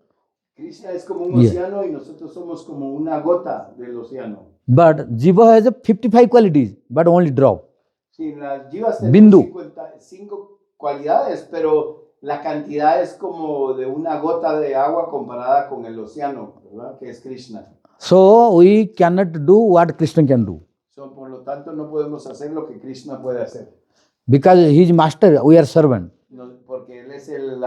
Krishna es como un océano y nosotros somos como una gota del océano. But Jiva has 55 qualities, but only drop. Sí, las jivas Bindu. tenemos 55 cualidades, pero la cantidad es como de una gota de agua comparada con el océano, ¿verdad? Que es Krishna. So we cannot do what Krishna can do. So, por lo tanto, no podemos hacer lo que Krishna puede hacer. Because he is master, we are servant. No, porque él es el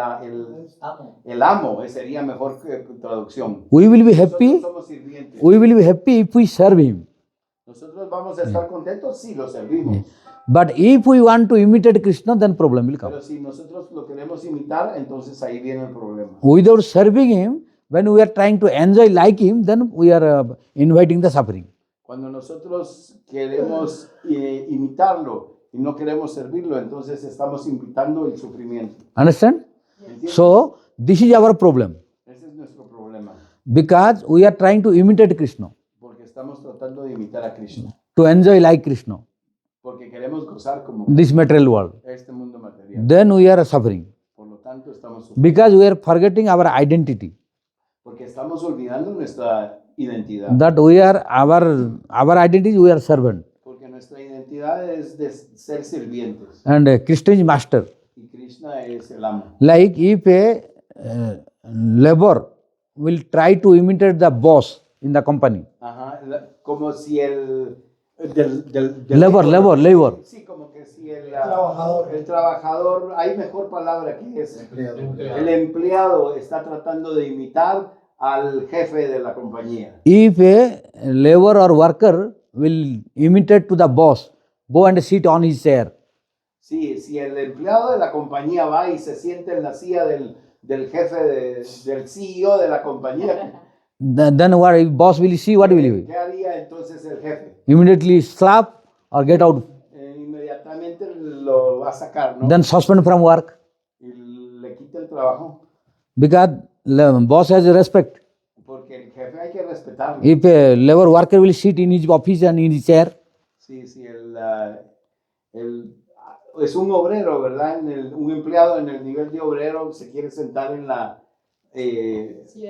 amo, sería mejor que traducción. We will be Nosotros happy. somos sirvientes. We will be happy if we serve him. Nosotros vamos a estar contentos si lo servimos. But if we want to imitate Krishna, then problem will come. Pero si nosotros lo queremos imitar, entonces ahí viene el problema. Without serving him, when we are trying to enjoy like him, then we are inviting the suffering. Cuando nosotros queremos imitarlo y no queremos servirlo, entonces estamos invitando el sufrimiento. Understand? ¿Entiendes? So this is our problem. Ese es nuestro problema, Because we are trying to imitate Krishna, porque estamos tratando de imitar a Krishna, to enjoy like Krishna, porque queremos gozar como this material world. este mundo material. Then we are suffering. Por lo tanto, estamos sufriendo, Because we are forgetting our identity. porque estamos olvidando nuestra identidad, That we are our identity, we are servant. porque nuestra identidad es de ser sirvientes And Krishna is master. y Krishna es el amo. Like if a labor will try to imitate the boss in the company. Ajá, como si el del Labor. Sí, como que si el trabajador, hay mejor palabra que es el empleado está tratando de imitar al jefe de la compañía. If a labor or worker will imitate to the boss, go and sit on his chair. Sí, si el empleado de la compañía va y se siente en la silla del jefe, del CEO de la compañía, Then what if boss will see, what will he do? ¿qué haría entonces el jefe? Immediately slap or get out. Inmediatamente lo va a sacar, ¿no? Then suspend from work. Y le quita el trabajo, Because boss has respect. porque el jefe hay que respetarlo. If a labor worker will sit in his office and in his chair, Sí, sí, es un obrero, ¿verdad? Un empleado en el nivel de obrero se quiere sentar en la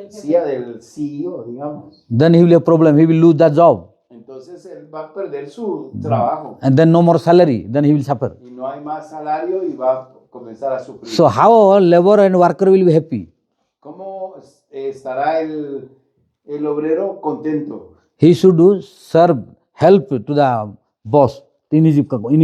silla del CEO, digamos. then he will have problem. He will lose the job. Entonces él va a perder su trabajo And then no more salary. Then he will suffer. y no hay más salario y va a comenzar a sufrir. So how labor and worker will be happy? ¿Cómo estará el obrero contento? He should serve, help to the boss in his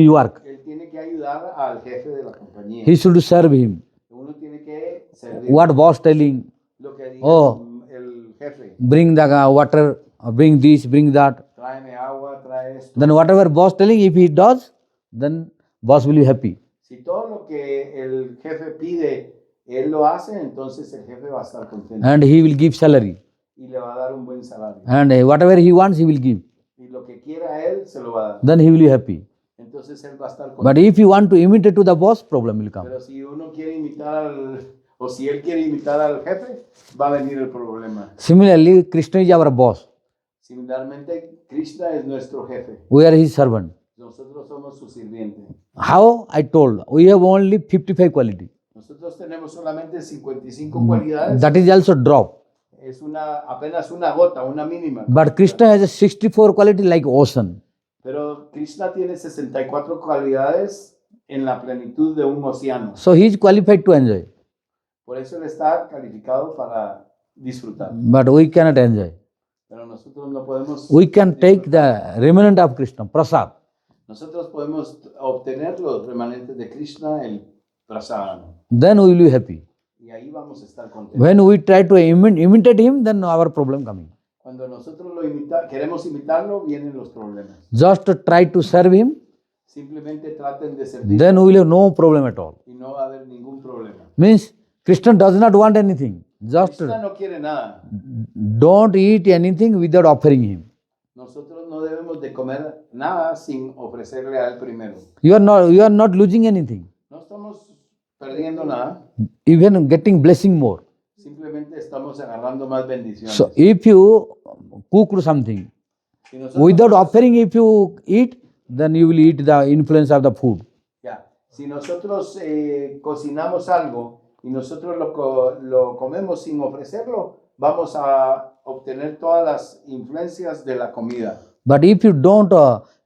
work. Él tiene que ayudar al jefe de la compañía. He should serve him. Uno tiene que servir What boss telling? lo que diga Oh. el jefe. Bring the water, bring this, bring that. Tráeme agua, trae esto. Then whatever boss telling, if he does, then boss will be happy. Si todo lo que el jefe pide, él lo hace, entonces el jefe va a estar contento And he will give salary. y le va a dar un buen salario. And whatever he wants, he will give. Y lo que quiera él, se lo va a dar. Then he will be happy. Entonces él va a estar But contento. if you want to imitate to the boss, problem will come. Pero si uno quiere imitar o si él quiere imitar al jefe, va a venir el problema. Similarly, Krishna is our boss. Similarmente, Krishna es nuestro jefe. We are his servant. Nosotros somos su sirviente. How? I told. We have only 55 quality. Nosotros tenemos solamente 55 cualidades. That is also drop. Es apenas una gota, una mínima. But Krishna has a 64 quality like ocean. Pero Krishna tiene 64 cualidades en la plenitud de un océano. So he is qualified to enjoy. Por eso él está calificado para disfrutar. But we cannot enjoy. Pero nosotros no podemos. We can take the remnant of Krishna, prasad. Nosotros podemos obtener los remanentes de Krishna, el prasad. Then we will be happy. Y ahí vamos a estar contentos. When we try to imitate him, then our problem coming. Cuando nosotros queremos imitarlo, vienen los problemas. Just try to serve him, Simplemente traten de servir then we will have no problem at all. y no va a haber ningún problema. Means Krishna does not want anything. Just Krishna no quiere nada. don't eat anything without offering him. Nosotros no debemos de comer nada sin ofrecerle a él primero. You are not losing anything. No estamos perdiendo nada, Even getting blessing more. simplemente estamos agarrando más bendiciones. So if you cook something, Si nosotros, without offering, if you eat, then you will eat the influence of the food. si nosotros cocinamos algo y nosotros lo comemos sin ofrecerlo, vamos a obtener todas las influencias de la comida. But if you don't,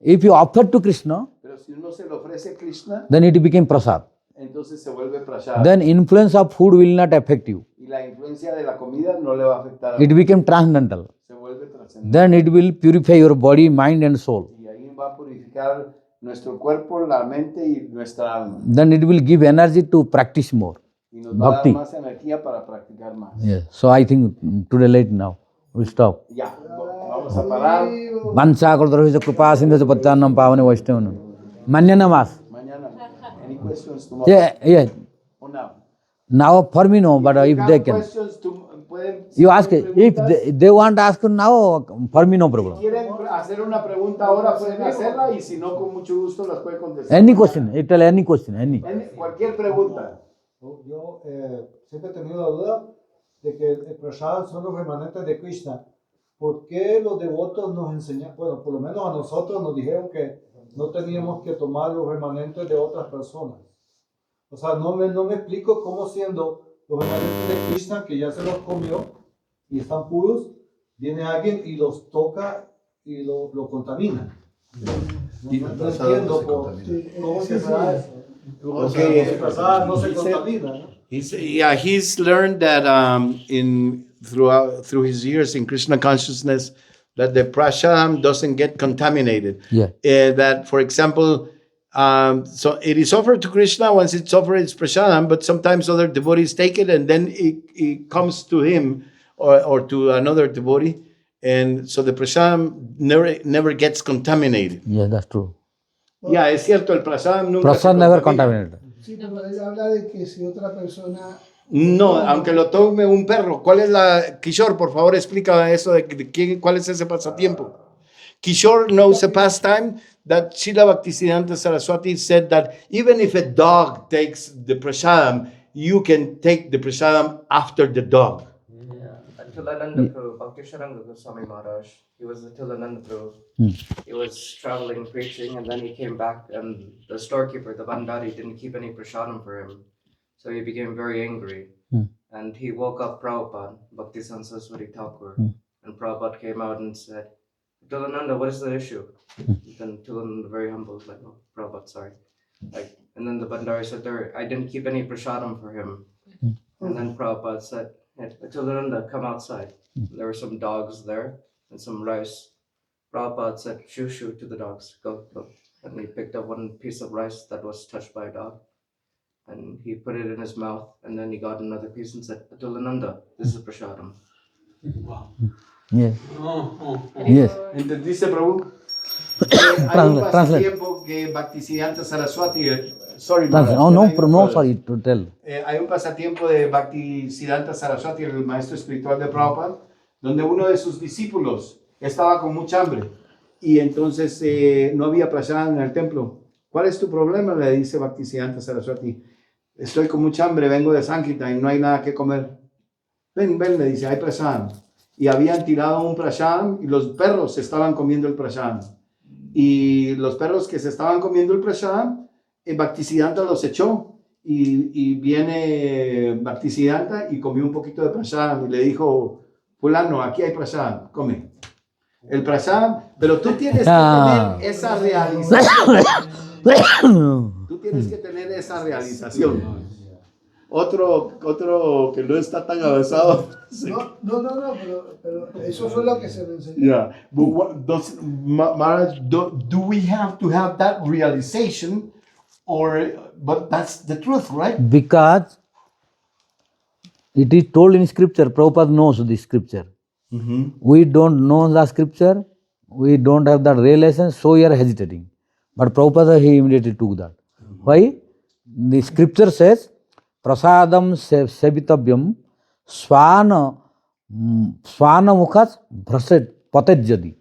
if you offer to Krishna, Pero si uno se lo ofrece a Krishna, then it became prasad. entonces se vuelve prasad. Then influence of food will not affect you. Y la influencia de la comida no le va a afectar a It uno. became transcendental. Se vuelve trascendente. Then it will purify your body, mind and soul. Y ahí va a purificar nuestro cuerpo, la mente y nuestra alma. Then it will give energy to practice more. Y nos va a dar Bhakti. más energía para practicar más. Yes. So I think today late now. We stop. Ya, vamos a parar. Vancha kaldarvisa kripa sindhu patyanam pavane vaishnavanam. Manyanamas. Mañana. Any questions tomorrow? Yeah. Or now? Now for me no, but if they can. Questions pueden You ask hacer if preguntas. they want to ask now, for me no problem. Quieren hacer una pregunta ahora, pueden hacerla y si no, con mucho gusto las pueden contestar. Any question, tell any question, any. Cualquier pregunta. Yo siempre he tenido la duda de que el prasad son los remanentes de Krishna. ¿Por qué los devotos nos enseñan, bueno, por lo menos a nosotros nos dijeron que no teníamos que tomar los remanentes de otras personas? O sea, no me explico cómo siendo los remanentes de Krishna, que ya se los comió y están puros, viene alguien y los toca y lo contamina. No entiendo cómo se da eso. Okay. El prasad no se contamina, ¿no? He's learned that through his years in Krishna consciousness that the prashadam doesn't get contaminated. Yeah. That, for example, so it is offered to Krishna. Once it's offered, it's prashadam, but sometimes other devotees take it and then it comes to him or to another devotee. And so the prashadam never gets contaminated. Yeah, that's true. Ya, es cierto, el prashadam nunca Prasad se never contamina. contaminated. Sí, pero él habla de que si otra persona... No, aunque lo tome un perro. ¿Cuál es la... Kishore, por favor, explica eso cuál es ese pasatiempo. Kishore knows a pastime that Srila Bhaktisiddhanta Saraswati said that even if a dog takes the prasadam, you can take the prasadam after the dog. Tilananda Prabhu, Bhakti-yoga Goswami Maharaj, he was the Tilananda Prabhu. He was traveling preaching and then he came back and the storekeeper, the Bandari, didn't keep any prasadam for him. So he became very angry and he woke up Prabhupada, Bhaktisiddhanta Sarasvati Thakur. And Prabhupada came out and said, Tilananda, what is the issue? Then Tilananda, very humble, was like, oh, Prabhupada, sorry. And then the Bandari said, I didn't keep any prasadam for him. And then Prabhupada said, hey, Tilananda, come outside. There were some dogs there and some rice. Prabhupada said, shoo to the dogs, go. And he picked up one piece of rice that was touched by a dog. And he put it in his mouth. And then he got another piece and said, Tilananda, this is prasadam. Yes. Yes. ¿Entendiste, Prabhu? Hay un pasatiempo que Bhaktisiddhanta Saraswati, sorry, Maharaj, Sorry to tell. hay un pasatiempo de Bhaktisiddhanta Saraswati, el maestro espiritual de Prabhupada, donde uno de sus discípulos estaba con mucha hambre y entonces no había prasadam en el templo. ¿Cuál es tu problema? Le dice Bhaktisiddhanta Saraswati. Estoy con mucha hambre, vengo de Sankirtan y no hay nada que comer. Ven, le dice, hay prasadam. Y habían tirado un prasadam y los perros se estaban comiendo el prasadam. Y los perros que se estaban comiendo el prasadam, Bhaktisiddhanta los echó y viene Bhaktisiddhanta y comió un poquito de prasadam y le dijo, fulano, aquí hay prasadam, come. El prasadam, pero tú tienes que tener esa realización. Tú tienes que tener esa realización. Otro que no está tan avanzado. No, pero eso fue lo que se me enseñó. Yeah, but Maharaj, do we have to have that realization, but that's the truth, right? Because it is told in scripture, Prabhupada knows this scripture. We don't know the scripture, we don't have that realization, so we are hesitating. But Prabhupada, he immediately took that. Why? The scripture says, prasadam sevitavyam svana mukhas bhraset patejyadi.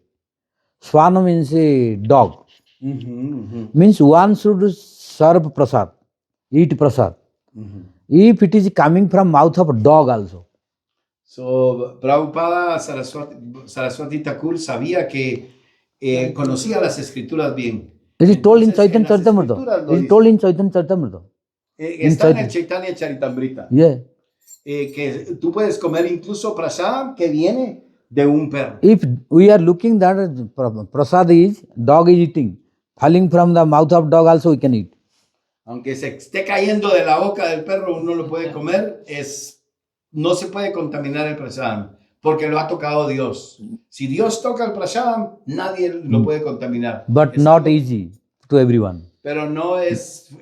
Svana means a dog. Means one should serve prasad, eat prasad. If it is coming from mouth of dog also. So, Prabhupada Saraswati Thakur sabía que conocía las escrituras bien. It is told in Entonces, Chaitanya en las Charitamrita. escrituras lo It is dice. told in Chaitanya Charitamrita. Está en el Chaitanya Charitamrita. Yeah. Que tú puedes comer incluso prasad que viene de un perro. If we are looking that prasad is, dog is eating, falling from the mouth of dog also we can eat. Aunque se esté cayendo de la boca del perro, uno lo puede comer, no se puede contaminar el prasad, porque lo ha tocado Dios. Si Dios toca el prasad, nadie lo puede contaminar. But Es not algo- easy to everyone. Pero no es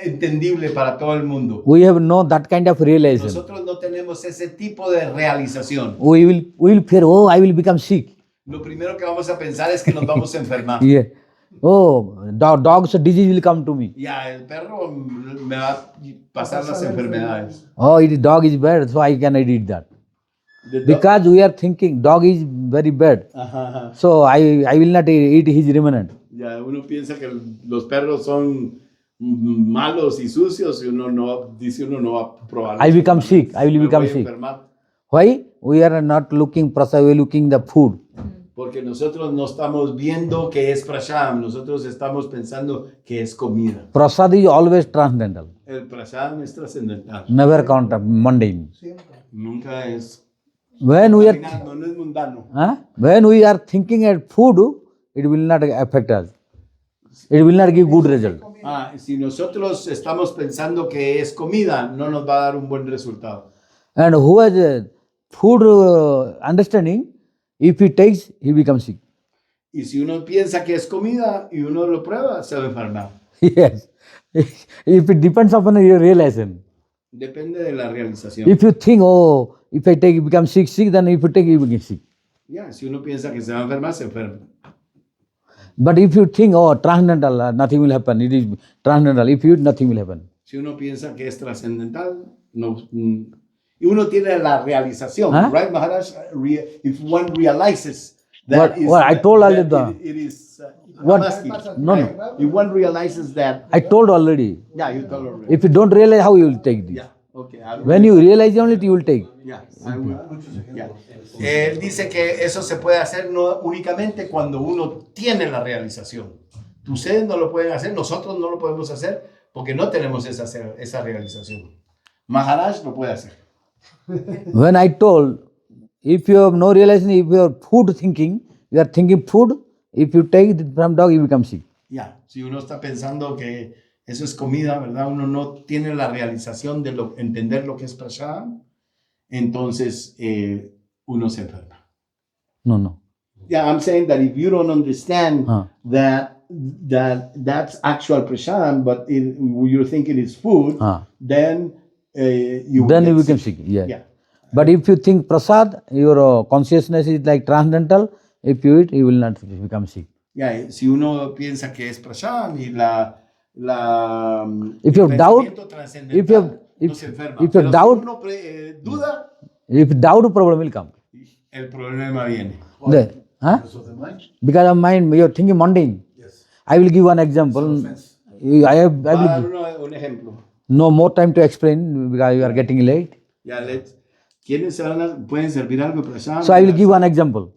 entendible para todo el mundo. We have no that kind of realization. Nosotros no tenemos ese tipo de realización. We will fear, oh, I will become sick. Lo primero que vamos a pensar es que nos vamos a enfermar. Yeah. Oh, dog's disease will come to me. Ya, el perro me va a pasar las enfermedades. Oh, dog is bad, so I cannot eat that. The dog- Because we are thinking dog is very bad, Ajá, ajá. so I will not eat his remnant. Ya, uno piensa que los perros son malos y sucios y uno no va a probar. I become sick. I will Me become voy a sick. enfermar. Why? We are not looking prasad, we are looking the food. Porque nosotros no estamos viendo que es prasham, nosotros estamos pensando que es comida. Prasad is always transcendental, El prasham es trascendental, never mundane. nunca es When we are no es mundano. when we are thinking at food, it will not affect us. It will not give good result. Si nosotros estamos pensando que es comida, no nos va a dar un buen resultado. And who has a food understanding, if he takes, he becomes sick. Y si uno piensa que es comida y uno lo prueba, se va a enfermar. Yes. If it depends upon your realization. Depende de la realización. If you think, oh, if I take, become sick, then if you take, you become sick. Ya, si uno piensa que se va a enfermar, se enferma. But if you think, oh, transcendental, nothing will happen. It is transcendental. If you, nothing will happen. Si uno piensa que es trascendental, no, y uno tiene la realización, right, Maharaj? If one realizes that I told already it is, What? I'm asking, No. if one realizes that, I told already. yeah, you told already. If you don't realize, how you will take this? Yeah, okay. When you realize only, you will take. Yeah, I will. Yeah. Él dice que eso se puede hacer no únicamente cuando uno tiene la realización. Ustedes no lo pueden hacer, nosotros no lo podemos hacer porque no tenemos esa realización. Maharaj lo puede hacer. When I told, if you have no realization, if you are food thinking, you are thinking food, if you take it from dog, you become sick. Ya, si uno está pensando que eso es comida, ¿verdad? Uno no tiene la realización de entender lo que es prasad, entonces uno se enferma. No. Yeah, I'm saying that if you don't understand that's actual prasad, but you're thinking it's food, then you become sick. Yeah. But if you think prasad, your consciousness is like transcendental. If you eat, you will not become sick. Yeah, si uno piensa que es prasad y if you have doubt, if you have, no se enferma. if you Pero doubt, si uno duda, if doubt, problem will come. el problema viene. Because of the mind? Because of mind, you are thinking mundane. Yes. I will give one example. I will Dar un ejemplo. no more time to explain because you are getting late. Ya, ¿quiénes pueden servir algo prasad? So I will give one example.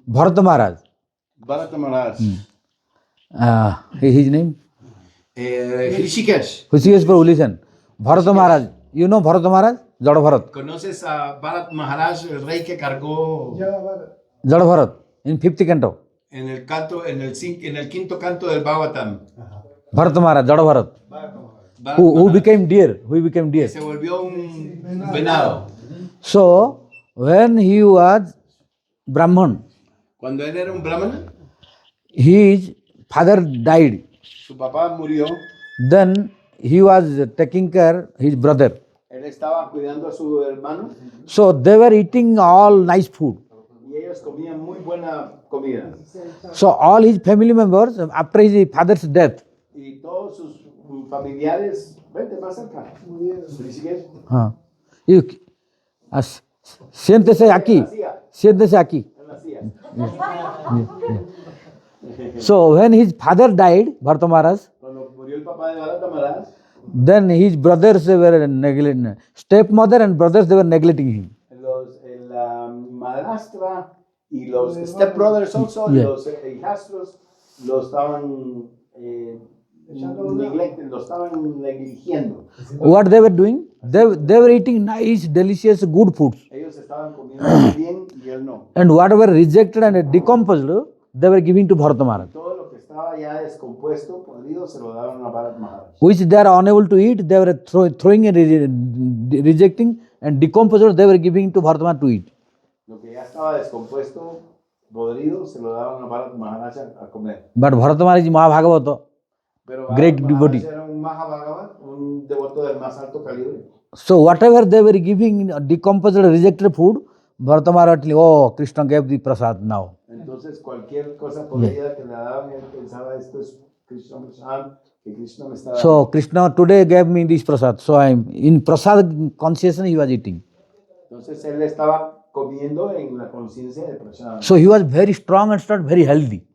Bharata Maharaj. Bharata Maharaj. His name? Hrishikesh. Hrishikesh Prabhu, listen. Bharata Maharaj. You know Bharata Maharaj? Jada Bharat. ¿Conoces a Bharat Maharaj, el rey que cargó Jada Bharat. In 5th canto. en el quinto canto del Bhagavatam? Bharata Maharaj, Jada Bharat. Bharat Who Maharaj. became deer? Who became deer? Se volvió un venado. So, when he was Brahman, Cuando él era un brahmana, his father died. su papá murió. Then he was taking care his brother. Él estaba cuidando a su hermano So they were eating all nice food. y ellos comían muy buena comida. So all his family members, after his father's death, Y todos sus familiares, vente más cerca. Felicidades. you, siéntese aquí, siéntese aquí. En la silla. So when his father died, Bharata Maharaj, Cuando murió el papá de Bharata Maharaj, then his brothers were neglecting, stepmother and brothers they were neglecting him. la madrastra y los stepbrothers also, Yeah. los hijastros, lo estaban lo estaban negligiendo. What they were doing? They were eating nice, delicious, good foods. Ellos estaban comiendo muy bien y él no. And whatever rejected and decomposed, they were giving to Bharata Maharaj. Todo lo que estaba ya descompuesto, podrido, se lo daban a Bharata Maharaj. Which they are unable to eat, they were throwing and rejecting, and decomposed, they were giving to Bharata Maharaj to eat. Lo que ya estaba descompuesto, podrido, se lo daban a Bharata Maharaj a comer. But Bharata Maharaj is Mahabhagavata, Pero great Bharata Maharaj devotee. era un Mahabhagava, un devoto del más alto calibre. So whatever they were giving decomposed, rejected food, Bharata Maharaj, oh, Krishna gave the prasad now. Entonces cualquier cosa podrida que le daban, él pensaba esto es Krishna Prasad, que Krishna me está dando. So Krishna today gave me this prasad. So I am in prasad consciousness he was eating. Entonces él estaba comiendo en la conciencia de Prasad. So he was very strong and started very healthy.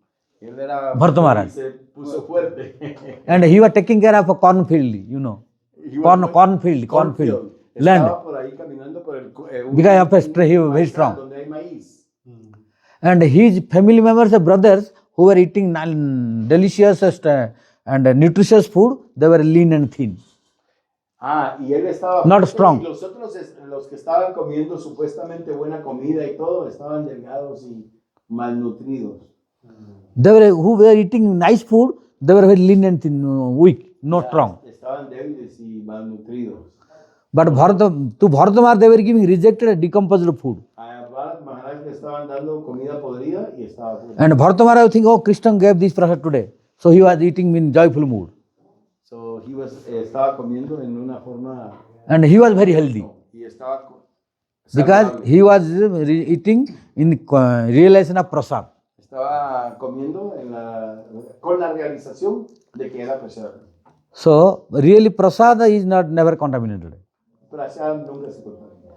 Él era Bharata Maharaj. se puso fuerte. And he was taking care of a cornfield, you know. He was Cornfield. Land. Estaba por ahí caminando por el Because of his he was very strong. donde hay maíz. And his family members and brothers who were eating delicious and nutritious food, they were lean and thin. Y él estaba Not strong. Y los otros, los que estaban comiendo supuestamente buena comida y todo, estaban delgados y malnutridos. Who were eating nice food, they were very lean and thin, weak, not strong. Estaban débiles y malnutridos. But to Bharata Maharaj, they were giving rejected and decomposed food. A Bharata Maharaj le estaban dando comida podrida y estaba fuerte. And Bharata Maharaj think, oh, Krishna gave this prasad today. So he was eating in joyful mood. So he was, estaba comiendo en una forma And he was very healthy. y estaba Because saludable. he was eating in realization of prasad. Estaba comiendo con la realización de que era prasad. So really prasad is never contaminated. Prasad nunca se contamina.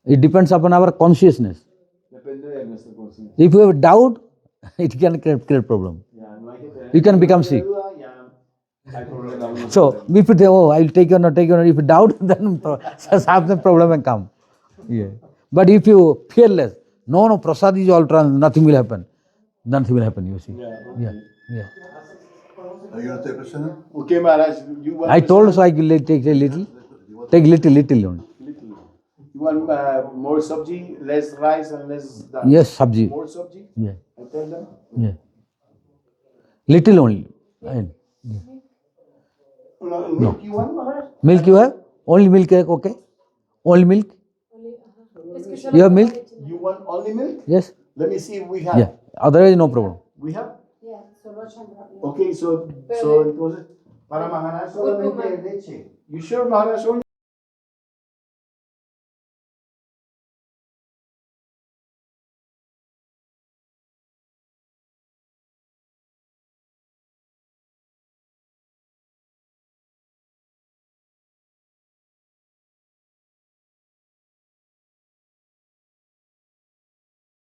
It depends upon our consciousness. Depende de nuestra conciencia. If you have doubt, it can create problem. Ya, no hay que tener You can become sick. duda, ya hay problema. So if you say, oh, I will take you or not take you, if you doubt, then some problem will come. Yeah. But if you fearless, no, prasad is all trans, nothing will happen. Nothing will happen, you see. Yeah. Are you going to take Prashana? Okay, Maharaj, you want I told so I will take a little. Take little only. little. You want more sabji, less rice and less dal? Yes, sabji. More sabji? Yeah. I tell them. Yeah. Little only. Milk you want, Maharaj? Milk you have? Only milk, okay? Only milk? You have milk? You want only milk? Yes? Let me see if we have. Yeah. Otherwise, no problem. We have? Yeah, solo chamra. Okay, so entonces, para Maharaj solamente leche. You sure, Maharaj? Only